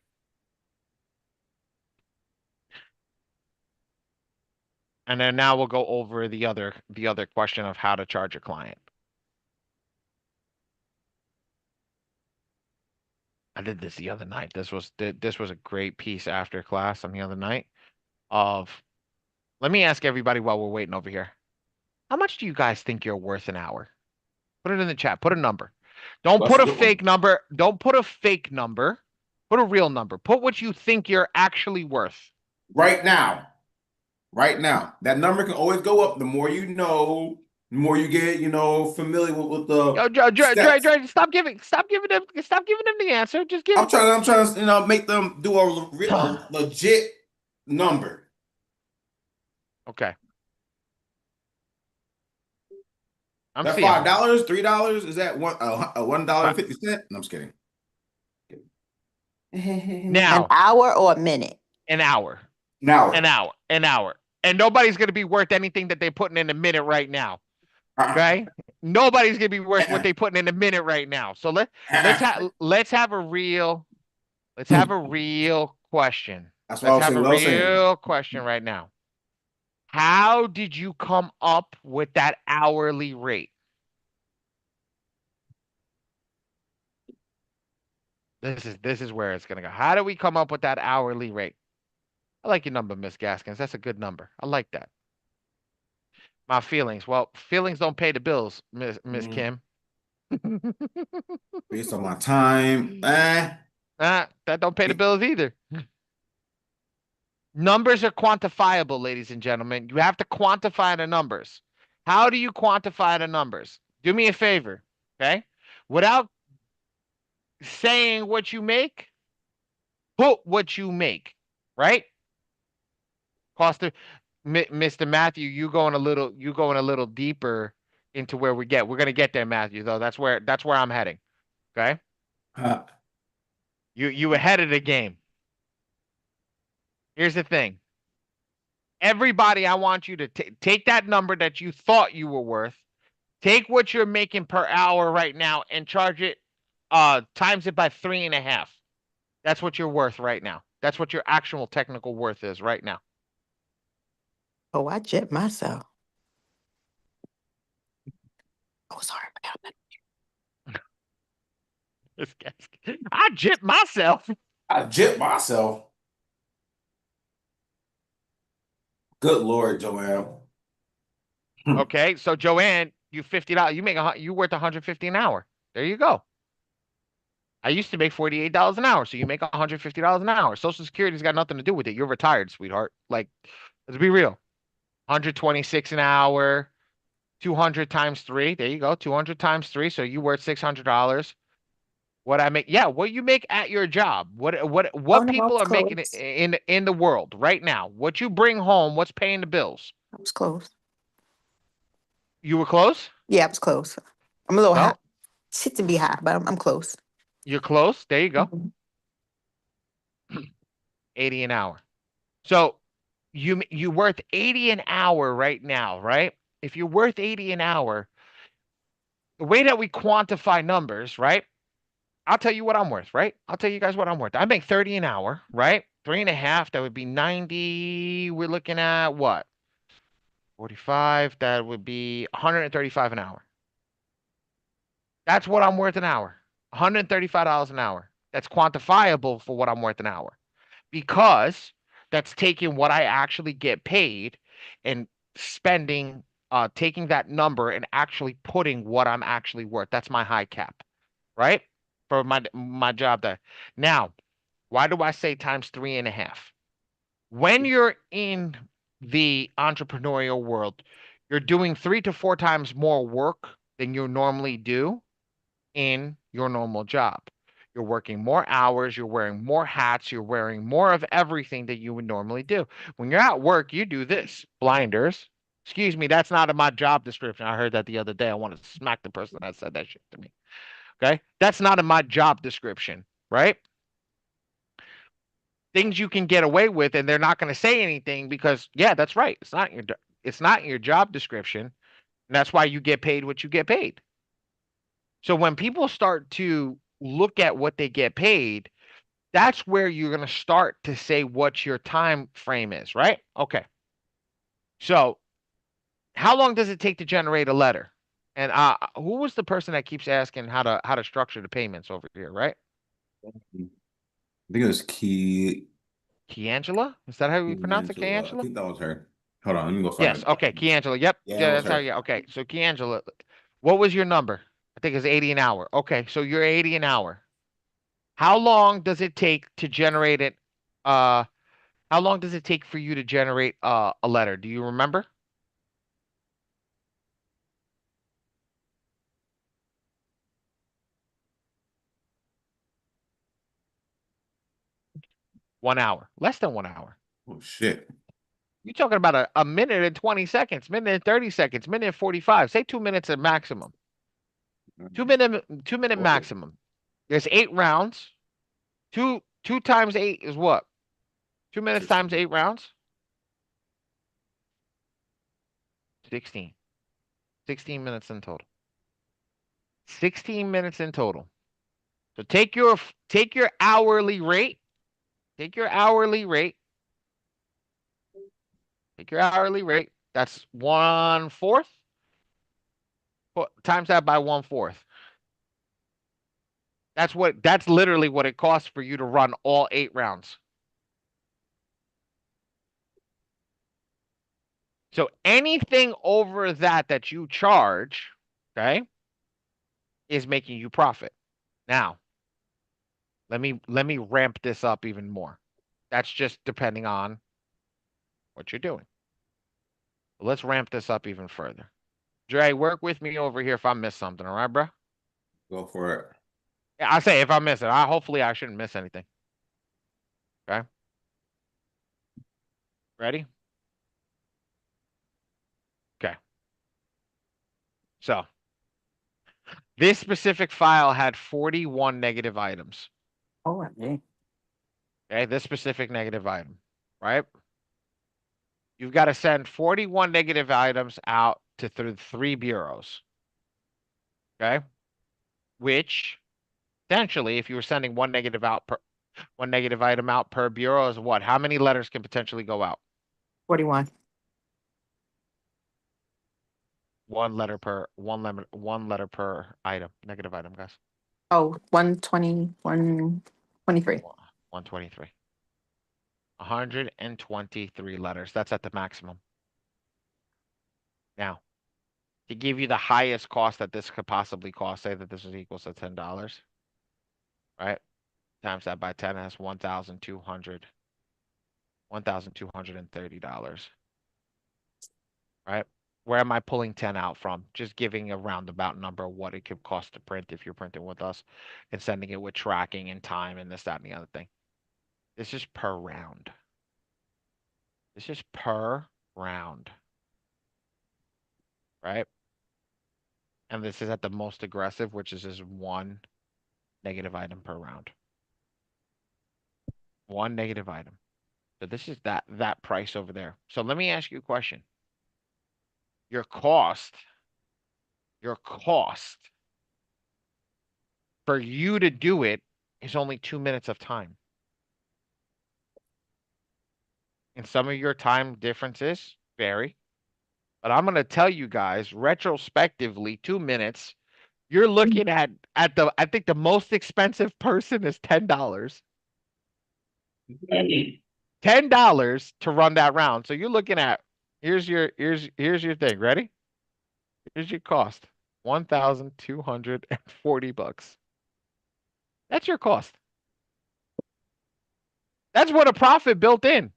And then now we'll go over the other question of how to charge a client. I did this the other night. This was a great piece after class on the other night of, let me ask everybody while we're waiting over here. How much do you guys think you're worth an hour? Put it in the chat. Put a number. Don't put a fake number. Don't put a fake number. Put a real number. Put what you think you're actually worth. Right now. That number can always go up. The more you know, the more you get, familiar with the. Dre, stop giving them the answer. Just give. I'm trying to, make them do a legit number. Okay. I'm that seeing $5, $3 is that $1.50? No, I'm just kidding. Now, an hour or a minute? An hour. An hour. And nobody's going to be worth anything that they're putting in a minute right now. Okay? Nobody's going to be worth what they're putting in a minute right now. So let's have a real question. That's what let's have a real question right now. How did you come up with that hourly rate? This is where it's going to go. How do we come up with that hourly rate? I like your number, Miss Gaskins. That's a good number. I like that. My feelings. Well, feelings don't pay the bills, Miss Kim. Based on my time. That don't pay the bills either. Numbers are quantifiable, ladies and gentlemen. You have to quantify the numbers. How do you quantify the numbers? Do me a favor, okay? Without saying what you make, put what you make, right? Cost of Mr. Matthew, you going a little deeper into where we're gonna get there, Matthew, though. That's where I'm heading. Okay. You ahead of the game. Here's the thing. Everybody, I want you to take that number that you thought you were worth, take what you're making per hour right now and charge it, times it by 3.5. That's what you're worth right now. That's what your actual technical worth is right now. Oh, I jet myself. Oh, sorry. I gypped myself. I gypped myself. Good Lord, Joanne. Okay, so Joanne, you $50. You worth 150 an hour. There you go. I used to make $48 an hour, so you make $150 an hour. Social Security's got nothing to do with it. You're retired, sweetheart. Like, let's be real. 126 an hour, 200 times 3. There you go. 200 times 3, so you worth $600. What I make, yeah, what you make at your job. What No, I people was are making close. in the world right now. What you bring home, what's paying the bills? I was close. You were close? Yeah, I was close. I'm a little high. Well, Shit to be high, but I'm close. you're close. There you go. Mhm. 80 an hour. So you worth 80 an hour right now, right? If you're worth 80 an hour, the way that we quantify numbers, right? I'll tell you what I'm worth, right? I'll tell you guys what I'm worth. I make 30 an hour, right? 3.5, that would be 90. We're looking at what? 45, that would be 135 an hour. That's what I'm worth an hour. $135 an hour. That's quantifiable for what I'm worth an hour. Because that's taking what I actually get paid and spending, taking that number and actually putting what I'm actually worth. That's my high cap, right? For my job there. Now, why do I say times 3.5? When you're in the entrepreneurial world, you're doing 3 to 4 times more work than you normally do in your normal job. You're working more hours, you're wearing more hats, you're wearing more of everything that you would normally do. When you're at work, you do this. Blinders. Excuse me, that's not in my job description. I heard that the other day. I want to smack the person that said that shit to me. Okay? That's not in my job description, right? Things you can get away with and they're not going to say anything because yeah, that's right. It's not in your job description. And that's why you get paid what you get paid. So when people start to look at what they get paid, that's where you're going to start to say what your time frame is, right? Okay. So how long does it take to generate a letter? And who was the person that keeps asking how to structure the payments over here, right? I think it was Angela? Is that how we pronounce it? Angela. I Angela? think that was her. Hold on, let me go find Yes. it. Okay. Angela. Yep. Yeah, Yeah, it was that's how. her. Yeah. Okay. So Angela, what was your number? I think it's 80 an hour. Okay. So you're 80 an hour. How long does it take to generate it? Uh, how long does it take for you to generate a letter? Do you remember? One hour. Less than 1 hour. Oh shit. You're talking about a minute and 20 seconds, minute and 30 seconds, minute and 45. Say 2 minutes at maximum. 2 minute maximum. There's 8 rounds. Two times 8 is what? 2 minutes times 8 rounds? 16. 16 minutes in total. 16 minutes in total. So take your hourly rate. Take your hourly rate. Take your hourly rate. That's 1/4. Times that by 1/4. That's literally what it costs for you to run all 8 rounds. So anything over that you charge, okay, is making you profit. Now, let me ramp this up even more. That's just depending on what you're doing. Let's ramp this up even further. Dre, work with me over here if I miss something, all right, bro? Go for it. Yeah, I say if I miss it. Hopefully I shouldn't miss anything. Okay. Ready? Okay. So this specific file had 41 negative items. Oh, yeah. Okay, this specific negative item, right? You've got to send 41 negative items out to through 3 bureaus. Okay? Which essentially, if you were sending one negative item out per bureau is what? How many letters can potentially go out? 41. One letter per item, negative item, guys. Oh, 120, 123. 123. 123 letters. That's at the maximum. Now, to give you the highest cost that this could possibly cost, say that this is equals to $10, right? Times that by 10, that's $1,230, right? Where am I pulling 10 out from? Just giving a roundabout number of what it could cost to print if you're printing with us and sending it with tracking and time and this, that, and the other thing. This is per round. This is per round, right? And this is at the most aggressive, which is just one negative item per round. One negative item. So this is that price over there. So let me ask you a question. Your cost for you to do it is only 2 minutes of time. And some of your time differences vary. But I'm going to tell you guys, retrospectively, 2 minutes, you're looking at the, I think the most expensive person is $10. $10 to run that round. So you're looking at, here's your thing. Ready? Here's your cost. $1,240. That's your cost. That's what a profit built in.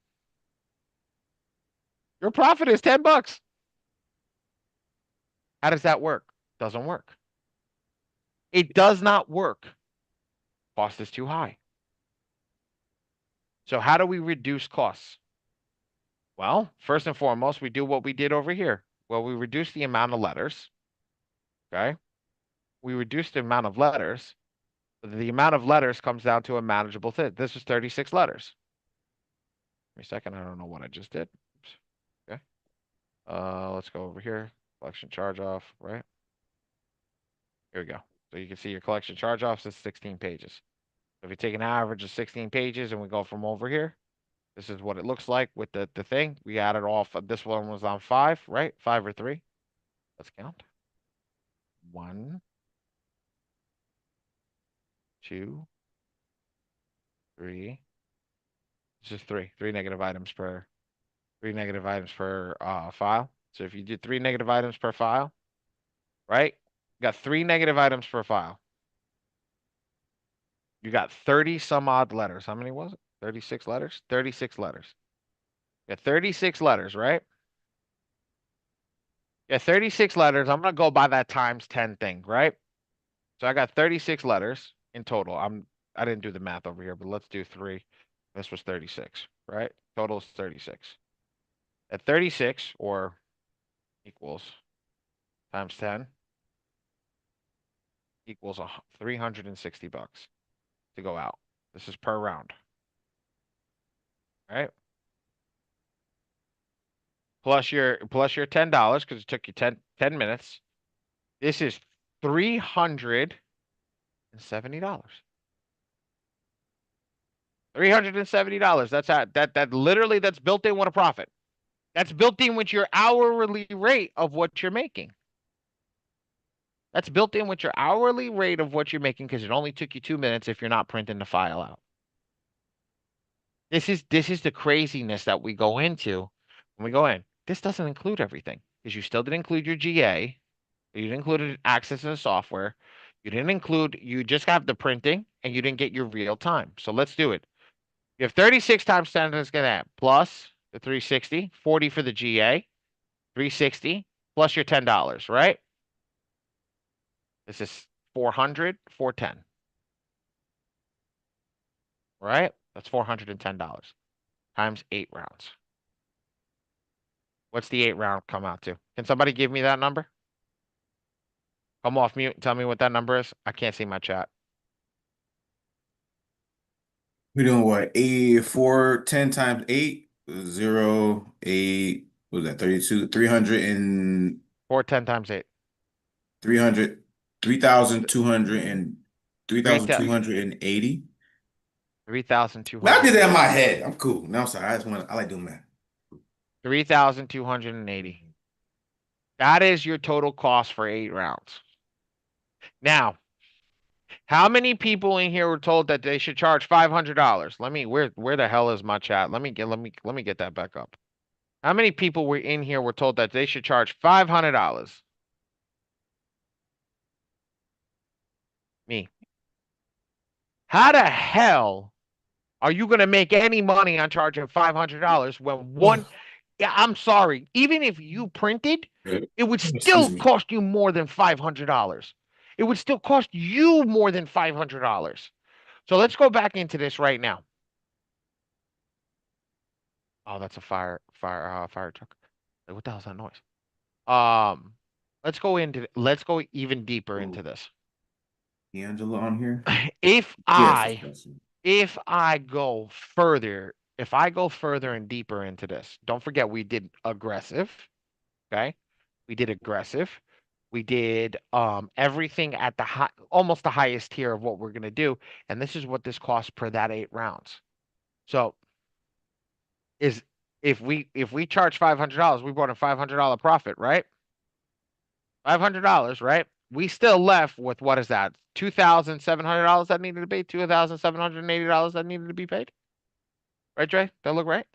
Your profit is $10. How does that work? Doesn't work. It does not work. Cost is too high. So how do we reduce costs? Well, first and foremost, we do what we did over here. Well, we reduce the amount of letters. Okay. We reduce the amount of letters. The amount of letters comes down to a manageable thing. This is 36 letters. Give me a second. I don't know what I just did. Oops. Okay. Let's go over here. Collection charge off, right? Here we go. So you can see your collection charge offs is 16 pages. So if you take an average of 16 pages and we go from over here, this is what it looks like with the thing. We added off. This one was on 5, right? 5 or 3. Let's count. 1, 2, 3. It's just 3. 3 negative items per file. So if you do 3 negative items per file, right? You got 3 negative items per file. You got 30 some odd letters. How many was it? 36 letters? 36 letters. You got 36 letters, right? Yeah, 36 letters. I'm gonna go by that times 10 thing, right? So I got 36 letters in total. I didn't do the math over here, but let's do 3. This was 36, right? Total is 36. At 36 or equals times 10 equals $360 to go out. This is per round. Right? Plus your $10 because it took you 10 minutes. This is $370. $370. That literally that's built in with a profit. That's built in with your hourly rate of what you're making. That's built in with your hourly rate of what you're making because it only took you 2 minutes if you're not printing the file out. This is the craziness that we go into when we go in. This doesn't include everything because you still didn't include your GA. You didn't include access to the software. You just have the printing and you didn't get your real time. So let's do it. You have 36 times 10 is going to plus the 360, 40 for the GA, 360 plus your $10, right? This is 400, 410. Right? That's $410 times 8 rounds. What's the 8 round come out to? Can somebody give me that number? Come off mute and tell me what that number is. I can't see my chat. We're doing what? 10 times 8, 0, 8, what was that? 32, 300 and 410 times 8. 300, 3,200 and 3,280. 3,200. I did that in my head. I'm cool. No, I'm sorry. I like doing math. 3,280. That is your total cost for 8 rounds. Now, How many people in here were told that they should charge $500? Where the hell is my chat? Let me get that back up. How many people were in here were told that they should charge $500? Me. How the hell are you going to make any money on charging $500 when one? Yeah, I'm sorry. Even if you printed, it would still cost you more than $500. It would still cost you more than $500. So let's go back into this right now. Oh, that's a fire truck. What the hell's that noise? Let's go even deeper into this. Angela on here. If I go further and deeper into this, don't forget we did aggressive. Okay, we did aggressive. We did everything at the almost the highest tier of what we're gonna do, and this is what this costs per that 8 rounds. So if we charge $500, we brought a $500 profit, right? $500, right? We still left with what is that? $2,700 that needed to be $2,780 that needed to be paid. Right, Dre? That look right?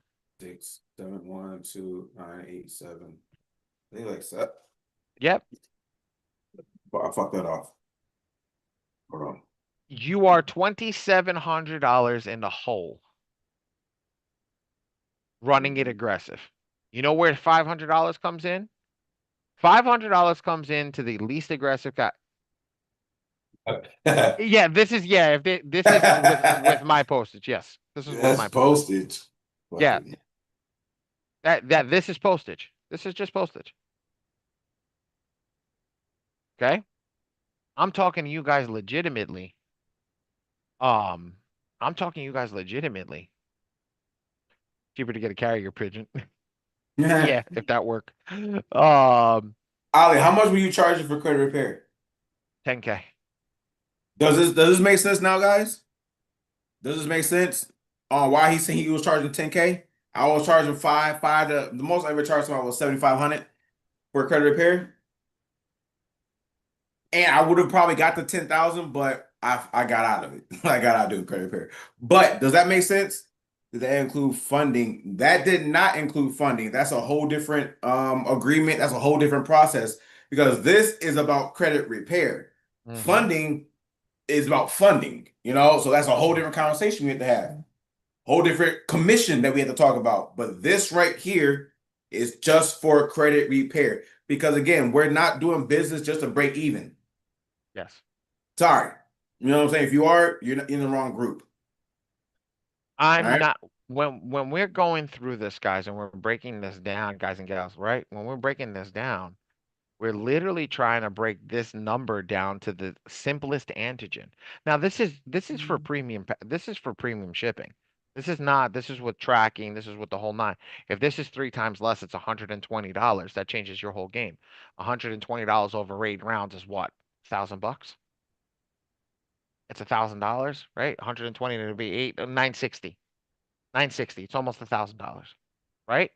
6, 7, 1, 2, 9, 8, 7. They like that. Yep. But I fucked that off. Hold on. You are $2,700 in the hole. Running it aggressive. You know where $500 comes in? $500 comes into the least aggressive guy. Yeah, this is with my postage. Yes, this is with my postage. Yeah, this is postage. This is just postage. Okay, I'm talking to you guys legitimately. I'm talking to you guys legitimately. Cheaper to get a carrier pigeon. Yeah, if that work. Ali, how much were you charging for credit repair? $10K. Does this make sense now, guys? Does this make sense on why he's saying he was charging $10K? I was charging five. The most I ever charged somebody was $7,500 for credit repair, and I would have probably got the $10,000, but I got out of it. I got out of doing credit repair. But does that make sense? Did that include funding? That did not include funding. That's a whole different agreement. That's a whole different process because this is about credit repair. Funding is about funding, so that's a whole different conversation we have to have. Whole different commission that we have to talk about. But this right here is just for credit repair. Because again, we're not doing business just to break even. Yes. Sorry. You know what I'm saying? If you are, you're in the wrong group. I'm not when we're going through this, guys, and we're breaking this down, guys and gals, right? When we're breaking this down, we're literally trying to break this number down to the simplest antigen. Now, this is for premium. This is for premium shipping. This is not. This is with tracking. This is with the whole 9. If this is 3 times less, it's $120. That changes your whole game. $120 over 8 rounds is what? $1,000. It's $1,000, right? 120 to be 8, 960. 960. It's almost $1,000, right?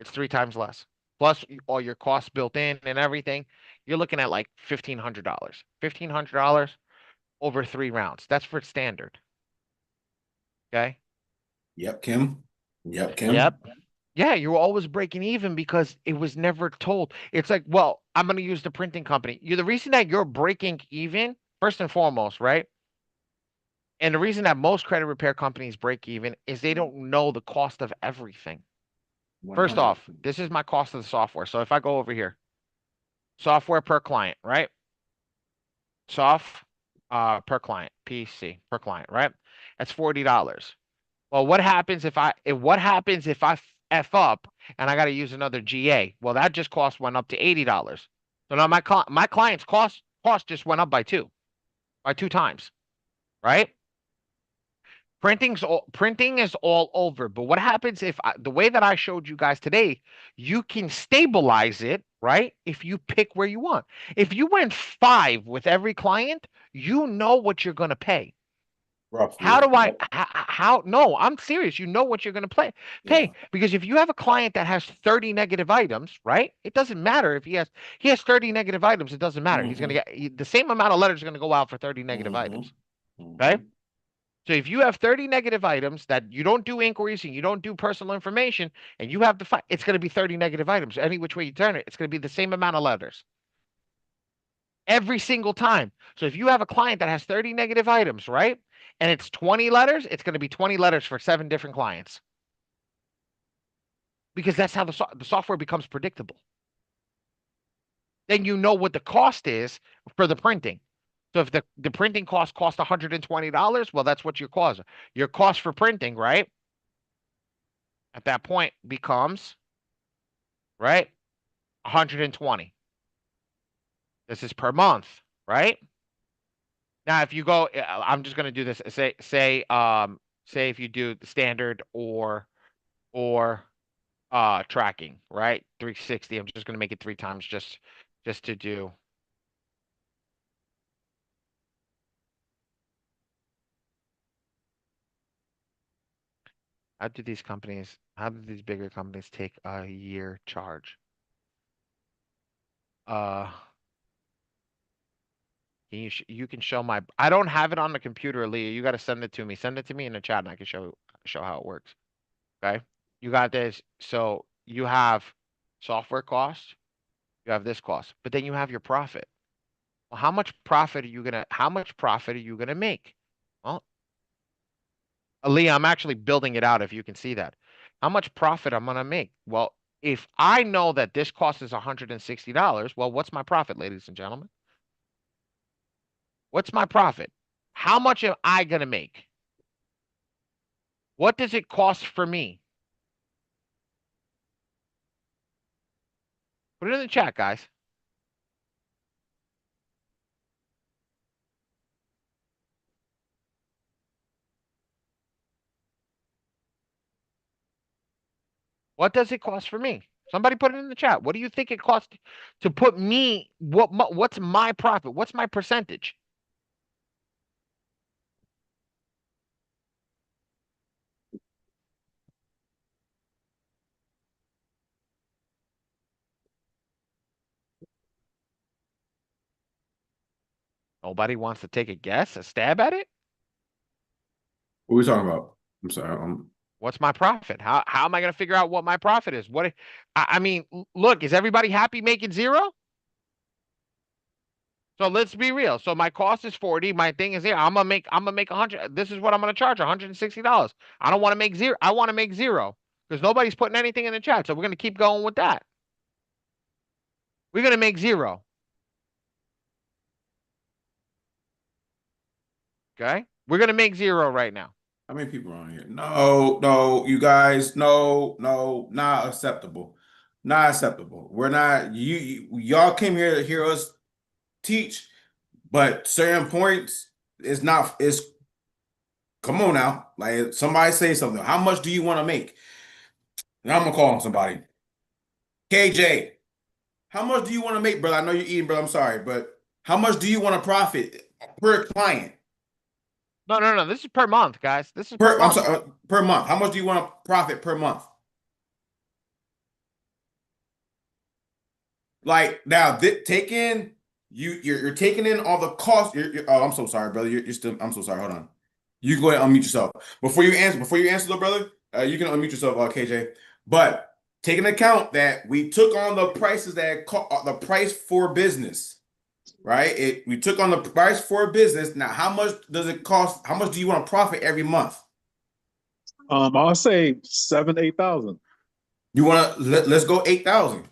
It's 3 times less. Plus all your costs built in and everything. You're looking at like $1,500. $1,500 over 3 rounds. That's for standard. Okay. Yep, Kim. Yep. Yeah, you were always breaking even because it was never told. It's like, well, I'm going to use the printing company. The reason that you're breaking even, first and foremost, right? And the reason that most credit repair companies break even is they don't know the cost of everything. 100%. First off, this is my cost of the software. So if I go over here, software per client, right? Per client, PC per client, right? That's $40. Well, what happens if I F up and I got to use another GA? Well, that just went up to $80. So now my client's cost just went up by 2 times, right? Printing is all over. But what happens if the way that I showed you guys today, you can stabilize it, right? If you pick where you want. If you went 5 with every client, you know what you're going to pay. How do I, how, no, I'm serious. You know what you're going to pay. Because if you have a client that has 30 negative items, right? It doesn't matter if he has 30 negative items. It doesn't matter. He's going to get the same amount of letters going to go out for 30 negative items. Okay. So if you have 30 negative items that you don't do inquiries and you don't do personal information and you have the it's going to be 30 negative items. Any which way you turn it, it's going to be the same amount of letters every single time. So if you have a client that has 30 negative items, right? And it's 20 letters, it's going to be 20 letters for 7 different clients. Because that's how the software becomes predictable. Then you know what the cost is for the printing. So if the printing cost $120, well, that's what your cost. Your cost for printing, right? At that point becomes, right? 120. This is per month, right? Now, if you go, I'm just going to do this. Say if you do standard or tracking, right? 360. I'm just going to make it 3 times just to do. How do these bigger companies take a year charge? You can show my, I don't have it on the computer, Leah. You got to send it to me. Send it to me in the chat and I can show how it works. Okay. You got this. So you have software cost, you have this cost, but then you have your profit. Well, how much profit are you gonna make? Well, Leah, I'm actually building it out if you can see that. How much profit I'm gonna make? Well, if I know that this cost is $160, well, what's my profit, ladies and gentlemen? What's my profit? How much am I going to make? What does it cost for me? Put it in the chat, guys. What does it cost for me? Somebody put it in the chat. What do you think it costs to put me, what's my profit? What's my percentage? Nobody wants to take a guess, a stab at it? What are we talking about? I'm sorry. What's my profit? How am I going to figure out what my profit is? I mean, look, is everybody happy making 0? So let's be real. So my cost is 40. My thing is here. I'm gonna make 100. This is what I'm gonna charge, $160. I don't want to make 0. I want to make 0 because nobody's putting anything in the chat. So we're gonna keep going with that. We're gonna make 0. Okay. We're gonna make 0 right now. How many people are on here? No, you guys, no, not acceptable. Not acceptable. We're not, y'all came here to hear us teach, but certain points come on now. Like somebody say something. How much do you want to make? And I'm gonna call on somebody. KJ, how much do you want to make, brother? I know you're eating, brother. I'm sorry, but how much do you want to profit per client? No. This is per month, guys. This is per month. I'm sorry, per month. How much do you want to profit per month? Like now, you're taking in all the costs. Oh, I'm so sorry, brother. You're still. I'm so sorry. Hold on. You can go ahead and unmute yourself before you answer. Though, brother, you can unmute yourself, KJ. But take into account that we took on the prices the price for business, right? We took on the price for business. Now, how much does it cost? How much do you want to profit every month? I'll say 7,000-8,000. You want to let's go 8,000.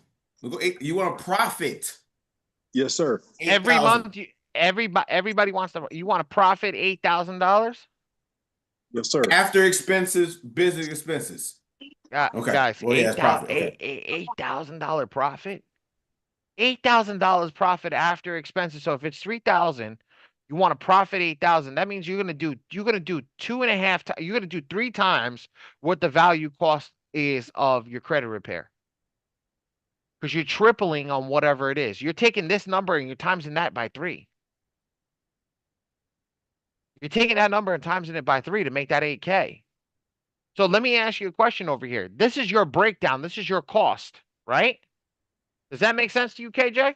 You want to profit? Yes, sir. Every month, everybody wants to. You want to profit $8,000? Yes, sir. After expenses, business expenses. Okay, guys, well, yeah, profit. Okay. $8,000 profit. $8,000 profit after expenses. So if it's 3,000, you want to profit 8,000. That means you're gonna do 2.5. You're gonna do 3 times what the value cost is of your credit repair. Because you're tripling on whatever it is. You're taking this number and you're timesing that by 3. You're taking that number and timesing it by 3 to make that 8K. So let me ask you a question over here. This is your breakdown. This is your cost, right? Does that make sense to you, KJ?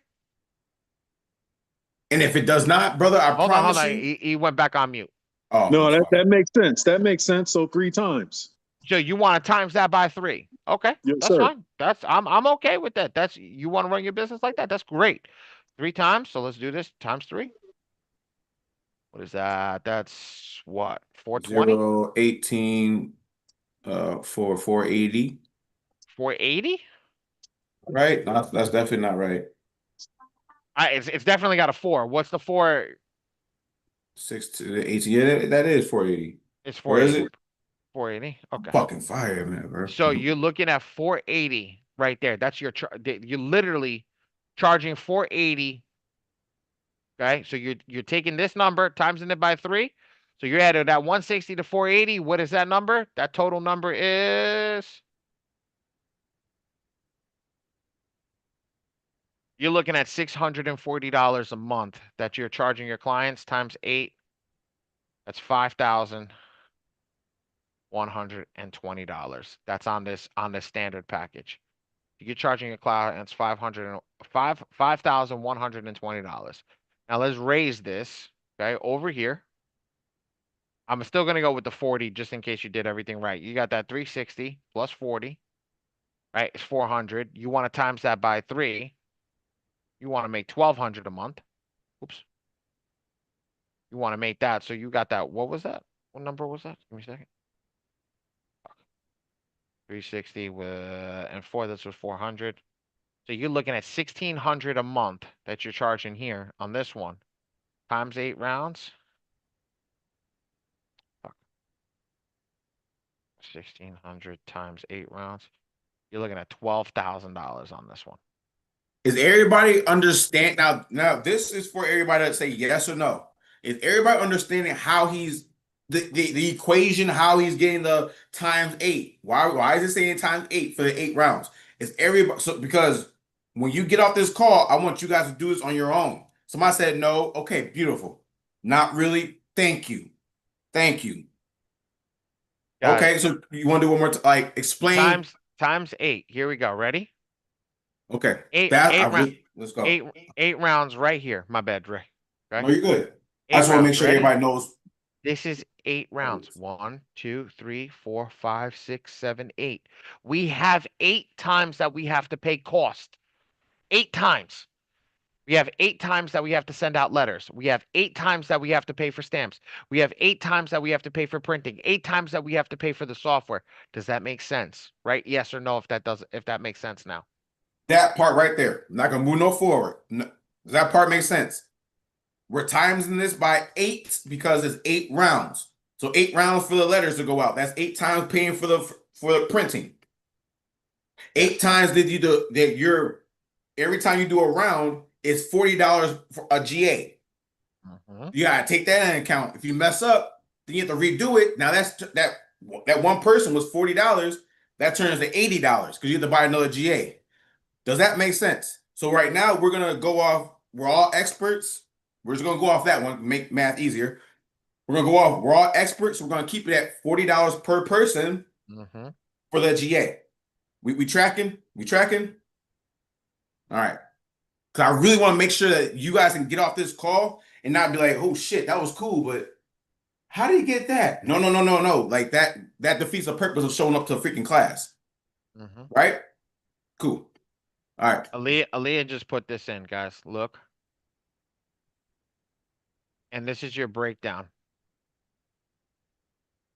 And if it does not, brother, I promise hold on. you. He went back on mute. Oh, no, that makes sense. That makes sense. So 3 times. So you want to times that by 3? Okay, yes, that's sir. fine. I'm okay with that. That's you want to run your business like that. That's great. 3 times. So let's do this times 3. What is that? That's what 420. 0, 18, for 480. 480. Right? No, that's definitely not right. It's definitely got a 4. What's the 4? 6 to the 18. Yeah, that is 480. It's Or is 480. it? 480. Okay. Fucking fire, man, bro. So you're looking at 480 right there. That's your you're literally charging 480. Okay, so you're taking this number, timesing it by 3. So you're adding that 160 to 480. What is that number? That total number is. You're looking at $640 a month that you're charging your clients times 8. That's $5,120. That's on this standard package. You're charging your clients $5,120. Now let's raise this, okay, over here. I'm still gonna go with the 40 just in case you did everything right. You got that 360 plus 40, right? It's 400. You want to times that by 3. You want to make 1,200 a month. Oops. You want to make that. So you got that. What was that? What number was that? Give me a second. 360 and 4. This was 400. So you're looking at 1,600 a month that you're charging here on this one, times 8 rounds. 1,600 times 8 rounds. You're looking at $12,000 on this one. Is everybody understand now? This is for everybody to say yes or no. Is everybody understanding how he's the equation? How he's getting the times 8? Why is it saying times 8 for the 8 rounds? Is everybody because when you get off this call, I want you guys to do this on your own. Somebody said no. Okay, beautiful. Not really. Thank you. Thank you. Guys, okay, so you want to do one more? Like explain times 8. Here we go. Ready? Okay. Let's go. Eight rounds right here. My bad, Ray. Okay? No, you're good. I just want to make sure everybody knows. This is 8 rounds. 1, 2, 3, 4, 5, 6, 7, 8. We have 8 times that we have to pay cost. 8 times. We have 8 times that we have to send out letters. We have 8 times that we have to pay for stamps. We have 8 times that we have to pay for printing. 8 times that we have to pay for the software. Does that make sense? Right? Yes or no if that makes sense now. That part right there. I'm not gonna move no forward. No, does that part make sense? We're timesing this by 8 because it's 8 rounds. So 8 rounds for the letters to go out. That's 8 times paying for the printing. 8 times every time you do a round, it's $40 for a GA. You gotta take that into account. If you mess up, then you have to redo it. Now that one person was $40. That turns to $80 because you have to buy another GA. Does that make sense? So right now we're gonna go off. We're all experts. We're just gonna go off that one, make math easier. We're gonna go off. We're all experts. We're gonna keep it at $40 per person for the GA. We tracking? We tracking? All right. Because I really want to make sure that you guys can get off this call and not be like, "Oh shit, that was cool," but how do you get that? No. Like that defeats the purpose of showing up to a freaking class, right? Cool. All right. Aaliyah just put this in, guys. Look. And this is your breakdown.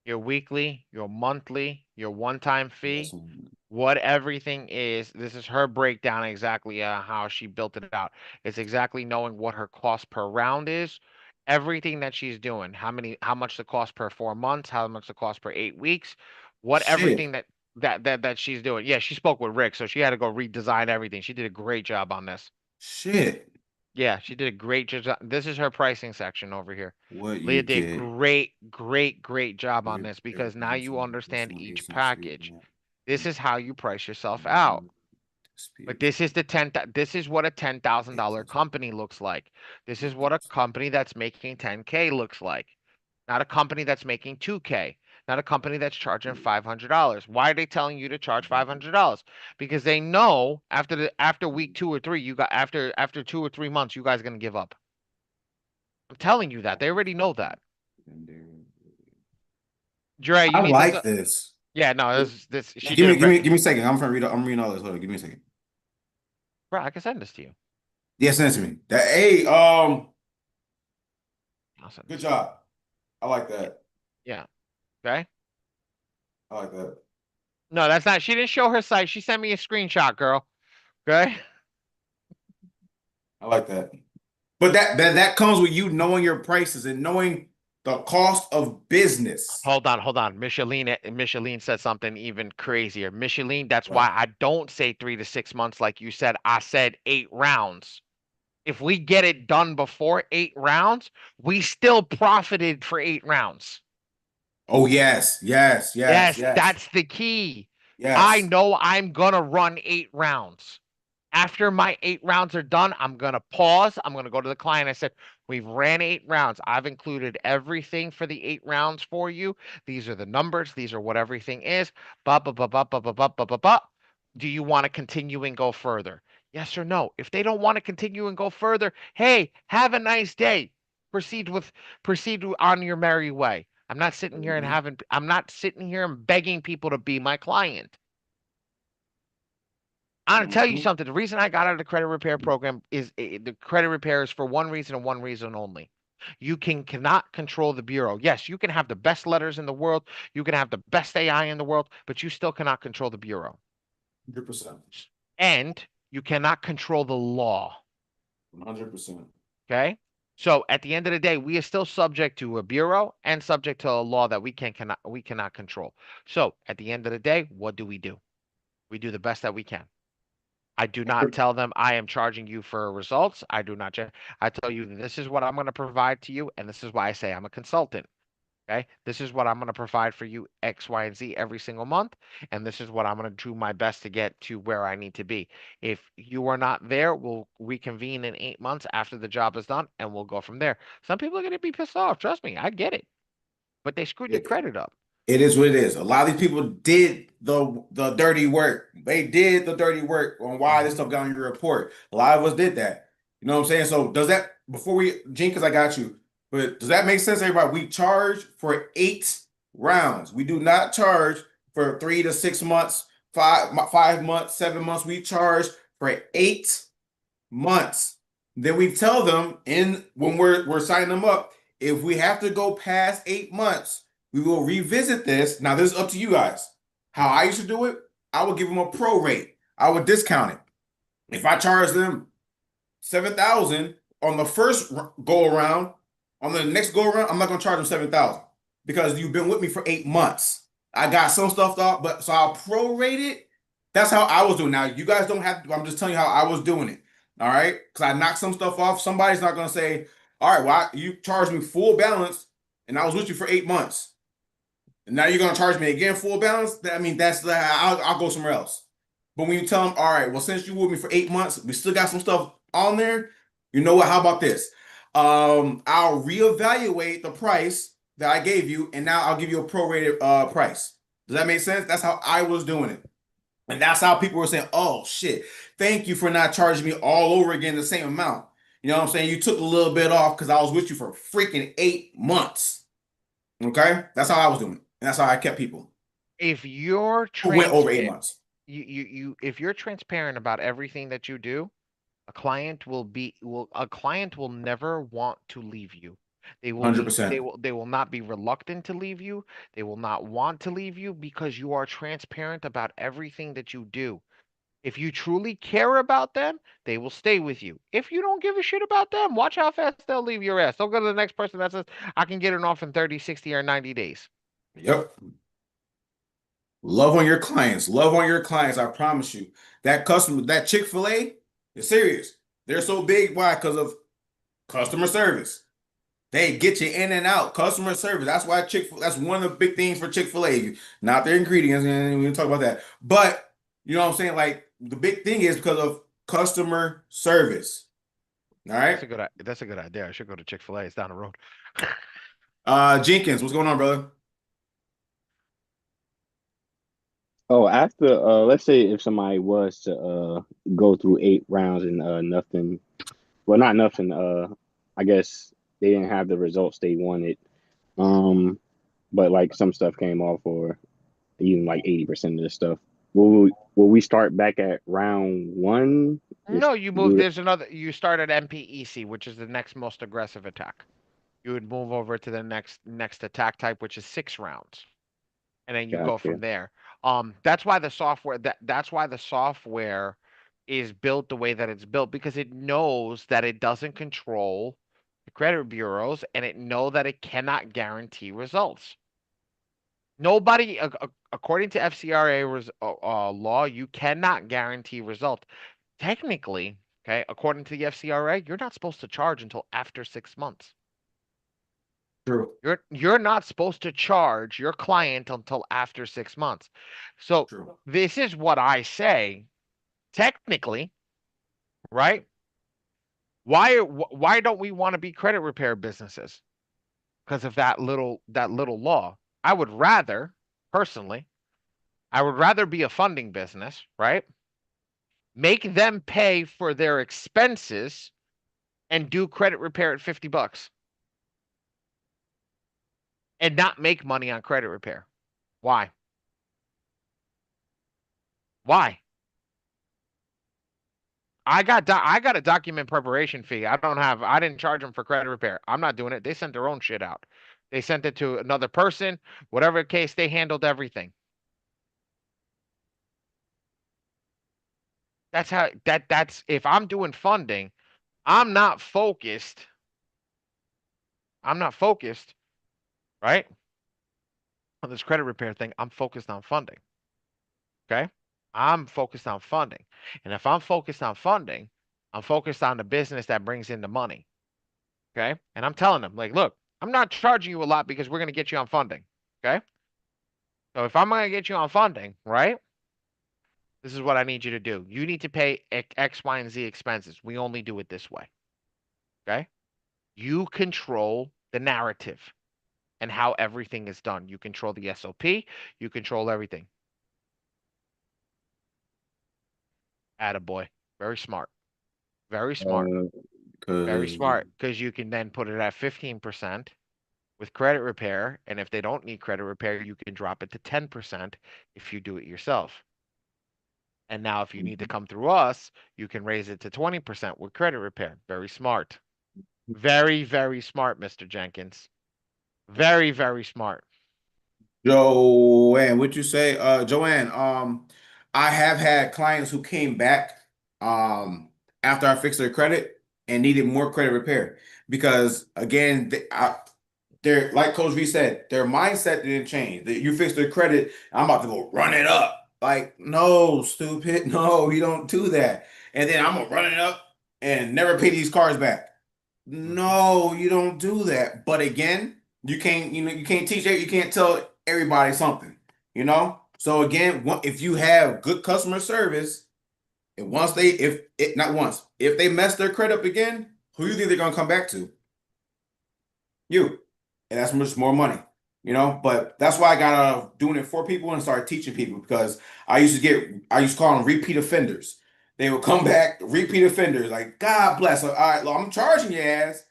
Your weekly, your monthly, your one-time fee, what everything is. This is her breakdown exactly how she built it out. It's exactly knowing what her cost per round is, everything that she's doing, how much the cost per 4 months, how much the cost per 8 weeks, everything that she's doing. Yeah, she spoke with Rick, so she had to go redesign everything. She did a great job on this. Shit. Yeah, she did a great job. This is her pricing section over here. What Leah did great job on this because now you understand each package. This is how you price yourself out. But this is this is what a $10,000 company looks like. This is what a company that's making 10K looks like. not a company that's making $2K, not a company that's charging $500. Why are they telling you to charge $500? Because they know after week 2 or 3, you got after 2 or 3 months, you guys are gonna give up. I'm telling you that. They already know that. Dre, you I need like this. this. Yeah, no, this. She Give did me a a second. I'm reading all this. Hold on, give me a second. Bro, I can send this to you. Yeah, send it to me. Hey, good job. I like that. Yeah. Okay. I like that. No, that's not. She didn't show her site. She sent me a screenshot, girl. Okay. I like that. But that comes with you knowing your prices and knowing the cost of business. Hold on. Micheline said something even crazier. Micheline, that's why I don't say 3 to 6 months like you said. I said 8 rounds. If we get it done before 8 rounds, we still profited for 8 rounds. Oh, yes. Yes, that's the key. I Yes. know I'm gonna run 8 rounds. After my 8 rounds are done, I'm gonna pause. I'm gonna go to the client. I said, we've ran 8 rounds. I've included everything for the 8 rounds for you. These are the numbers. These are what everything is. Ba ba ba ba ba ba ba ba ba ba. Do you want to continue and go further? Yes or no? If they don't want to continue and go further, hey, have a nice day. Proceed on your merry way. I'm not sitting here and begging people to be my client. I'm gonna tell you something. The reason I got out of the credit repair program is the credit repair is for one reason and one reason only. You cannot control the bureau. Yes, you can have the best letters in the world, you can have the best AI in the world, but you still cannot control the bureau. 100%. And you cannot control the law. 100%. Okay? So at the end of the day, we are still subject to a bureau and subject to a law that we cannot control. So at the end of the day, what do? We do the best that we can. I do not tell them I am charging you for results. I do not. I tell you this is what I'm going to provide to you, and this is why I say I'm a consultant. Okay, this is what I'm going to provide for you X, Y, and Z every single month, and this is what I'm going to do my best to get to where I need to be. If you are not there, we'll reconvene in 8 months after the job is done, and we'll go from there. Some people are going to be pissed off. Trust me, I get it, but they screwed your credit up. It is what it is. A lot of these people did the dirty work. They did the dirty work on why this stuff got on your report. A lot of us did that. You know what I'm saying? So does that, before we, Gene, because I got you, but does that make sense, everybody? We charge for 8 rounds. We do not charge for 3 to 6 months, 5 months, 7 months. We charge for 8 months. Then we tell them when we're signing them up, if we have to go past 8 months, we will revisit this. Now, this is up to you guys. How I used to do it, I would give them a pro rate. I would discount it. If I charge them $7,000 on the first go around, on the next go around, I'm not going to charge them $7,000 because you've been with me for 8 months. I got some stuff off, but so I'll prorate it. That's how I was doing. Now, you guys don't have to. I'm just telling you how I was doing it. All right, because I knocked some stuff off. Somebody's not going to say, all right, well, you charged me full balance and I was with you for 8 months. And now you're going to charge me again full balance? I mean, I'll go somewhere else. But when you tell them, all right, well, since you were with me for 8 months, we still got some stuff on there. You know what? How about this? I'll reevaluate the price that I gave you, and now I'll give you a prorated price. Does that make sense? That's how I was doing it. And that's how people were saying, oh, shit, thank you for not charging me all over again the same amount. You know what I'm saying? You took a little bit off because I was with you for freaking 8 months. Okay? That's how I was doing it. And that's how I kept people. If you're went over 8 months. If you're transparent about everything that you do, a client will never want to leave you. They will 100%. They will not be reluctant to leave you. They will not want to leave you because you are transparent about everything that you do. If you truly care about them, they will stay with you. If you don't give a shit about them, watch how fast they'll leave your ass. They'll go to the next person that says, I can get it off in 30, 60, or 90 days. Yep. Love on your clients. Love on your clients. I promise you. That Chick-fil-A is serious. They're so big. Why? Because of customer service. They get you in and out. Customer service. That's why that's one of the big things for Chick-fil-A. Not their ingredients, and we can talk about that. But you know what I'm saying? Like the big thing is because of customer service. All right. That's a good idea. I should go to Chick-fil-A. It's down the road. Jenkins, what's going on, brother? Oh, after let's say if somebody was to go through 8 rounds and nothing, well, not nothing, I guess they didn't have the results they wanted. Um, but like some stuff came off, or even like 80% of the stuff. Will we start back at round one? Just No, you move. do it. There's another. You start at MPEC, which is the next most aggressive attack. You would move over to the next attack type, which is 6 rounds, and then you go Gotcha. from there. That's why the software that's why the software is built the way that it's built, because it knows that it doesn't control the credit bureaus, and it know that it cannot guarantee results. Nobody, according to FCRA law, you cannot guarantee results. Technically, okay, according to the FCRA, you're not supposed to charge until after 6 months. True. You're not supposed to charge your client until after 6 months. So True. this is what I say. Technically, right? Why don't we want to be credit repair businesses? Because of that little law. I would rather, personally, I would rather be a funding business, right? Make them pay for their expenses and do credit repair at $50 and not make money on credit repair. Why? Why? I got a document preparation fee. I didn't charge them for credit repair. I'm not doing it. They sent their own shit out. They sent it to another person. Whatever case, they handled everything. That's if I'm doing funding, I'm not focused. I'm not focused, right? On this credit repair thing. I'm focused on funding. Okay? I'm focused on funding. And if I'm focused on funding, I'm focused on the business that brings in the money. Okay? And I'm telling them, like, look, I'm not charging you a lot because we're going to get you on funding. Okay? So if I'm going to get you on funding, right? This is what I need you to do. You need to pay X, Y, and Z expenses. We only do it this way. Okay? You control the narrative and how everything is done. You control the SOP. You control everything. Attaboy. Very smart. Very smart. Very Because smart. Because you can then put it at 15% with credit repair. And if they don't need credit repair, you can drop it to 10% if you do it yourself. And now if you need to come through us, you can raise it to 20% with credit repair. Very smart. Very, very smart, Mr. Jenkins. Very, very smart. Joanne, what'd you say? Joanne, I have had clients who came back after I fixed their credit and needed more credit repair because again, they're like Coach V said, their mindset didn't change. You fix their credit, I'm about to go run it up. Like, no, stupid, no, you don't do that. And then I'm gonna run it up and never pay these cars back. No, you don't do that. But again, you can't teach it, you can't tell everybody something, you know? So again, if you have good customer service, and once they if it not once, if they mess their credit up again, who you think they're gonna come back to? You. And that's much more money, you know? But that's why I got out of doing it for people and started teaching people because I used to call them repeat offenders. They would come back, repeat offenders, like, God bless. All right, well, I'm charging your ass.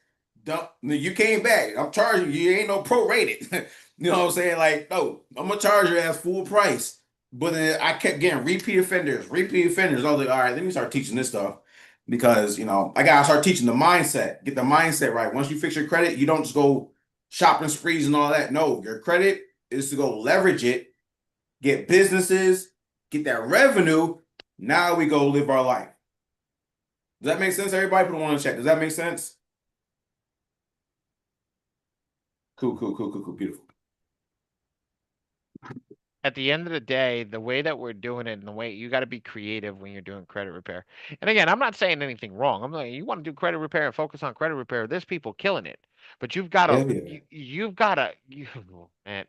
Don't, you came back. I'm charging you. You ain't no prorated. You know what I'm saying? Like, no, I'm gonna charge your ass full price. But then I kept getting repeat offenders, repeat offenders. I was like, all right, let me start teaching this stuff because I gotta start teaching the mindset. Get the mindset right. Once you fix your credit, you don't just go shopping sprees and all that. No, your credit is to go leverage it, get businesses, get that revenue. Now we go live our life. Does that make sense? Everybody put one in the chat. Does that make sense? Cool, cool, cool, cool, cool. Beautiful. At the end of the day, the way that we're doing it and the way you got to be creative when you're doing credit repair. And again, I'm not saying anything wrong. I'm like, you want to do credit repair and focus on credit repair. There's people killing it, but you've got to, you've got to, man,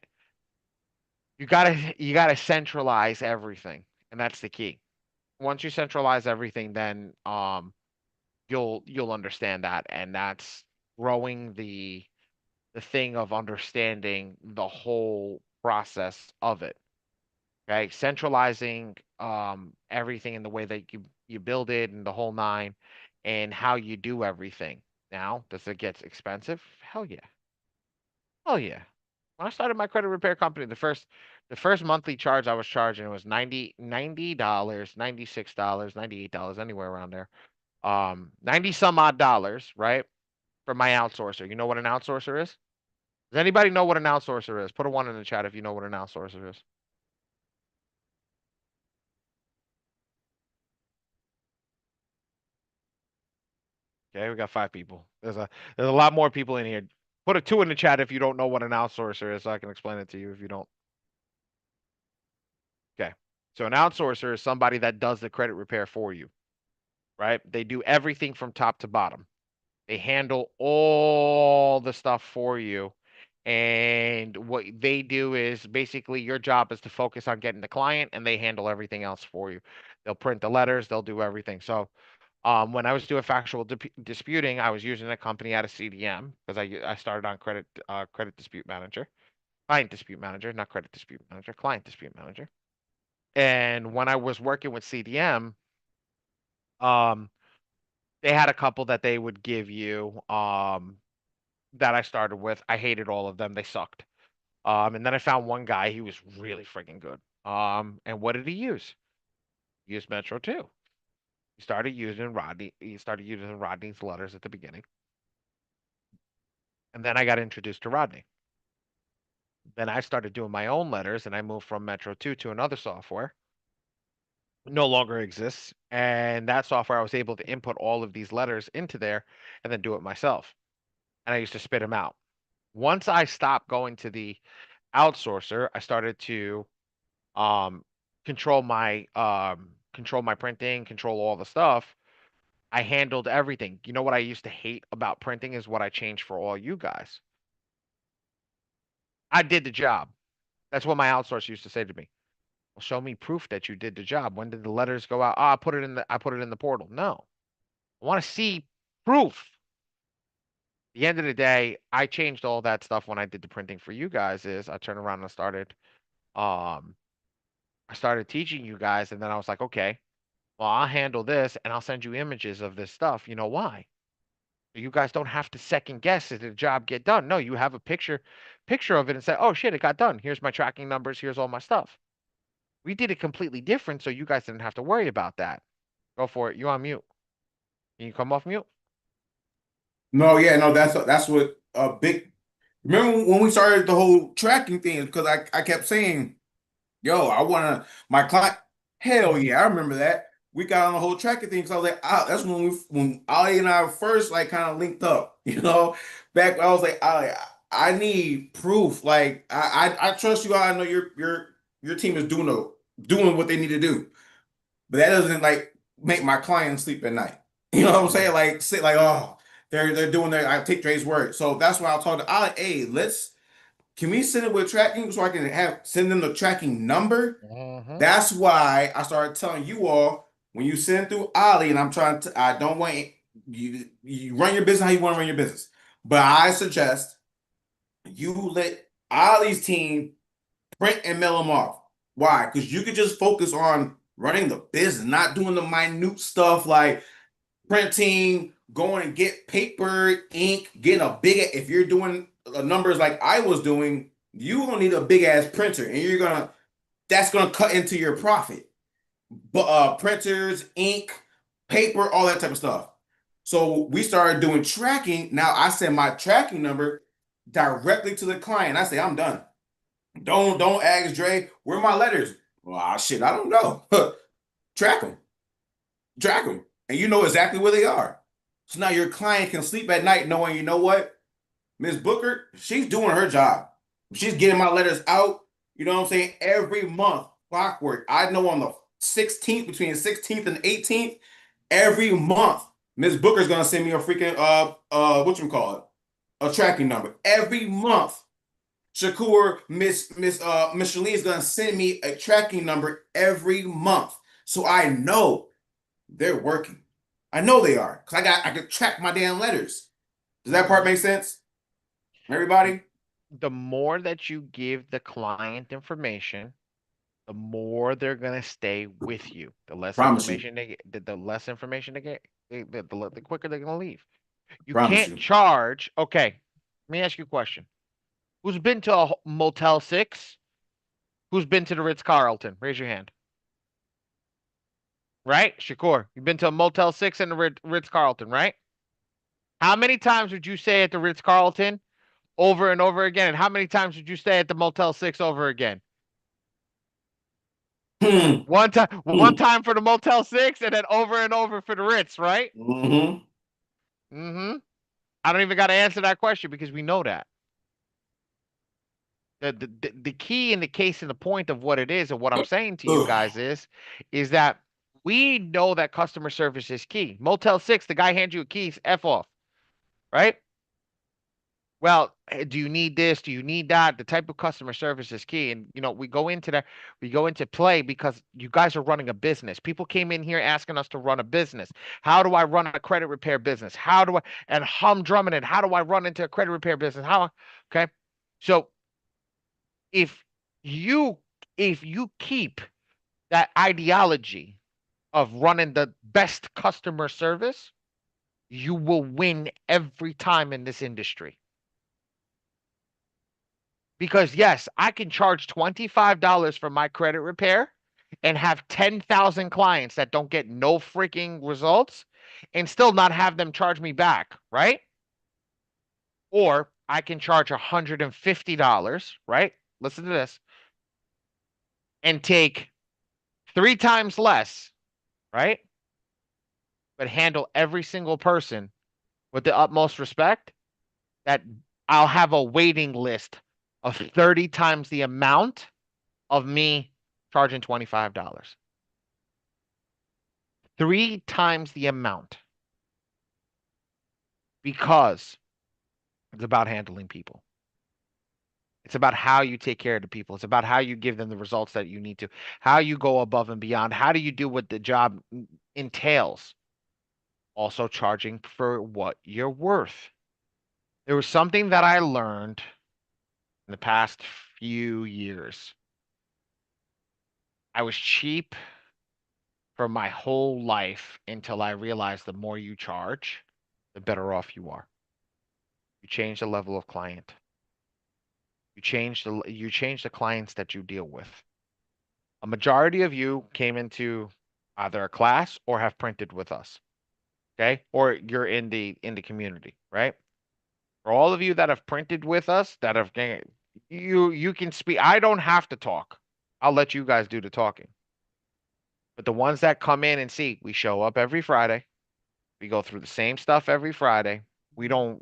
you got to centralize everything, and that's the key. Once you centralize everything, then you'll understand that, and that's growing the the thing of understanding the whole process of it. Okay, centralizing everything in the way that you build it and the whole nine, and how you do everything. Now, does it get expensive? Hell yeah. Hell yeah. When I started my credit repair company, the first monthly charge I was charging was $90, $96, $98, anywhere around there. 90 some odd dollars, right? For my outsourcer. You know what an outsourcer is? Does anybody know what an outsourcer is? Put a one in the chat if you know what an outsourcer is. Okay, we got 5 people. There's a lot more people in here. Put a 2 in the chat if you don't know what an outsourcer is, so I can explain it to you if you don't. Okay. So an outsourcer is somebody that does the credit repair for you, right? They do everything from top to bottom. They handle all the stuff for you. And what they do is basically your job is to focus on getting the client, and they handle everything else for you. They'll print the letters, they'll do everything. So when I was doing factual disputing, I was using a company out of CDM because I started on credit dispute manager, client dispute manager, not credit dispute manager, client dispute manager. And when I was working with CDM, um, they had a couple that they would give you that I started with. I hated all of them. They sucked. And then I found one guy. He was really freaking good. And what did he use? He used Metro 2. He started using Rodney. He started using Rodney's letters at the beginning. And then I got introduced to Rodney. Then I started doing my own letters, and I moved from Metro 2 to another software. No longer exists. And that software, I was able to input all of these letters into there and then do it myself. And I used to spit them out. Once I stopped going to the outsourcer, I started to um, control my printing, control all the stuff. I handled everything. You know what I used to hate about printing is what I changed for all you guys. I did the job. That's what my outsourcer used to say to me. Well, show me proof that you did the job. When did the letters go out? Oh, I put it in the portal. No. I want to see proof. At the end of the day, I changed all that stuff when I did the printing for you guys. Is I turned around and um I started teaching you guys, and then I was like, okay, well, I'll handle this and I'll send you images of this stuff. You know why? You guys don't have to second guess did the job get done. No, you have a picture of it and say, oh shit, it got done. Here's my tracking numbers, here's all my stuff. We did it completely different, so you guys didn't have to worry about that. Go for it. You on mute. Can you come off mute? No, yeah, no, that's what a big. Remember when we started the whole tracking thing? Because I kept saying, "Yo, I want to my client." Hell yeah, I remember that. We got on the whole tracking thing. So I was like, that's when Ali and I first like kind of linked up. Back I was like, Ali, I need proof. Like I trust you. I know your team is doing what they need to do, but that doesn't like make my client sleep at night. You know what I'm saying? Like sit like oh. They're doing their I take Dre's word. So that's why I'll talk to Ali. Hey, can we send it with tracking so I can send them the tracking number? That's why I started telling you all when you send through Ali, and I don't want you run your business how you want to run your business. But I suggest you let Ali's team print and mail them off. Why? Because you could just focus on running the business, not doing the minute stuff like printing, going and get paper, ink, getting a big. If you're doing numbers like I was doing, you gonna need a big ass printer, and that's gonna cut into your profit. But printers, ink, paper, all that type of stuff. So we started doing tracking. Now I send my tracking number directly to the client. I say I'm done. Don't ask Dre where are my letters. Well, shit, I don't know. Track them, and you know exactly where they are. So now your client can sleep at night knowing, you know what, Ms. Booker, she's doing her job. She's getting my letters out. You know what I'm saying? Every month, clockwork. I know on the 16th, between the 16th and 18th, every month, Ms. Booker's gonna send me a freaking a tracking number. Every month, Shakur, Miss Shaleen is gonna send me a tracking number every month. So I know they're working. I know they are because I could track my damn letters. Does that part make sense? Everybody? The more that you give the client information, the more they're gonna stay with you. The less Promise you. information they get, the less information they get, the quicker they're gonna leave. You Promise can't you. charge. Okay, let me ask you a question. Who's been to a Motel 6? Who's been to the Ritz-Carlton? Raise your hand. Right? Shakur, you've been to a Motel 6 and the Ritz-Carlton, right? How many times would you stay at the Ritz-Carlton over and over again? And how many times would you stay at the Motel 6 over again? One time for the Motel 6 and then over for the Ritz, right? I don't even got to answer that question because we know that. The key in the case and the point of what it is and what I'm saying to you guys is that we know that customer service is key. Motel 6, the guy hands you a keys, F off, right? Well, do you need this? Do you need that? The type of customer service is key. And, we go into play because you guys are running a business. People came in here asking us to run a business. How do I run a credit repair business? And humdrumming it. How do I run into a credit repair business? Okay. So if you keep that ideology of running the best customer service, you will win every time in this industry. Because yes, I can charge $25 for my credit repair and have 10,000 clients that don't get no freaking results and still not have them charge me back, right? Or I can charge $150, right? Listen to this. And take 3 times less, right? But handle every single person with the utmost respect, that I'll have a waiting list of 30 times the amount of me charging $25. 3 times the amount. Because it's about handling people. It's about how you take care of the people. It's about how you give them the results that you need to, how you go above and beyond. How do you do what the job entails? Also charging for what you're worth. There was something that I learned in the past few years. I was cheap for my whole life until I realized the more you charge, the better off you are. You change the level of client. You change the clients that you deal with. A majority of you came into either a class or have printed with us. Okay? Or you're in the community, right? For all of you that have printed with us, that have you can speak. I don't have to talk. I'll let you guys do the talking. But the ones that come in and see, we show up every Friday. We go through the same stuff every Friday. We don't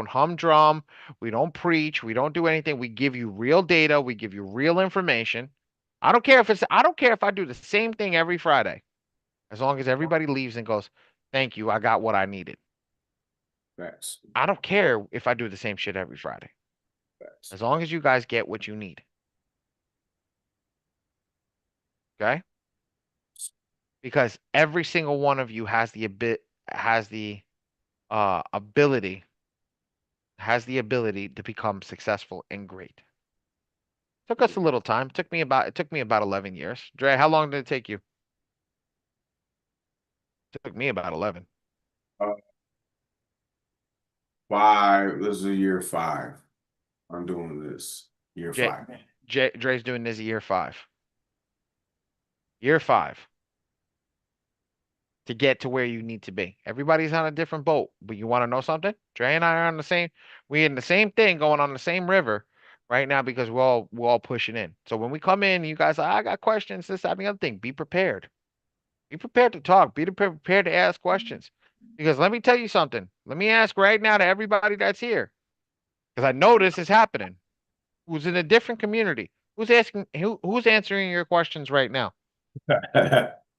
humdrum. We don't preach. We don't do anything. We give you real data. We give you real information. I don't care if I do the same thing every Friday, as long as everybody leaves and goes, thank you, I got what I needed. Facts. I don't care if I do the same shit every Friday. Facts. As long as you guys get what you need. Okay? Because every single one of you has the ability to become successful and great. Took us a little time. It took me about 11 years. Dre, how long did it take you? Took me about 11. 5. This is year 5. I'm doing this. Year 5. Dre's doing this year 5. Year 5. To get to where you need to be. Everybody's on a different boat, but you want to know something? Dre and I are on the same. We in the same thing, going on the same river right now because we're all pushing in. So when we come in, you guys, I got questions. This, that, and the other thing. Be prepared. Be prepared to talk. Be prepared to ask questions. Because let me tell you something. Let me ask right now to everybody that's here, because I know this is happening. Who's in a different community? Who's answering your questions right now?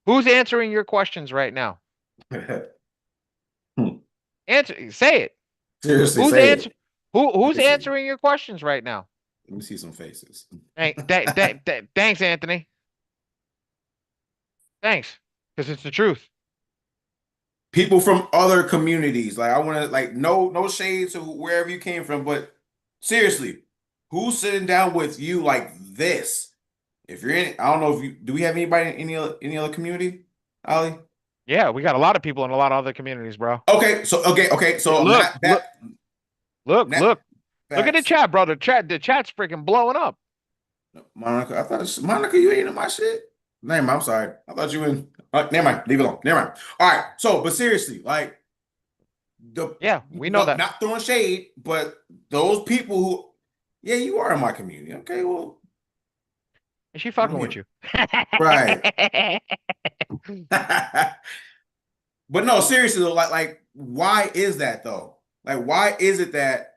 Who's answering your questions right now? Answer. Say it. Seriously, say it. Who's answering your questions right now? Let me see some faces. Thanks, Anthony. Thanks, because it's the truth. people from other communities. Like I want to like no shade to wherever you came from, but seriously, who's sitting down with you like this? If you're in, I don't know if you do. We have anybody in any other community, Ali? Yeah, we got a lot of people in a lot of other communities, bro. Okay, so okay, so I'm Look, not that. Look at the chat, bro. The chat's freaking blowing up. Monica, I thought Monica, you ain't in my shit. Name, I'm sorry. I thought you were in. Never mind. Leave it alone. Never mind. All right. So, but seriously, like we know that. Not throwing shade, but those people who, yeah, you are in my community. Okay, well, is she fucking with you? Right. But no, seriously though, like, why is that though? Like, why is it that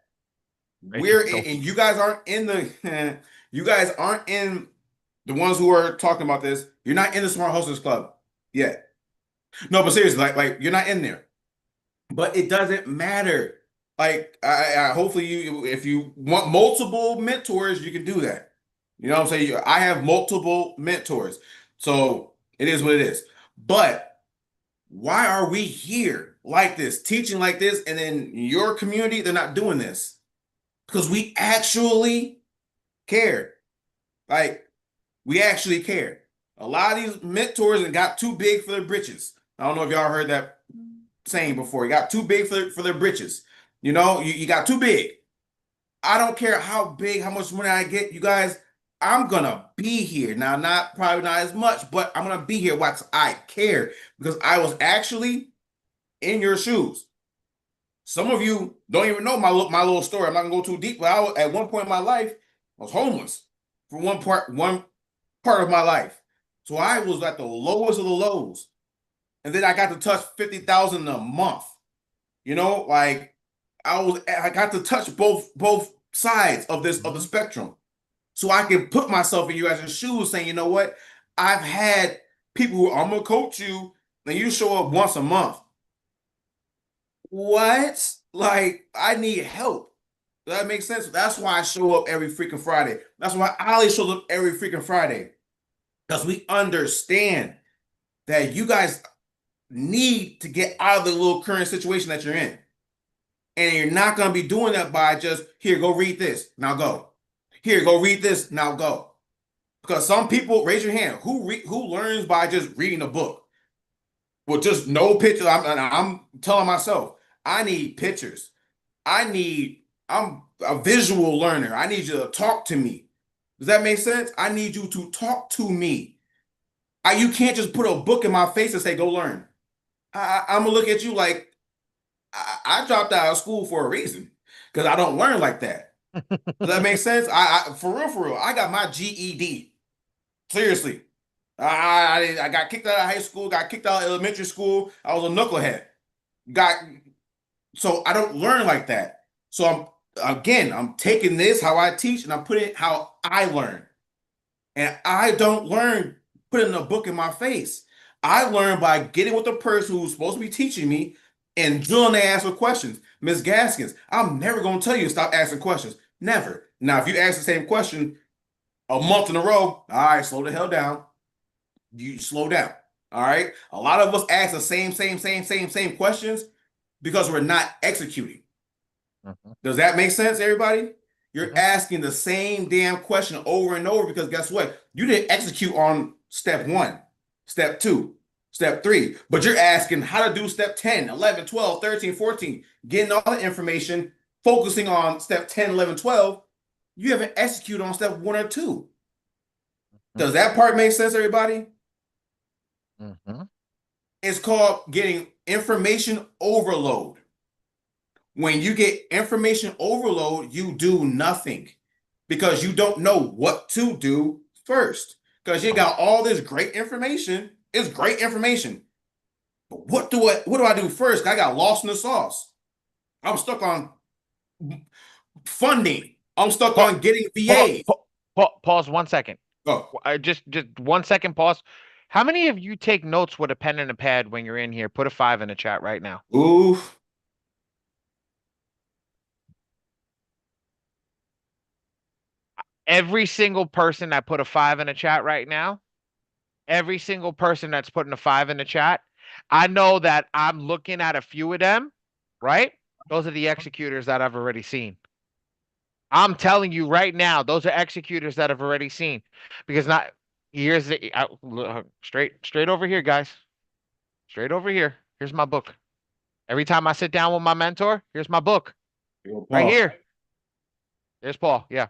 we're in, and you guys aren't in the, you guys aren't in the ones who are talking about this. You're not in the Smart Hostess Club yet. No, but seriously, like you're not in there. But it doesn't matter. Like, I hopefully you, if you want multiple mentors, you can do that. You know what I'm saying? I have multiple mentors, so it is what it is. But why are we here like this, teaching like this, and then your community, they're not doing this? Because we actually care. Like, we actually care. A lot of these mentors and got too big for their britches. I don't know if y'all heard that saying before. You got too big for their britches. You know, you got too big. I don't care how big, how much money I get, you guys. I'm gonna be here now. Probably not as much, but I'm gonna be here. Watch, I care because I was actually in your shoes. Some of you don't even know my little story. I'm not gonna go too deep, but at one point in my life, I was homeless for one part of my life. So I was at the lowest of the lows, and then I got to touch 50,000 a month. You know, like I got to touch both sides of the spectrum. So I can put myself in you guys' shoes saying, you know what? I've had people who I'm gonna coach you, and you show up once a month. What? Like, I need help. Does that make sense? That's why I show up every freaking Friday. That's why Ali shows up every freaking Friday. Because we understand that you guys need to get out of the little current situation that you're in. And you're not going to be doing that by just, here, go read this, now go. Here, go read this, now go. Because some people, raise your hand, who learns by just reading a book? Well, just no pictures. I'm telling myself, I need pictures. I'm a visual learner. I need you to talk to me. Does that make sense? I need you to talk to me. You can't just put a book in my face and say, go learn. I'm going to look at you like, I dropped out of school for a reason because I don't learn like that. Does that make sense? For real, I got my GED. Seriously. I got kicked out of high school, got kicked out of elementary school. I was a knucklehead. So I don't learn like that. So I'm taking this, how I teach, and I'm putting it how I learn. And I don't learn putting a book in my face. I learn by getting with the person who's supposed to be teaching me and drilling their ass with questions. Ms. Gaskins, I'm never going to tell you to stop asking questions. Never. Now, if you ask the same question a month in a row, all right, slow the hell down. You slow down. All right. A lot of us ask the same questions because we're not executing. Does that make sense, everybody? You're asking the same damn question over and over because guess what? You didn't execute on step 1, step 2, step 3, but you're asking how to do step 10, 11, 12, 13, 14, getting all the information, focusing on step 10, 11, 12. You haven't executed on step 1 or 2. Does that part make sense, everybody? It's called getting information overload. When you get information overload, you do nothing because you don't know what to do first. Because you got all this great information. It's great information. But what do I do first? I got lost in the sauce. I'm stuck on funding. I'm stuck on getting VA. Pause 1 second. Go. Just 1 second, pause. How many of you take notes with a pen and a pad when you're in here? Put a 5 in the chat right now. Oof. Every single person that put a 5 in the chat right now, every single person that's putting a 5 in the chat, I know that I'm looking at a few of them, right? Those are the executors that I've already seen. I'm telling you right now, those are executors that I've already seen. Because not here's the straight over here, guys. Straight over here. Here's my book. Every time I sit down with my mentor, here's my book. Right here. There's Paul. Yeah.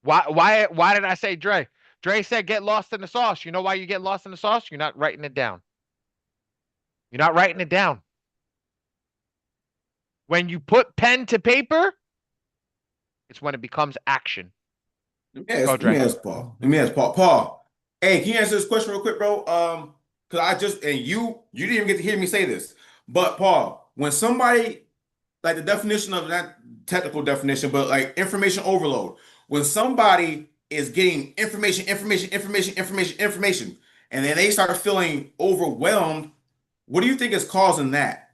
Why did I say Dre? Dre said get lost in the sauce. You know why you get lost in the sauce? You're not writing it down. You're not writing it down. When you put pen to paper, it's when it becomes action. Let me ask Paul. Paul, hey, can you answer this question real quick, bro? Because I just and you didn't even get to hear me say this. But Paul, when somebody like the definition of that technical definition, but like information overload, when somebody is getting information, and then they start feeling overwhelmed, what do you think is causing that?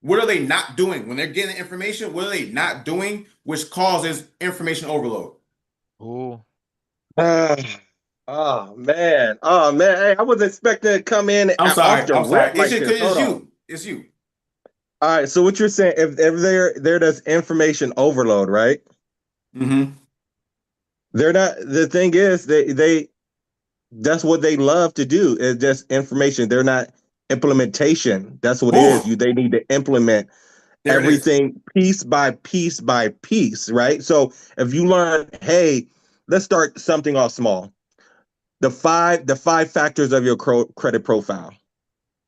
What are they not doing when they're getting information? What are they not doing which causes information overload? Ooh. Oh man. Hey, I was expecting to come in I'm sorry. off the rip like this. Hold on. It's you. All right. So what you're saying, if there does information overload, right? Mm-hmm. They're not. The thing is, they that's what they love to do is just information. They're not implementation. That's what it is. They need to implement everything piece by piece by piece, right? So if you learn, hey, let's start something off small. The five factors of your credit profile.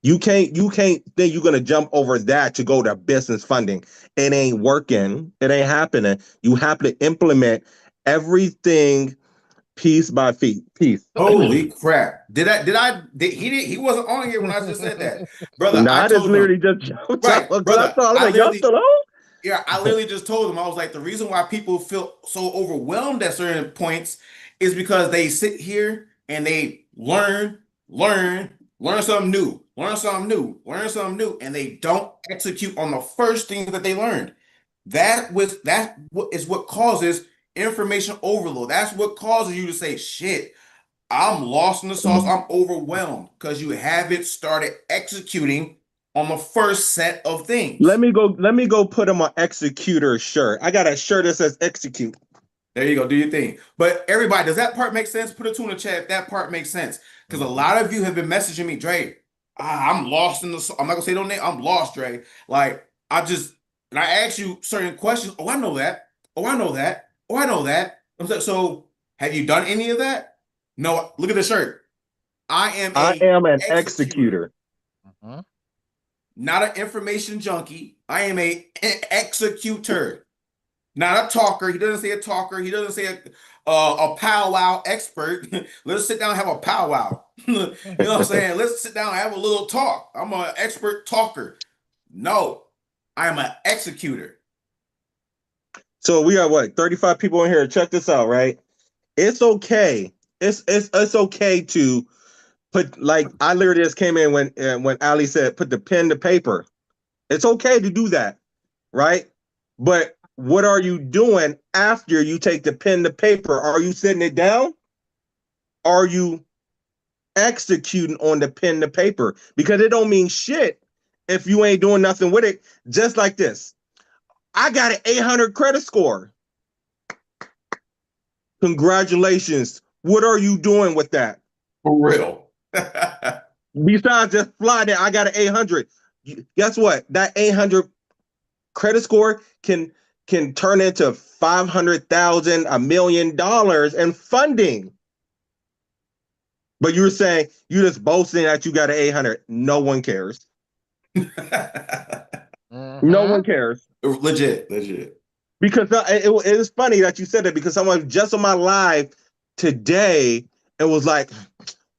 You can't think you're gonna jump over that to go to business funding. It ain't working. It ain't happening. You have to implement everything piece by piece. Holy crap! He wasn't on here when I just said that, brother. No, I just told literally him, just right, brother. I was like, y'all still on? Yeah, I literally just told him, I was like, the reason why people feel so overwhelmed at certain points is because they sit here and they learn something new, and they don't execute on the first thing that they learned. That is what causes information overload. That's what causes you to say, shit, I'm lost in the sauce. I'm overwhelmed because you haven't started executing on the first set of things. Let me go put him on executor shirt. I got a shirt that says execute. There you go. Do your thing. But everybody, does that part make sense? Put a 2 in the chat if that part makes sense. Because a lot of you have been messaging me, Dre, I'm lost in the, I'm not gonna say no name. I'm lost, Dre. Like, and I ask you certain questions. Oh, I know that. Oh, I know that. Oh, I know that. I'm like, so have you done any of that? No, look at the shirt. I am an executor. Not an information junkie. I am an executor. Not a talker. He doesn't say a talker. He doesn't say a powwow expert. Let's sit down and have a powwow. You know what I'm saying? Let's sit down and have a little talk. I'm an expert talker. No, I am an executor. So we got what, 35 people in here. Check this out, right? It's okay. It's okay to put, like, I literally just came in when Ali said put the pen to paper. It's okay to do that, right? But what are you doing after you take the pen to paper? Are you sitting it down? Are you executing on the pen to paper? Because it don't mean shit if you ain't doing nothing with it. Just like this. I got an 800 credit score. Congratulations. What are you doing with that? For real. Besides just fly there, I got an 800. Guess what? That 800 credit score can turn into 500,000, $1 million in funding. But you're saying you just boasting that you got an 800. No one cares. No one cares. Legit. Because it was funny that you said that, because someone just on my live today, it was like,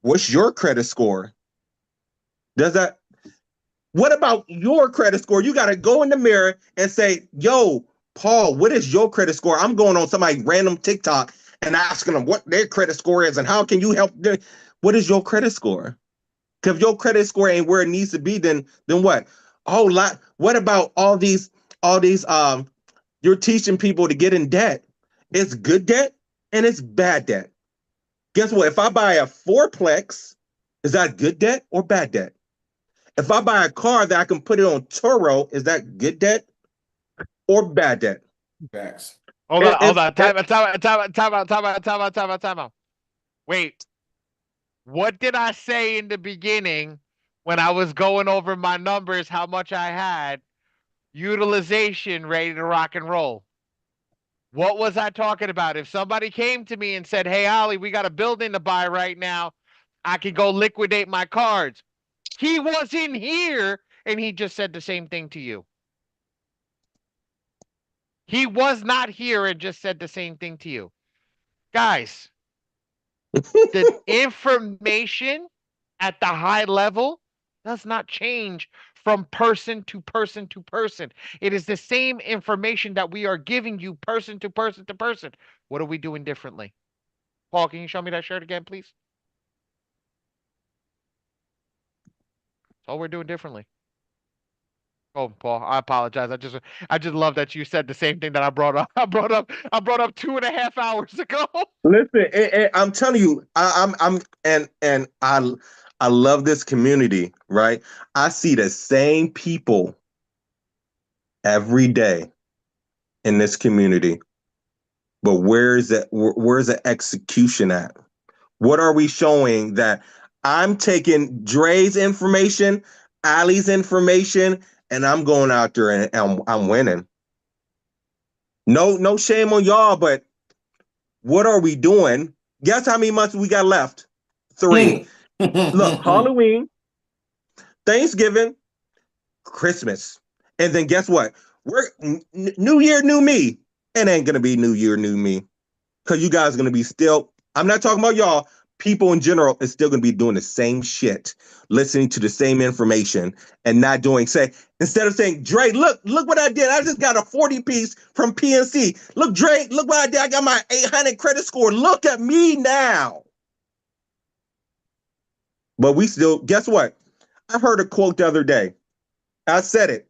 what's your credit score? What about your credit score? You got to go in the mirror and say, yo, Paul, what is your credit score? I'm going on somebody's random TikTok and asking them what their credit score is and how can you help them? What is your credit score? Because if your credit score ain't where it needs to be, then what? What about all these you're teaching people to get in debt? It's good debt and it's bad debt. Guess what? If I buy a fourplex, is that good debt or bad debt? If I buy a car that I can put it on Turo, is that good debt or bad debt? Facts. Hold on. Time out. Wait, what did I say in the beginning when I was going over my numbers, how much I had utilization ready to rock and roll? What was I talking about? If somebody came to me and said, hey, Ollie, we got a building to buy right now, I could go liquidate my cards. He wasn't here, and he just said the same thing to you. He was not here and just said the same thing to you. Guys, the information at the high level does not change from person to person to person. It is the same information that we are giving you person to person to person. What are we doing differently? Paul, can you show me that shirt again, please? That's all we're doing differently. Oh, Paul, I apologize. I just love that you said the same thing that I brought up. I brought up 2.5 hours ago. Listen, I'm telling you, I love this community, right? I see the same people every day in this community, but where's the execution at? What are we showing that I'm taking Dre's information, Ali's information, and I'm going out there and I'm winning. No shame on y'all, but what are we doing? Guess how many months we got left? 3. Look, Halloween, Thanksgiving, Christmas. And then guess what? We're New Year, new me. It ain't gonna be New Year, new me. Because you guys are gonna be still, I'm not talking about y'all, people in general is still gonna be doing the same shit, listening to the same information and not doing, say, instead of saying, Dre, look what I did. I just got a 40 piece from PNC. Look, Dre, look what I did. I got my 800 credit score. Look at me now. But we still, guess what? I heard a quote the other day. I said it.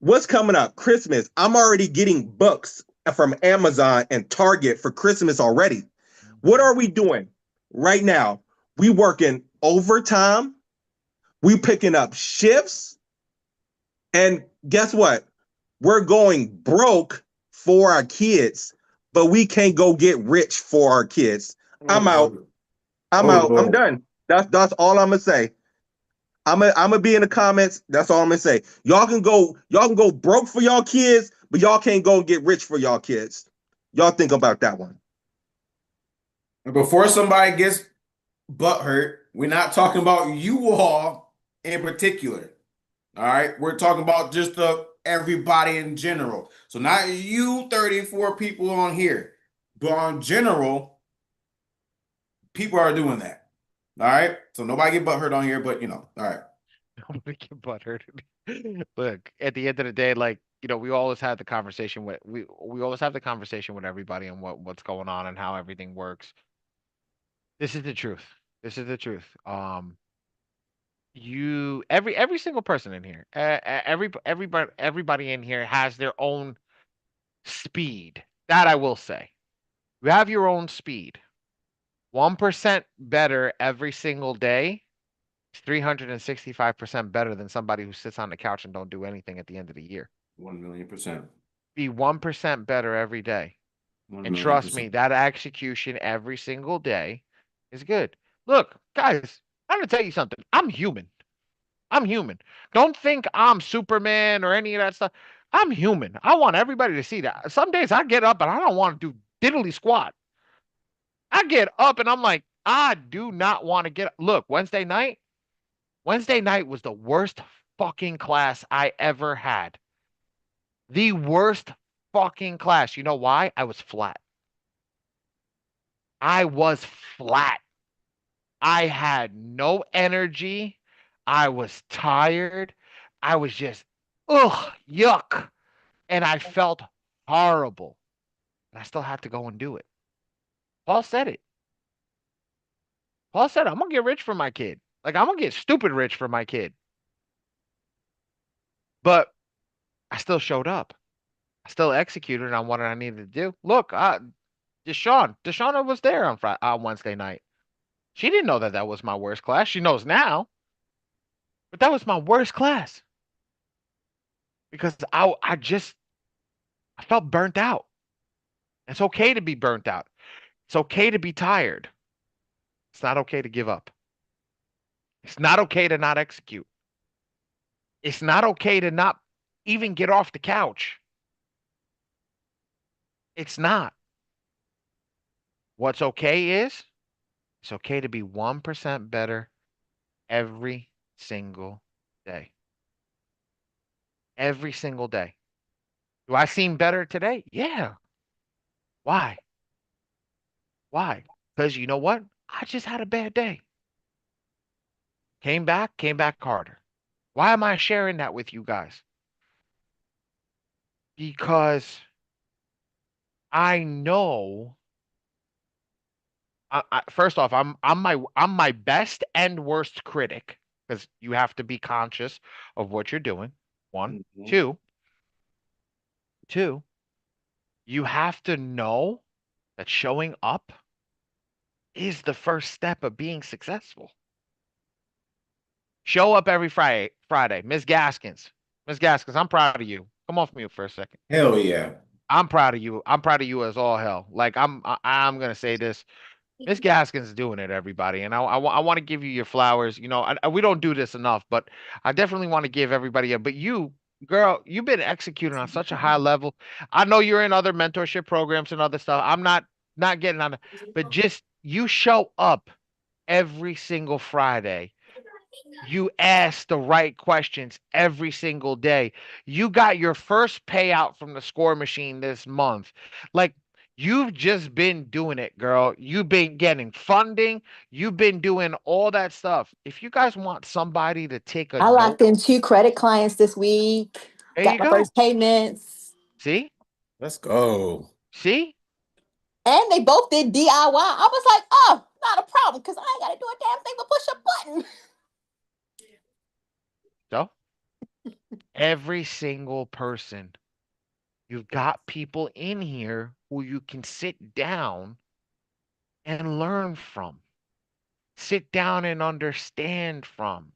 What's coming up? Christmas. I'm already getting books from Amazon and Target for Christmas already. What are we doing right now? We working overtime. We picking up shifts. And guess what? We're going broke for our kids, but we can't go get rich for our kids. I'm out. I'm done. That's all I'm gonna say. I'm gonna be in the comments. That's all I'm gonna say. Y'all can go broke for y'all kids, but y'all can't go and get rich for y'all kids. Y'all think about that one. Before somebody gets butthurt, we're not talking about you all in particular. All right, we're talking about just everybody in general. So not you 34 people on here, but on general, people are doing that. All right, so nobody get butthurt on here, but all right. Nobody get butthurt. Look, at the end of the day, like, we always have the conversation with we always have the conversation with everybody and what's going on and how everything works. This is the truth. This is the truth. Every single person in here, everybody in here has their own speed. That I will say. You have your own speed. 1% better every single day is 365% better than somebody who sits on the couch and don't do anything at the end of the year. 1,000,000%. Be 1% better every day. And trust me, that execution every single day is good. Look, guys, I'm going to tell you something. I'm human. Don't think I'm Superman or any of that stuff. I'm human. I want everybody to see that. Some days I get up and I don't want to do diddly squat. I get up and I'm like, I do not want to get up. Look, Wednesday night was the worst fucking class I ever had. The worst fucking class. You know why? I was flat. I had no energy. I was tired. I was just, yuck. And I felt horrible. But I still had to go and do it. Paul said it. I'm going to get rich for my kid. Like, I'm going to get stupid rich for my kid. But I still showed up. I still executed on what I needed to do. Look, Deshauna was there on Wednesday night. She didn't know that was my worst class. She knows now. But that was my worst class because I felt burnt out. It's okay to be burnt out. It's okay to be tired. It's not okay to give up. It's not okay to not execute. It's not okay to not even get off the couch. It's not. What's okay is it's okay to be 1% better every single day. Every single day. Do I seem better today? Yeah. Why? Why? Because you know what? I just had a bad day. Came back harder. Why am I sharing that with you guys? Because I know first off, I'm my best and worst critic because you have to be conscious of what you're doing. One, two, you have to know that showing up is the first step of being successful. Show up every Friday. Miss Gaskins, I'm proud of you. Come off mute for a second. Hell yeah. I'm proud of you. I'm proud of you as all hell. Like I'm gonna say this. Miss Gaskins is doing it, everybody, and I want to give you your flowers. You know, we don't do this enough, but I definitely want to give everybody a. But you, girl, you've been executing on such a high level. I know you're in other mentorship programs and other stuff. I'm not getting on it, but just you show up every single Friday. You ask the right questions every single day. You got your first payout from the ScoreMachine this month. Like, you've just been doing it, girl. You've been getting funding. You've been doing all that stuff. If you guys want somebody to take a I note, locked in 2 credit clients this week. there Got you my go. first payments. See? Let's go. See? And they both did DIY. I was like, oh, not a problem, because I ain't got to do a damn thing but push a button. So, every single person, you've got people in here who you can sit down and learn from. Sit down and understand from.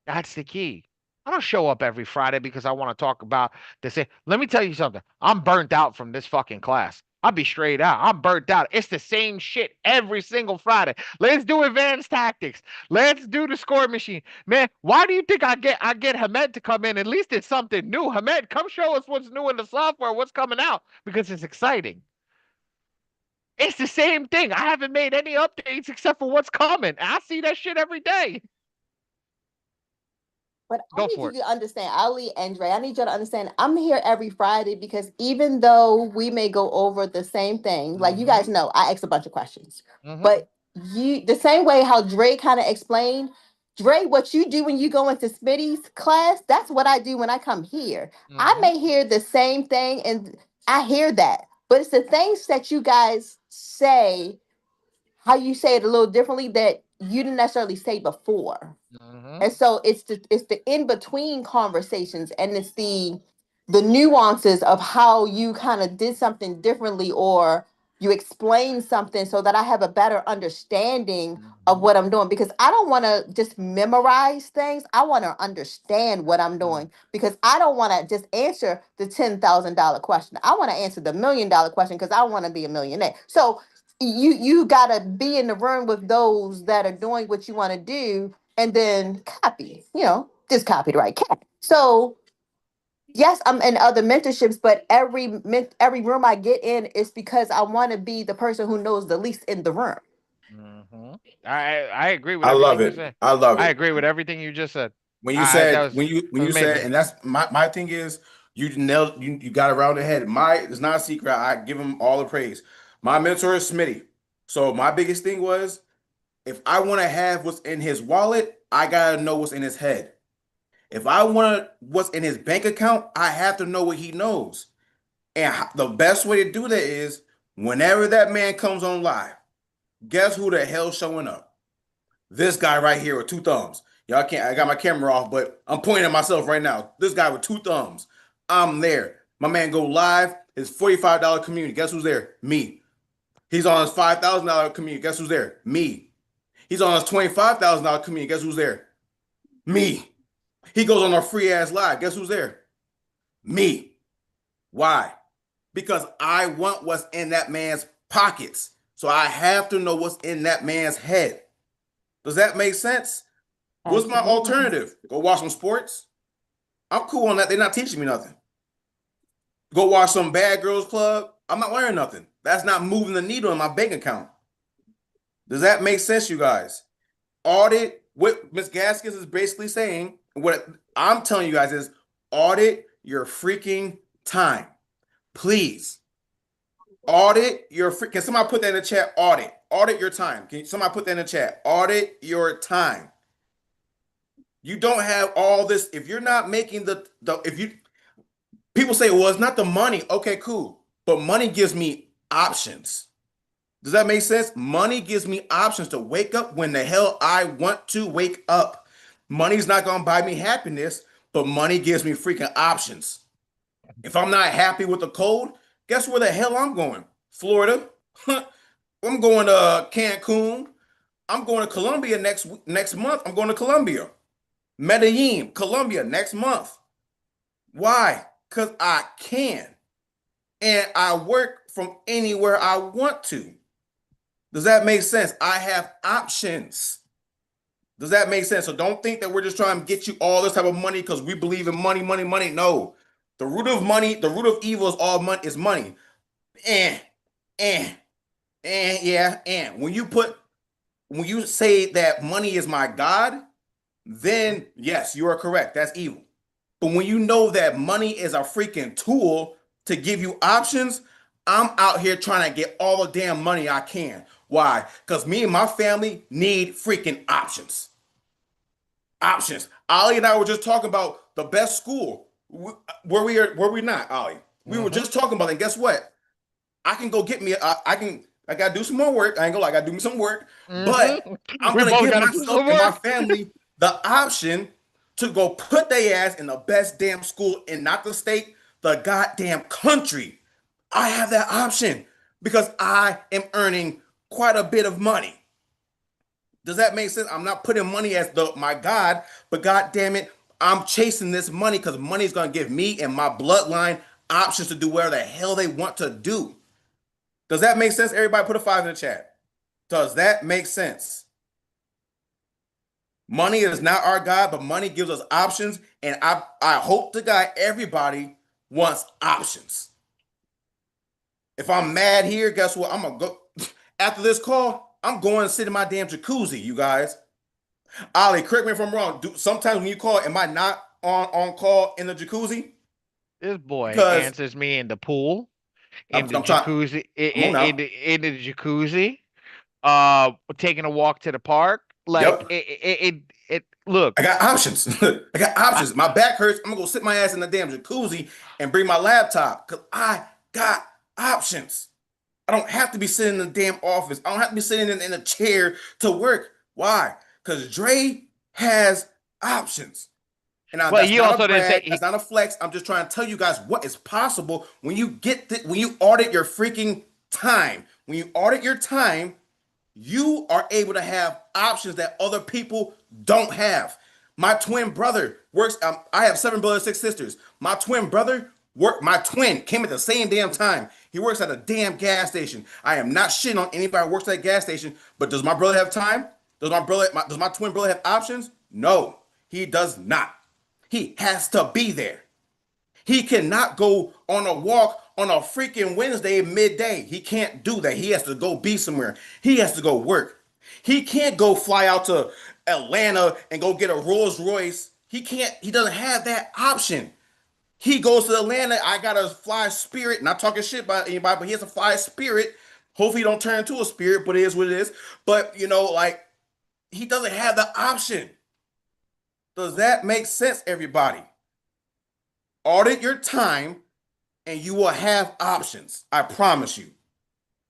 That's the key. I don't show up every Friday because I want to talk about this. Let me tell you something. I'm burnt out from this fucking class. I'll be straight out. I'm burnt out. It's the same shit every single Friday. Let's do advanced tactics. Let's do the ScoreMachine. Man, why do you think I get Hamed to come in? At least it's something new. Hamed, come show us what's new in the software, what's coming out, because it's exciting. It's the same thing. I haven't made any updates except for what's coming. I see that shit every day. But I need you to understand, Ali and Dre, I need you to understand, I'm here every Friday because even though we may go over the same thing, like you guys know, I ask a bunch of questions. But the same way how Dre kind of explained, Dre, what you do when you go into Smitty's class, that's what I do when I come here. I may hear the same thing and I hear that, but it's the things that you guys say, how you say it a little differently that you didn't necessarily say before. And so it's the in between conversations, and it's the nuances of how you kind of did something differently, or you explain something so that I have a better understanding of what I'm doing, because I don't want to just memorize things. I want to understand what I'm doing, because I don't want to just answer the $10,000 question. I want to answer the $1 million question because I want to be a millionaire. So you got to be in the room with those that are doing what you want to do, and then copy, just copy the right cat. So yes, I'm in other mentorships, but every room I get in is because I want to be the person who knows the least in the room. I agree with I love everything you it. said. I love it. I agree with everything you just said. When you said, and that's my thing is you nailed, you got around the head. It's not a secret. I give him all the praise. My mentor is Smitty. So my biggest thing was, if I want to have what's in his wallet, I gotta know what's in his head. If I want what's in his bank account, I have to know what he knows. And the best way to do that is whenever that man comes on live, guess who the hell's showing up? This guy right here with 2 thumbs. Y'all can't, I got my camera off, but I'm pointing at myself right now. This guy with 2 thumbs. I'm there. My man go live, his $45 community. Guess who's there? Me. He's on his $5,000 community. Guess who's there? Me. He's on his $25,000 comedian. Guess who's there? Me. He goes on a free ass live. Guess who's there? Me. Why? Because I want what's in that man's pockets. So I have to know what's in that man's head. Does that make sense? What's my alternative? Go watch some sports? I'm cool on that. They're not teaching me nothing. Go watch some Bad Girls Club? I'm not learning nothing. That's not moving the needle in my bank account. Does that make sense, you guys? Audit, what Ms. Gaskins is basically saying, what I'm telling you guys is audit your freaking time. Please. Audit your can somebody put that in the chat? Audit your time. Can somebody put that in the chat? Audit your time. You don't have all this. If you're not making people say, well, it's not the money. Okay, cool. But money gives me options. Does that make sense? Money gives me options to wake up when the hell I want to wake up. Money's not going to buy me happiness, but money gives me freaking options. If I'm not happy with the cold, guess where the hell I'm going? Florida. I'm going to Cancun. I'm going to Colombia next month. I'm going to Colombia. Medellin, Colombia next month. Why? Because I can. And I work from anywhere I want to. Does that make sense? I have options. Does that make sense? So don't think that we're just trying to get you all this type of money because we believe in money, money, money. No. The root of money, the root of evil is all money is money. And when you say that money is my God, then yes, you are correct. That's evil. But when you know that money is a freaking tool to give you options, I'm out here trying to get all the damn money I can. Why? Because me and my family need freaking options. Options. Ali and I were just talking about the best school. Were we not, Ali? We were just talking about it. And guess what? I can go get me. I gotta do some more work. I ain't gonna lie, I gotta do me some work. But I'm gonna give myself and my family the option to go put their ass in the best damn school in not the state, the goddamn country. I have that option because I am earning quite a bit of money. Does that make sense? I'm not putting money as my God, but God damn it, I'm chasing this money because money is gonna give me and my bloodline options to do whatever the hell they want to do. Does that make sense? Everybody put a 5 in the chat. Does that make sense? Money is not our God, but money gives us options. And I hope to God everybody wants options. If I'm mad here, guess what? I'm going to go. After this call, I'm going to sit in my damn jacuzzi, you guys. Ali, correct me if I'm wrong. Sometimes when you call, am I not on call in the jacuzzi? This boy answers me in the pool. In the jacuzzi, in the jacuzzi, taking a walk to the park. Like it look. I got options. I got options. My back hurts. I'm gonna go sit my ass in the damn jacuzzi and bring my laptop because I got options. I don't have to be sitting in the damn office. I don't have to be sitting in a chair to work. Why? Because Dre has options. And now, well, that's not a flex. I'm just trying to tell you guys what is possible when you when you audit your freaking time. When you audit your time, you are able to have options that other people don't have. My twin brother works. I have 7 brothers, 6 sisters. My twin brother my twin came at the same damn time. He works at a damn gas station. I am not shitting on anybody who works at that gas station, but does my brother have time? Does my twin brother have options? No, he does not. He has to be there. He cannot go on a walk on a freaking Wednesday midday. He can't do that. He has to go be somewhere. He has to go work. He can't go fly out to Atlanta and go get a Rolls Royce. He can't. He doesn't have that option. He goes to Atlanta. I got a fly Spirit. Not talking shit about anybody, but he has a fly Spirit. Hopefully he don't turn into a Spirit, but it is what it is. But, like, he doesn't have the option. Does that make sense, everybody? Audit your time, and you will have options. I promise you.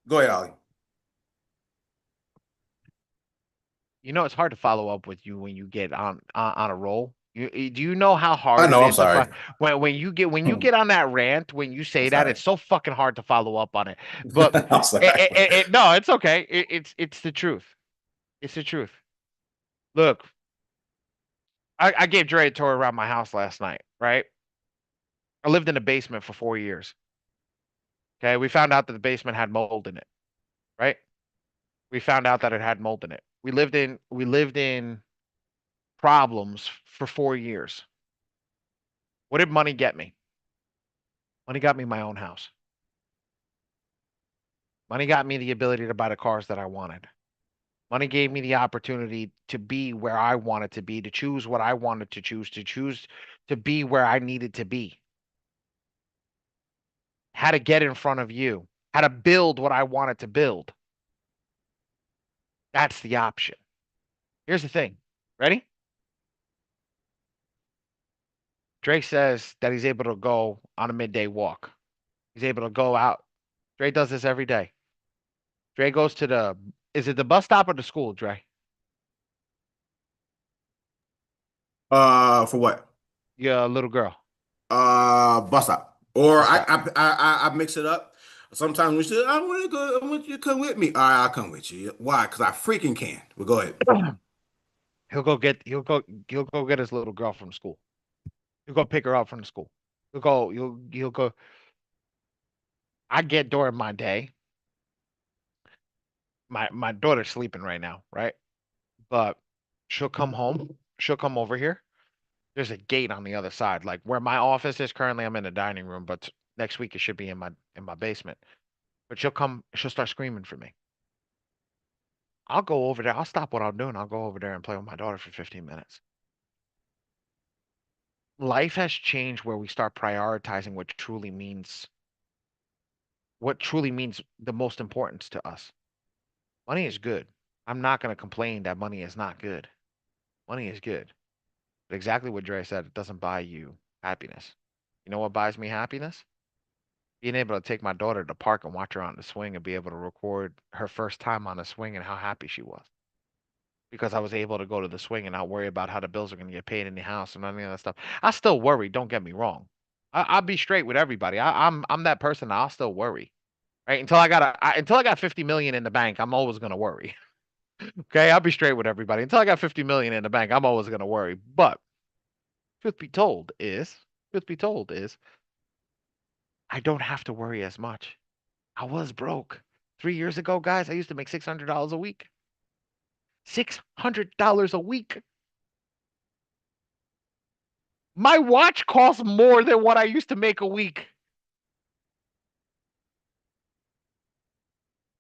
Go ahead, Ali. It's hard to follow up with you when you get on a roll. Do you know how hard I know, it I'm is sorry. when you get on that rant, when you say that, it's so fucking hard to follow up on it. But I'm sorry. no, it's okay. It's the truth. It's the truth. Look, I gave Dre a tour around my house last night, right? I lived in the basement for 4 years. Okay, we found out that the basement had mold in it, right? We found out that it had mold in it. We lived in problems for 4 years. What did money get me? Money got me my own house. Money got me the ability to buy the cars that I wanted. Money gave me the opportunity to be where I wanted to be, to choose what I wanted to choose to be where I needed to be. How to get in front of you, how to build what I wanted to build. That's the option. Here's the thing. Ready? Dre says that he's able to go on a midday walk. He's able to go out. Dre does this every day. Dre goes to is it the bus stop or the school, Dre? For what? Your little girl. Bus stop. Or Bus stop. I mix it up. Sometimes we say, I want to go, I want you to come with me. All right, I'll come with you. Why? Because I freaking can. Well, go ahead. He'll go get his little girl from school. He'll go pick her up from the school. He'll go. I get during my day. My daughter's sleeping right now, right? But she'll come home. She'll come over here. There's a gate on the other side. Like where my office is currently, I'm in the dining room, but next week it should be in my basement. But she'll start screaming for me. I'll go over there. I'll stop what I'm doing. I'll go over there and play with my daughter for 15 minutes. Life has changed where we start prioritizing what truly means the most importance to us. Money is good. I'm not going to complain that money is not good. Money is good. But exactly what Dre said, it doesn't buy you happiness. You know what buys me happiness? Being able to take my daughter to the park and watch her on the swing and be able to record her first time on the swing and how happy she was. Because I was able to go to the swing and not worry about how the bills are going to get paid in the house and any of that stuff. I still worry, don't get me wrong. I'll be straight with everybody. I'm that person. I'll still worry. Right? Until I got 50 million in the bank, I'm always going to worry. Okay, I'll be straight with everybody. Until I got 50 million in the bank, I'm always going to worry. But truth be told is I don't have to worry as much. I was broke. 3 years ago, guys, I used to make $600 a week. $600 a week. My watch costs more than what I used to make a week.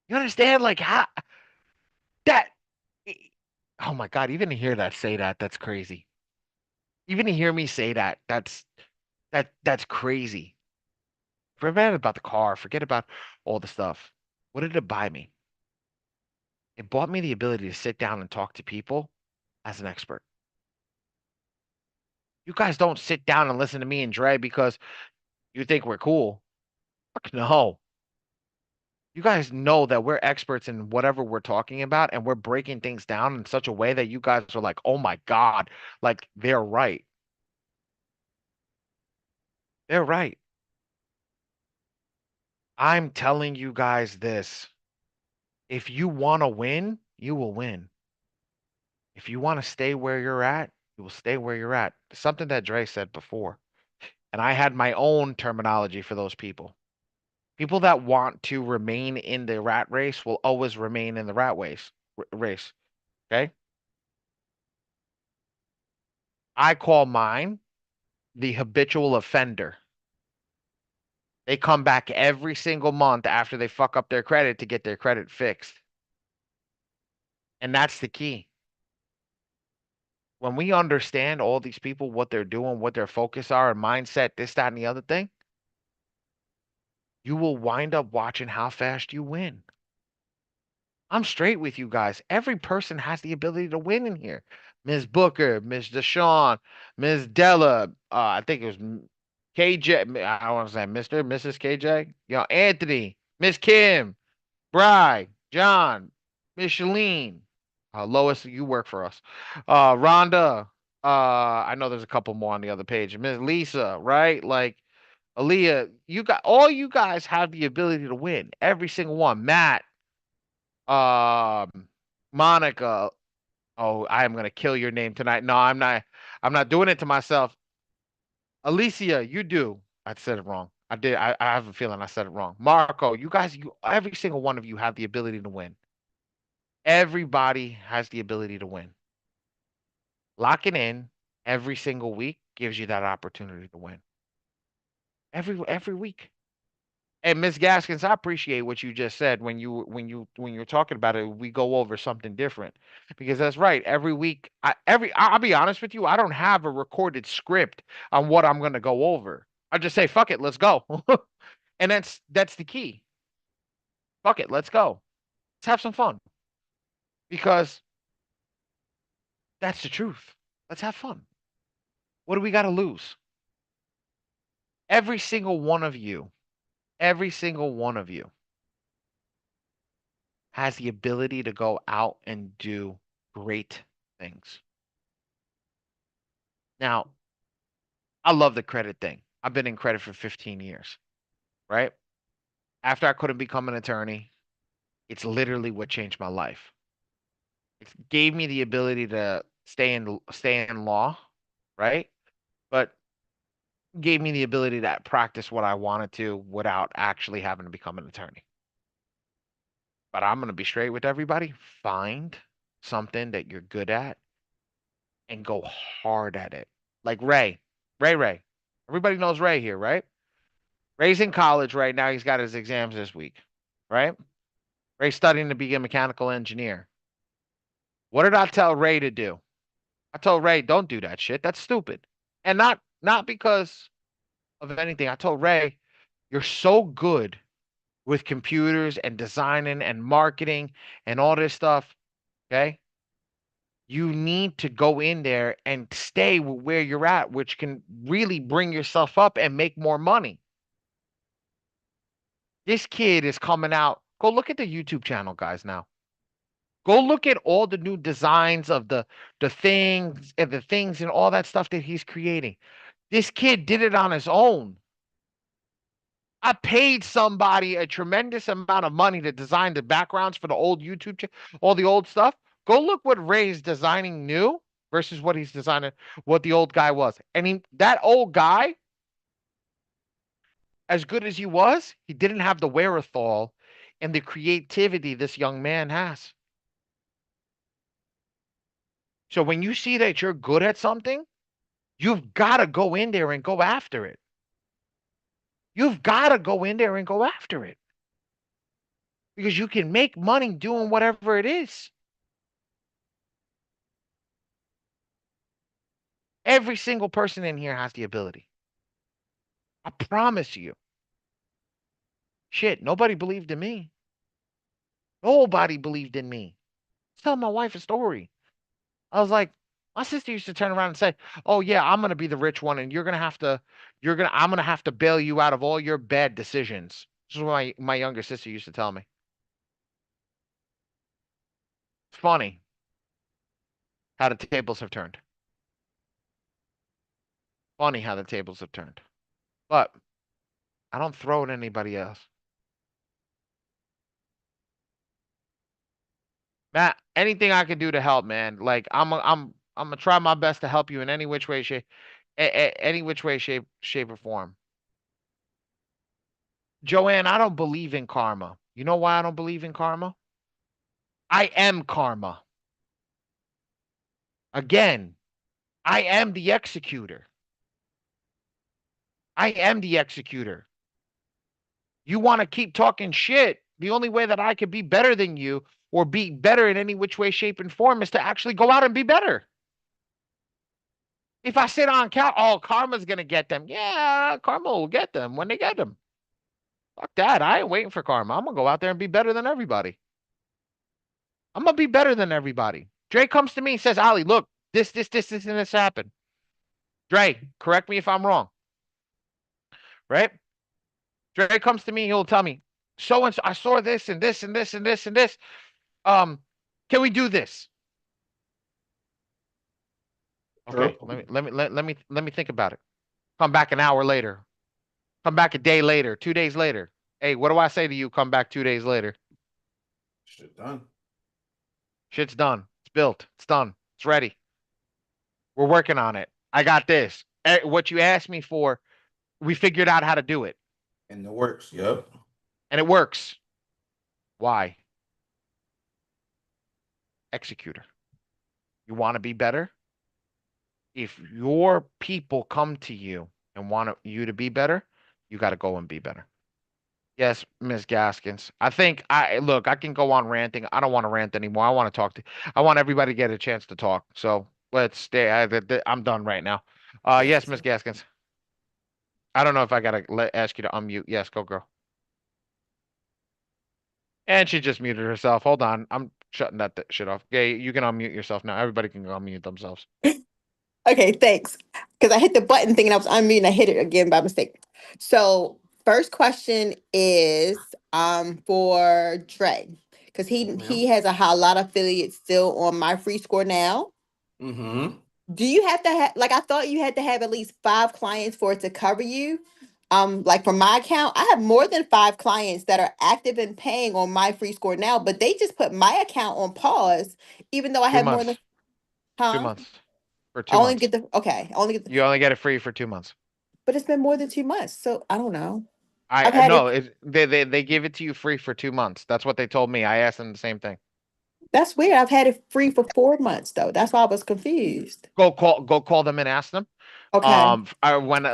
You understand? Like how that oh my God, even to hear that say that's crazy. Even to hear me say that's crazy. Forget about the car, forget about all the stuff. What did it buy me? It bought me the ability to sit down and talk to people as an expert. You guys don't sit down and listen to me and Dre because you think we're cool. Fuck no. You guys know that we're experts in whatever we're talking about, and we're breaking things down in such a way that you guys are like, oh my God, like they're right. They're right. I'm telling you guys this. If you want to win, you will win. If you want to stay where you're at, you will stay where you're at. Something that Dre said before. And I had my own terminology for those people. People that want to remain in the rat race will always remain in the race. Okay? I call mine the habitual offender. They come back every single month after they fuck up their credit to get their credit fixed. And that's the key. When we understand all these people, what they're doing, what their focus are, and mindset, this, that, and the other thing, you will wind up watching how fast you win. I'm straight with you guys. Every person has the ability to win in here. Ms. Booker, Ms. Deshawn, Ms. Della, I think it was KJ. I don't want to say Mr. Mrs. KJ. Anthony, Miss Kim, Bry, John, Miss Shalene, Lois, you work for us. Rhonda, I know there's a couple more on the other page. Miss Lisa, right? Like Aaliyah, all you guys have the ability to win. Every single one. Matt, um, Monica. Oh, I am gonna kill your name tonight. No, I'm not. I'm not doing it to myself. Alicia, you do. I said it wrong. I did. I have a feeling I said it wrong. Marco, you guys, every single one of you have the ability to win. Everybody has the ability to win. Locking in every single week gives you that opportunity to win. Every week. And Miss Gaskins, I appreciate what you just said when you're talking about it. We go over something different because that's right. Every week, I'll be honest with you. I don't have a recorded script on what I'm going to go over. I just say, "Fuck it, let's go," and that's the key. Fuck it, let's go. Let's have some fun because that's the truth. Let's have fun. What do we got to lose? Every single one of you, every single one of you has the ability to go out and do great things. Now, I love the credit thing. I've been in credit for 15 years, right? After I couldn't become an attorney, it's literally what changed my life. It gave me the ability to stay in law, right? But gave me the ability to practice what I wanted to without actually having to become an attorney. But I'm going to be straight with everybody. Find something that you're good at and go hard at it. Like Ray. Everybody knows Ray here, right? Ray's in college right now. He's got his exams this week, right? Ray's studying to be a mechanical engineer. What did I tell Ray to do? I told Ray, don't do that shit. That's stupid. And not because of anything. I told Ray, you're so good with computers and designing and marketing and all this stuff, okay? You need to go in there and stay where you're at, which can really bring yourself up and make more money. This kid is coming out. Go look at the YouTube channel, guys, now. Go look at all the new designs of the things and all that stuff that he's creating. This kid did it on his own. I paid somebody a tremendous amount of money to design the backgrounds for the old YouTube, all the old stuff. Go look what Ray's designing new versus what he's designing, what the old guy was. And that old guy, as good as he was, he didn't have the wherewithal and the creativity this young man has. So when you see that you're good at something, you've got to go in there and go after it. You've got to go in there and go after it. Because you can make money doing whatever it is. Every single person in here has the ability. I promise you. Shit, nobody believed in me. Nobody believed in me. I was telling my wife a story. I was like, my sister used to turn around and say, "Oh yeah, I'm gonna be the rich one, and I'm gonna have to bail you out of all your bad decisions." This is what my younger sister used to tell me. It's funny how the tables have turned. Funny how the tables have turned. But I don't throw at anybody else. Matt, anything I can do to help, man. Like I'm gonna try my best to help you in any which way, shape or form. Joanne, I don't believe in karma. You know why I don't believe in karma? I am karma. Again, I am the executor. I am the executor. You want to keep talking shit. The only way that I could be better than you or be better in any which way, shape, and form is to actually go out and be better. If I sit on count, oh, karma's going to get them. Yeah, karma will get them when they get them. Fuck that. I ain't waiting for karma. I'm going to go out there and be better than everybody. I'm going to be better than everybody. Dre comes to me and says, "Ali, look, this, and this happened." Dre, correct me if I'm wrong. Right? Dre comes to me, he'll tell me, "So and so, I saw this and this and this and this and this. Can we do this?" Okay, let me think about it. Come back an hour later. Come back a day later, 2 days later. Hey, what do I say to you? Come back 2 days later. Shit done. Shit's done. It's built. It's done. It's ready. We're working on it. I got this. What you asked me for, we figured out how to do it. And it works. Yep. And it works. Why? Executor. You want to be better? If your people come to you and want you to be better, you got to go and be better. Yes, Miss Gaskins. I think look, I can go on ranting. I don't want to rant anymore. I want to talk to I want everybody to get a chance to talk. So let's stay. I'm done right now. Yes, Miss Gaskins. I don't know if I gotta ask you to unmute. Yes, go girl. And she just muted herself. Hold on. I'm shutting that shit off. Yeah, you can unmute yourself now. Everybody can unmute themselves. Okay, thanks. Because I hit the button thing and I was unmuting. I hit it again by mistake. So first question is for Dre. Because he has a lot of affiliates still on my free score now. Mm-hmm. Do you have to have like I thought you had to have at least 5 clients for it to cover you? Like for my account, I have more than 5 clients that are active and paying on my free score now, but they just put my account on pause, even though I 2 have more than months. 2 huh? months. For I 2 only months. get the okay. I only get the, You only get it free for 2 months. but it's been more than 2 months, so I don't know. I've I had no, it. they give it to you free for 2 months. That's what they told me. I asked them the same thing. That's weird. I've had it free for 4 months though. That's why I was confused. Go call them and ask them. Okay. When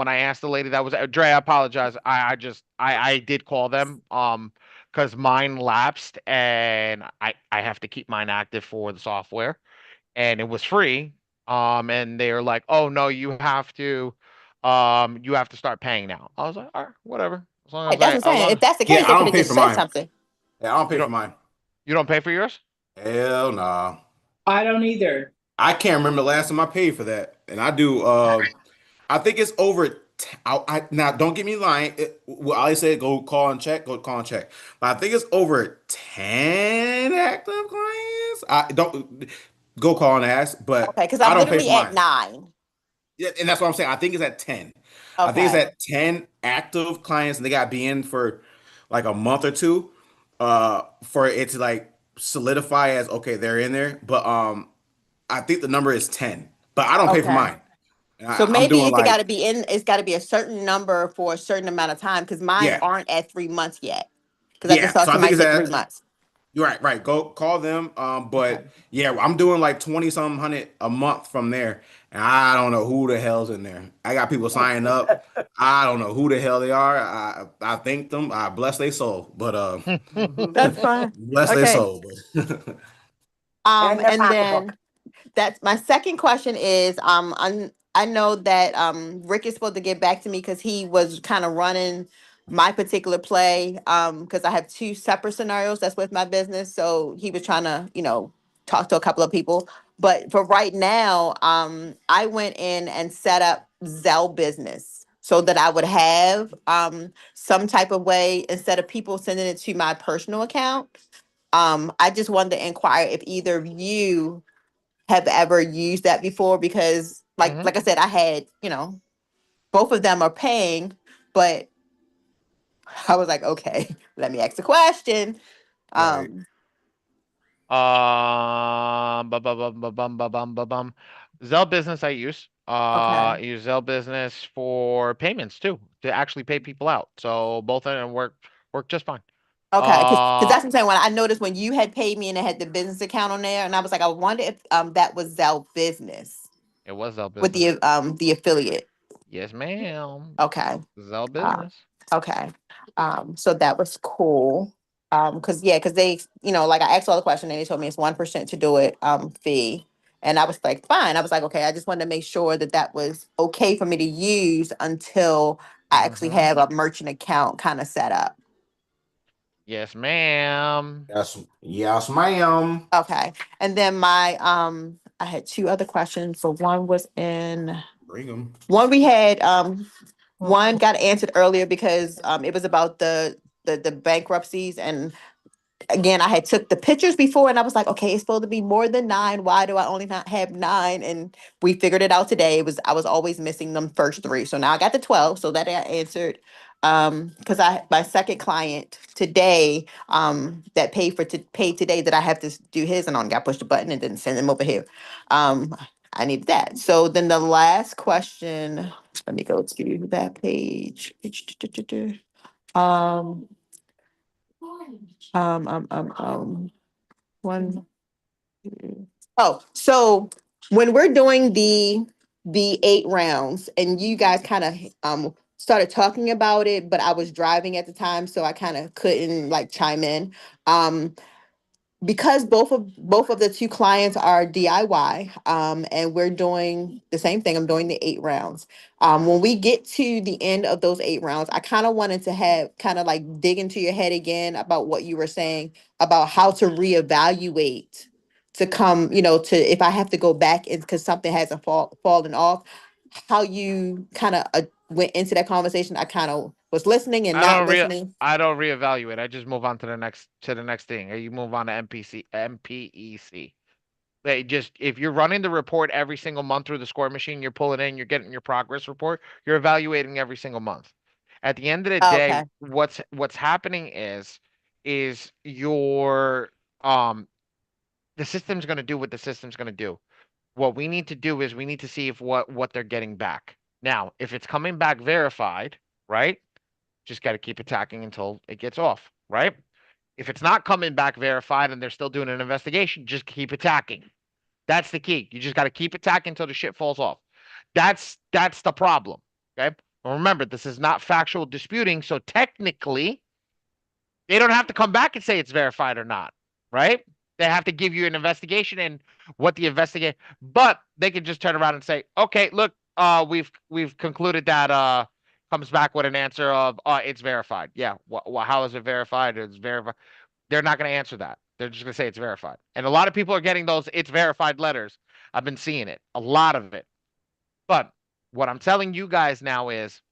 I asked the lady that was Dre, I apologize. I did call them because mine lapsed and I have to keep mine active for the software and it was free. And they were like, "Oh no, you have to start paying now." I was like, "All right, whatever." As long Right, as that's what I'm as saying. long If that's the Yeah, case, I they could don't have pay just for said mine. something. Yeah, I don't you pay for don't mine. you don't pay for yours? Hell nah. I don't either. I can't remember the last time I paid for that. And I do I think it's over now don't get me lying. Well, I always say go call and check, go call and check. But I think it's over 10 active clients. I don't go call and ask, Okay, but because I I'm don't pay literally for at mine. 9. Yeah, and that's what I'm saying. I think it's at 10. I think it's Okay. at 10 active clients and they got to be in for like a month or two for it to like solidify as okay, they're in there. But I think the number is 10. But I don't pay for Okay. mine. So I'm maybe doing if it got like to be in, it's got to be a certain number for a certain amount of time because mine yeah. aren't at 3 months yet. Because I just Yeah. saw So I think somebody it's said 3 at months. you're right. Go call them. Okay. But yeah, I'm doing like 20 something hundred a month from there. And I don't know who the hell's in there. I got people signing up. I don't know who the hell they are. I thank them. I bless their soul. But That's fine. bless their Okay. soul. But And their And pocketbook. then that's my second question is I know that Rick is supposed to get back to me because he was kind of running my particular play because I have 2 separate scenarios that's with my business. So he was trying to, talk to a couple of people. But for right now, I went in and set up Zelle Business so that I would have some type of way instead of people sending it to my personal account. I just wanted to inquire if either of you have ever used that before because like I said, I had, both of them are paying, but I was like, okay, let me ask the question. right. Um, Bum, bum, bum, bum, bum, bum, bum, bum, bum. Zelle Business I use. okay. I use Zelle Business for payments too, to actually pay people out. So both of them work just fine. Okay, because Uh, that's what I'm saying. When I noticed when you had paid me and it had the business account on there, and I was like, I wonder if that was Zelle Business it was Zelle with Business. the affiliate. Yes, ma'am. Okay. Zelle Uh, Business. okay. So that was cool. Because they, like I asked all the questions and they told me it's 1% to do it, fee. And I was like, fine. I was like, okay, I just wanted to make sure that that was okay for me to use until I actually have a merchant account kind of set up. Yes, ma'am. Yes, ma'am. Okay. And then I had 2 other questions. So one was in Bring them. one we had one got answered earlier because it was about the bankruptcies and again, I had took the pictures before and I was like, okay, it's supposed to be more than 9. Why do I only not have 9? And we figured it out today. I was always missing them first 3. So now I got the 12. So that I answered. Because my second client today, that paid today that I have to do his and on got pushed the button and didn't send him over here. I needed that. So then the last question, let me go to that page. Um, one. Oh, so when we're doing the 8 rounds, and you guys kind of started talking about it, but I was driving at the time, so I kind of couldn't like chime in. Because both of the 2 clients are DIY, and we're doing the same thing. I'm doing the 8 rounds. When we get to the end of those 8 rounds, I kind of wanted to have kind of like dig into your head again about what you were saying about how to reevaluate to come, to if I have to go back because something hasn't fallen off, how you kind of went into that conversation. I kind of was listening and not listening. I don't reevaluate. I just move on to the next thing. You move on to MPEC. They just if you're running the report every single month through the ScoreMachine, you're pulling in, you're getting your progress report, you're evaluating every single month. At the end of the Oh, day, okay. what's happening is your the system's going to do what the system's going to do. What we need to do is we need to see if what they're getting back. Now, if it's coming back verified, right? Just got to keep attacking until it gets off, right? If it's not coming back verified and they're still doing an investigation, just keep attacking. That's the key. You just got to keep attacking until the shit falls off. That's the problem. Okay. Well, remember, this is not factual disputing, so technically, they don't have to come back and say it's verified or not, right? They have to give you an investigation and what the investigate, but they can just turn around and say, okay, look, we've concluded that comes back with an answer of it's verified. Yeah. How is it verified? It's verified. They're not going to answer that. They're just going to say it's verified. And a lot of people are getting those it's verified letters. I've been seeing it, a lot of it. But what I'm telling you guys now is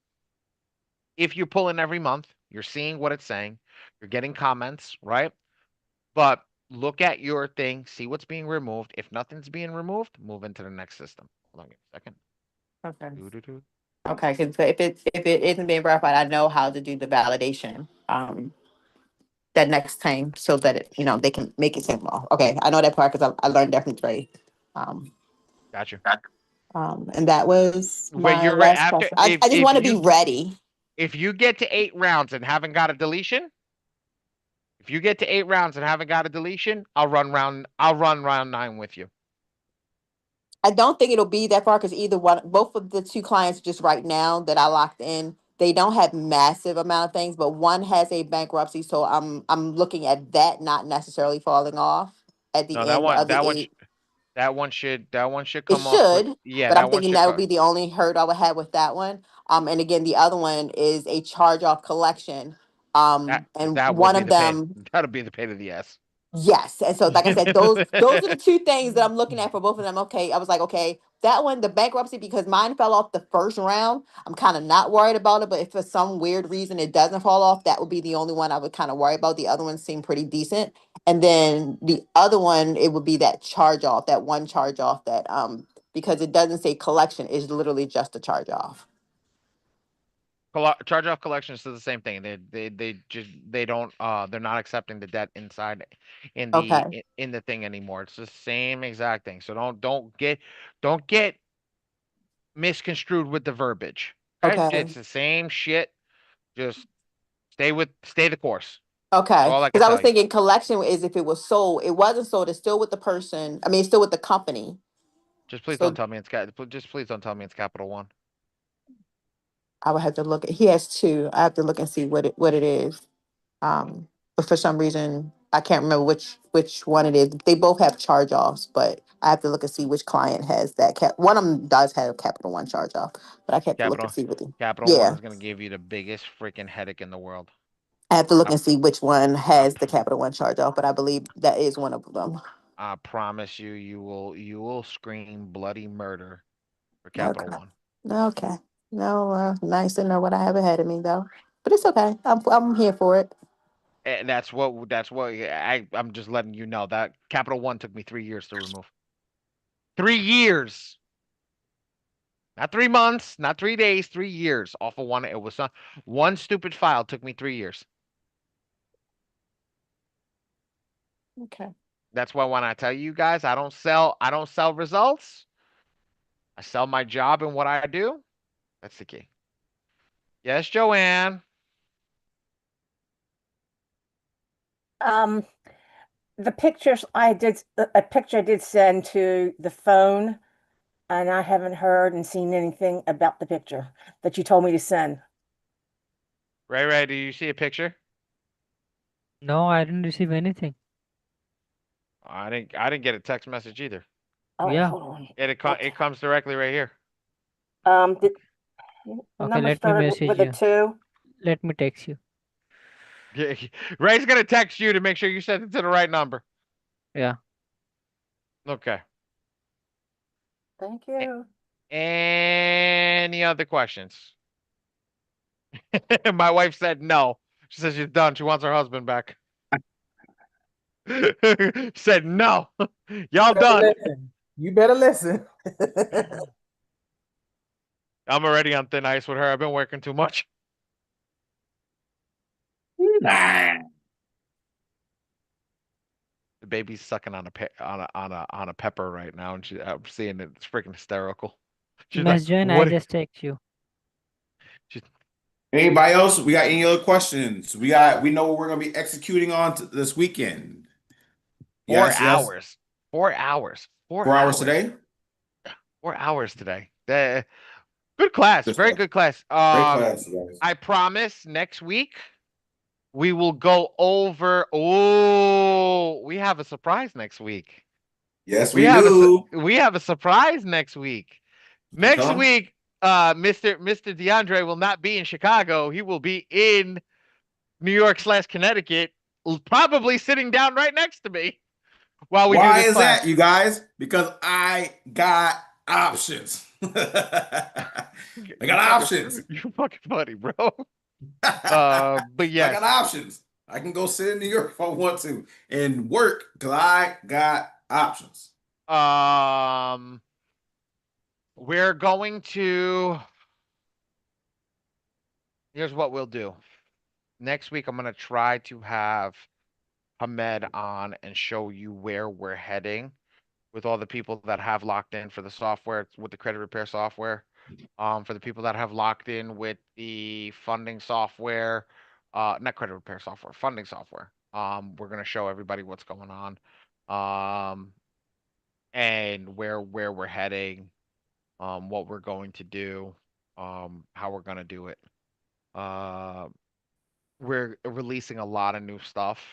if you pull in every month, you're seeing what it's saying, you're getting comments, right? But look at your thing, see what's being removed. If nothing's being removed, move into the next system. Hold on a second. Okay. Doo-doo-doo. Okay, because if it isn't being verified, I know how to do the validation. That next time so that they can make it simple. Okay, I know that part because I learned that from Trey. Um, Gotcha. and that was When my you're right last after, question. I just want to be ready. if you get to 8 rounds and haven't got a deletion, if you get to 8 rounds and haven't got a deletion, I'll run round 9 with you. I don't think it'll be that far because both of the 2 clients just right now that I locked in, they don't have massive amount of things, but one has a bankruptcy, so I'm looking at that not necessarily falling off at the No, end of the 8. That one should It come off with should, yeah, but I'm that one thinking should that would come. be the only hurt I would have with that one. And again, the other one is a charge off collection. And That would one be of the pain. them, That'll be the pain in the ass. yes. And so, like I said, those are the 2 things that I'm looking at for both of them. Okay, I was like, okay, that one, the bankruptcy, because mine fell off the first round. I'm kind of not worried about it, but if for some weird reason it doesn't fall off, that would be the only one I would kind of worry about. The other ones seem pretty decent. And then the other one, it would be that charge off, that one charge off that because it doesn't say collection, it's literally just a charge off. Charge off collection is still the same thing. They don't they're not accepting the debt inside Okay. in the thing anymore. It's the same exact thing. So don't get misconstrued with the verbiage. Okay? Okay. It's the same shit. Just stay the course. That's Okay. all I can Because I was tell you. thinking collection is if it was sold. It wasn't sold. It's still with the person. I mean, it's still with the company. Just please don't So tell me just please don't tell me it's Capital One. I would have to look. He has 2. I have to look and see what it is. But for some reason, I can't remember which one it is. They both have charge offs, but I have to look and see which client has that One of them does have Capital One charge off, but I have to look and see what the Capital One yeah. is gonna give you the biggest freaking headache in the world. I have to look I, and see which one I, has the Capital One charge off, but I believe that is one of them. I promise you, you will scream bloody murder for Capital Okay. One. Okay. No, nice to know what I have ahead of me though. But it's okay. I'm here for it. And that's what I'm just letting you know that Capital One took me 3 years to remove. 3 years. Not 3 months, not 3 days, 3 years off of one. It was one stupid file took me 3 years. Okay. That's why when I tell you guys I don't sell results. I sell my job and what I do. That's the key. Yes, Joanne. The pictures a picture I did send to the phone, and I haven't heard and seen anything about the picture that you told me to send. Ray, do you see a picture? No, I didn't receive anything. I didn't get a text message either. Oh, Yeah. hold on. It comes directly right here. The Okay, number let me started message with a you. 2. Let me text you. Ray's gonna text you to make sure you send it to the right number. Yeah. Okay. Thank you. Any other questions? My wife said no. She says she's done. She wants her husband back. Said no. Y'all done. Listen. You better listen. I'm already on thin ice with her. I've been working too much. The baby's sucking on a pepper right now, and I'm seeing it. It's freaking hysterical. She's like, Miss Joan, I "What?" just text you. Anybody else? We got any other questions? We know what we're gonna be executing on this weekend. 4 Yes. hours. 4 hours. 4 hours today. 4 hours today. Good class. Very good class. Great class, guys. I promise next week we will go over. Oh, we have a surprise next week. Yes, we do. We have a surprise next week. Next week, Mr. DeAndre will not be in Chicago. He will be in New York/Connecticut, probably sitting down right next to me while we do this class. Why is that, you guys? Because I got options. I got options. You're fucking funny, bro. But yes. I got options. I can go sit in New York if I want to and work because I got options. We're going to. Here's what we'll do. Next week, I'm going to try to have Hamed on and show you where we're heading with all the people that have locked in for the software, with the credit repair software. For the people that have locked in with the funding software, not credit repair software, funding software. We're going to show everybody what's going on, and where we're heading, what we're going to do, how we're going to do it. We're releasing a lot of new stuff,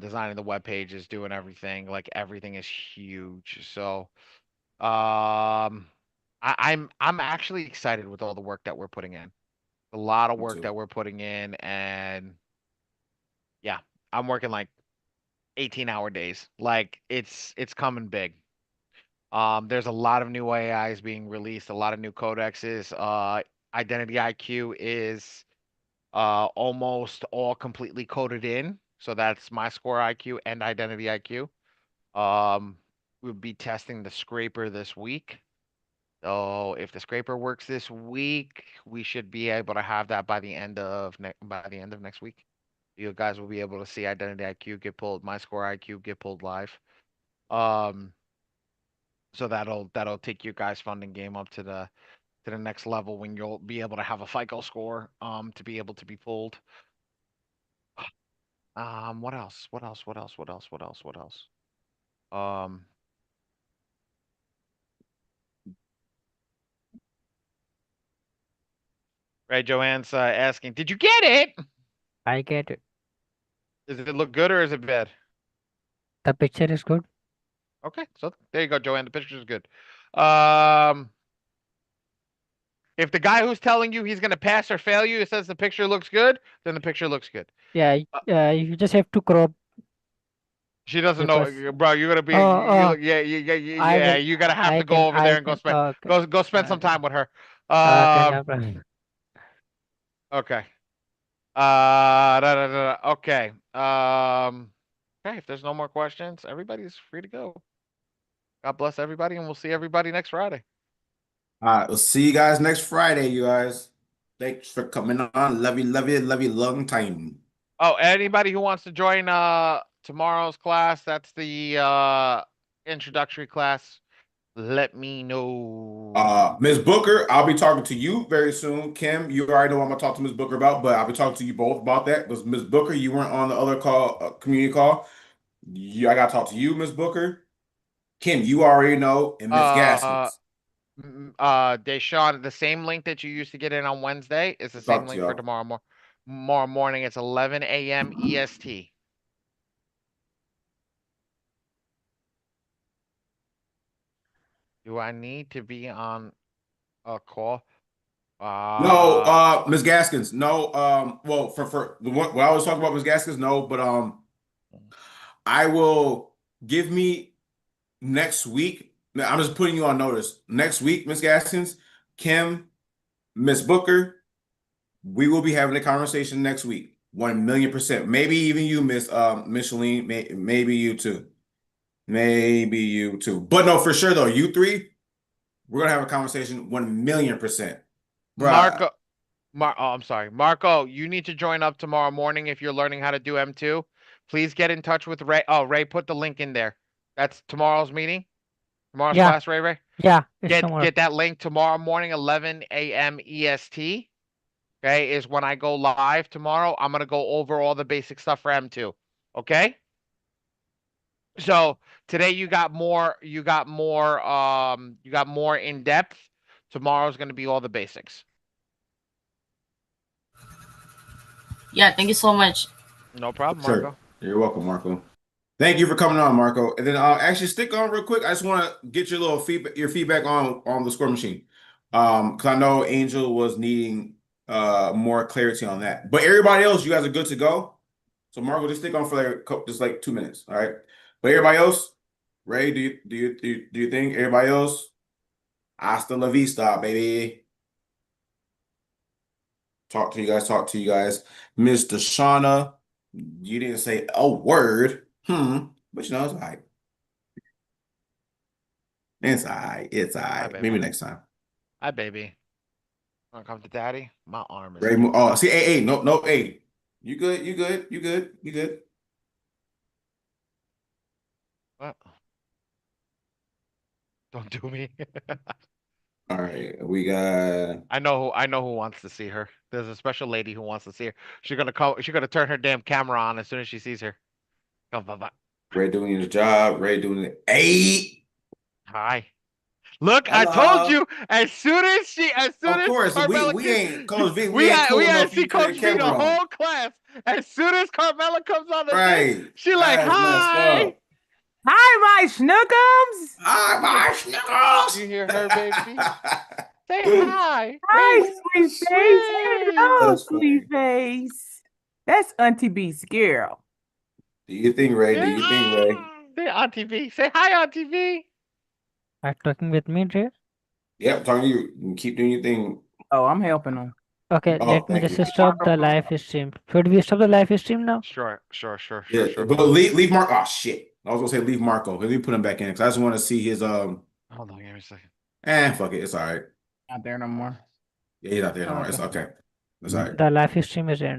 designing the web pages, doing everything. Like everything is huge. So, I'm actually excited with all the work that we're putting in. A lot of work that we're putting in, and yeah, I'm working like 18-hour days. Like it's coming big. There's a lot of new AIs being released, a lot of new codexes. Identity IQ is almost all completely coded in. So that's my score IQ and identity IQ. We'll be testing the scraper this week. So if the scraper works this week, we should be able to have that by the end of next week. You guys will be able to see identity IQ get pulled, my score IQ get pulled live. So that'll take your guys' funding game up to the next level when you'll be able to have a FICO score to be able to be pulled. What else? Right, Joanne's asking, did you get it? I get it. Does it look good or is it bad? The picture is good. Okay, so there you go, Joanne. The picture is good. If the guy who's telling you he's gonna pass or fail you says the picture looks good, then the picture looks good. Yeah, you just have to crop. She doesn't know, bro. You're gonna be, yeah. You gotta have to go over there and go spend some time with her. Okay, no problem. Okay. Okay. Okay, if there's no more questions, everybody's free to go. God bless everybody, and we'll see everybody next Friday. All right, we'll see you guys next Friday, you guys. Thanks for coming on. Love you, long time. Oh, anybody who wants to join tomorrow's class, that's the introductory class. Let me know. Ms. Booker, I'll be talking to you very soon. Kim, you already know what I'm gonna talk to Ms. Booker about, but I'll be talking to you both about that. Because Ms. Booker, you weren't on the other call, community call. I gotta talk to you, Ms. Booker. Kim, you already know, and Ms. Gaskins. Deshaun, the same link that you used to get in on Wednesday is the same link for tomorrow morning. It's 11 a.m. EST. Do I need to be on a call? No, Ms. Gaskins, no. Well, for the one what I was talking about, Ms. Gaskins, no, but I will give me next week. I'm just putting you on notice. Next week, Ms. Gaskins, Kim, Ms. Booker, we will be having a conversation next week. 1,000,000%. Maybe even you, Miss Micheline, maybe you too. Maybe you too. But no, for sure though, you three, we're gonna have a conversation 1,000,000%. Marco, I'm sorry. Marco, you need to join up tomorrow morning if you're learning how to do M2. Please get in touch with Ray. Oh, Ray put the link in there. That's tomorrow's meeting. Tomorrow's class, Ray. Yeah, get that link tomorrow morning, 11 a.m. EST. Okay, is when I go live tomorrow. I'm gonna go over all the basic stuff for M2. Okay. So today you got more in depth. Tomorrow's gonna be all the basics. Yeah, thank you so much. No problem, Marco. Sure. You're welcome, Marco. Thank you for coming on, Marco. And then actually stick on real quick. I just want to get your little feedback on the ScoreMachine. Because I know Angel was needing more clarity on that. But everybody else, you guys are good to go. So Marco, just stick on for like 2 minutes. All right. But everybody else, Ray, do you think everybody else? Hasta la vista, baby. Talk to you guys. Mr. Shauna, you didn't say a word. But you know, it's all right. It's all right. It's all right. Maybe next time. Hi, baby. Wanna come to daddy? My arm is. Ray, oh, see, hey, no, hey. You good. What? Don't do me. All right, we got. I know who wants to see her. There's a special lady who wants to see her. She's gonna turn her damn camera on as soon as she sees her. Come, bye. Ray doing his job. Ray doing it. Hey. Hi. Look, Hello. I told you. As soon as of course, Carmela we ain't Coach V. we ain't cool had enough to see to put Coach V the camera on. whole class. As soon as Carmela comes on the Right. thing, she like, That's messed hi. up. Hi, my snookums. Hi, my snookums. You hear her, baby? Say hi. Hi, sweet face. Hello, That's sweet face. That's Auntie B's girl. Do you think, Ray? Do you think, Ray? Say Auntie V. Say hi, Auntie V. Are you talking with me, Jay? Yep, talking to you. You keep doing your thing. Oh, I'm helping them. Okay, Oh, let me thank just you. stop the live stream. Should we stop the live stream now? Sure. Yeah, but leave Mark. Oh shit! I was gonna say leave Marco. Let me put him back in because I just want to see his Hold on, give me a second. Fuck it. It's all right. Not there no more. Yeah, he's not there no more. It's okay. It's all right. The live stream is ended.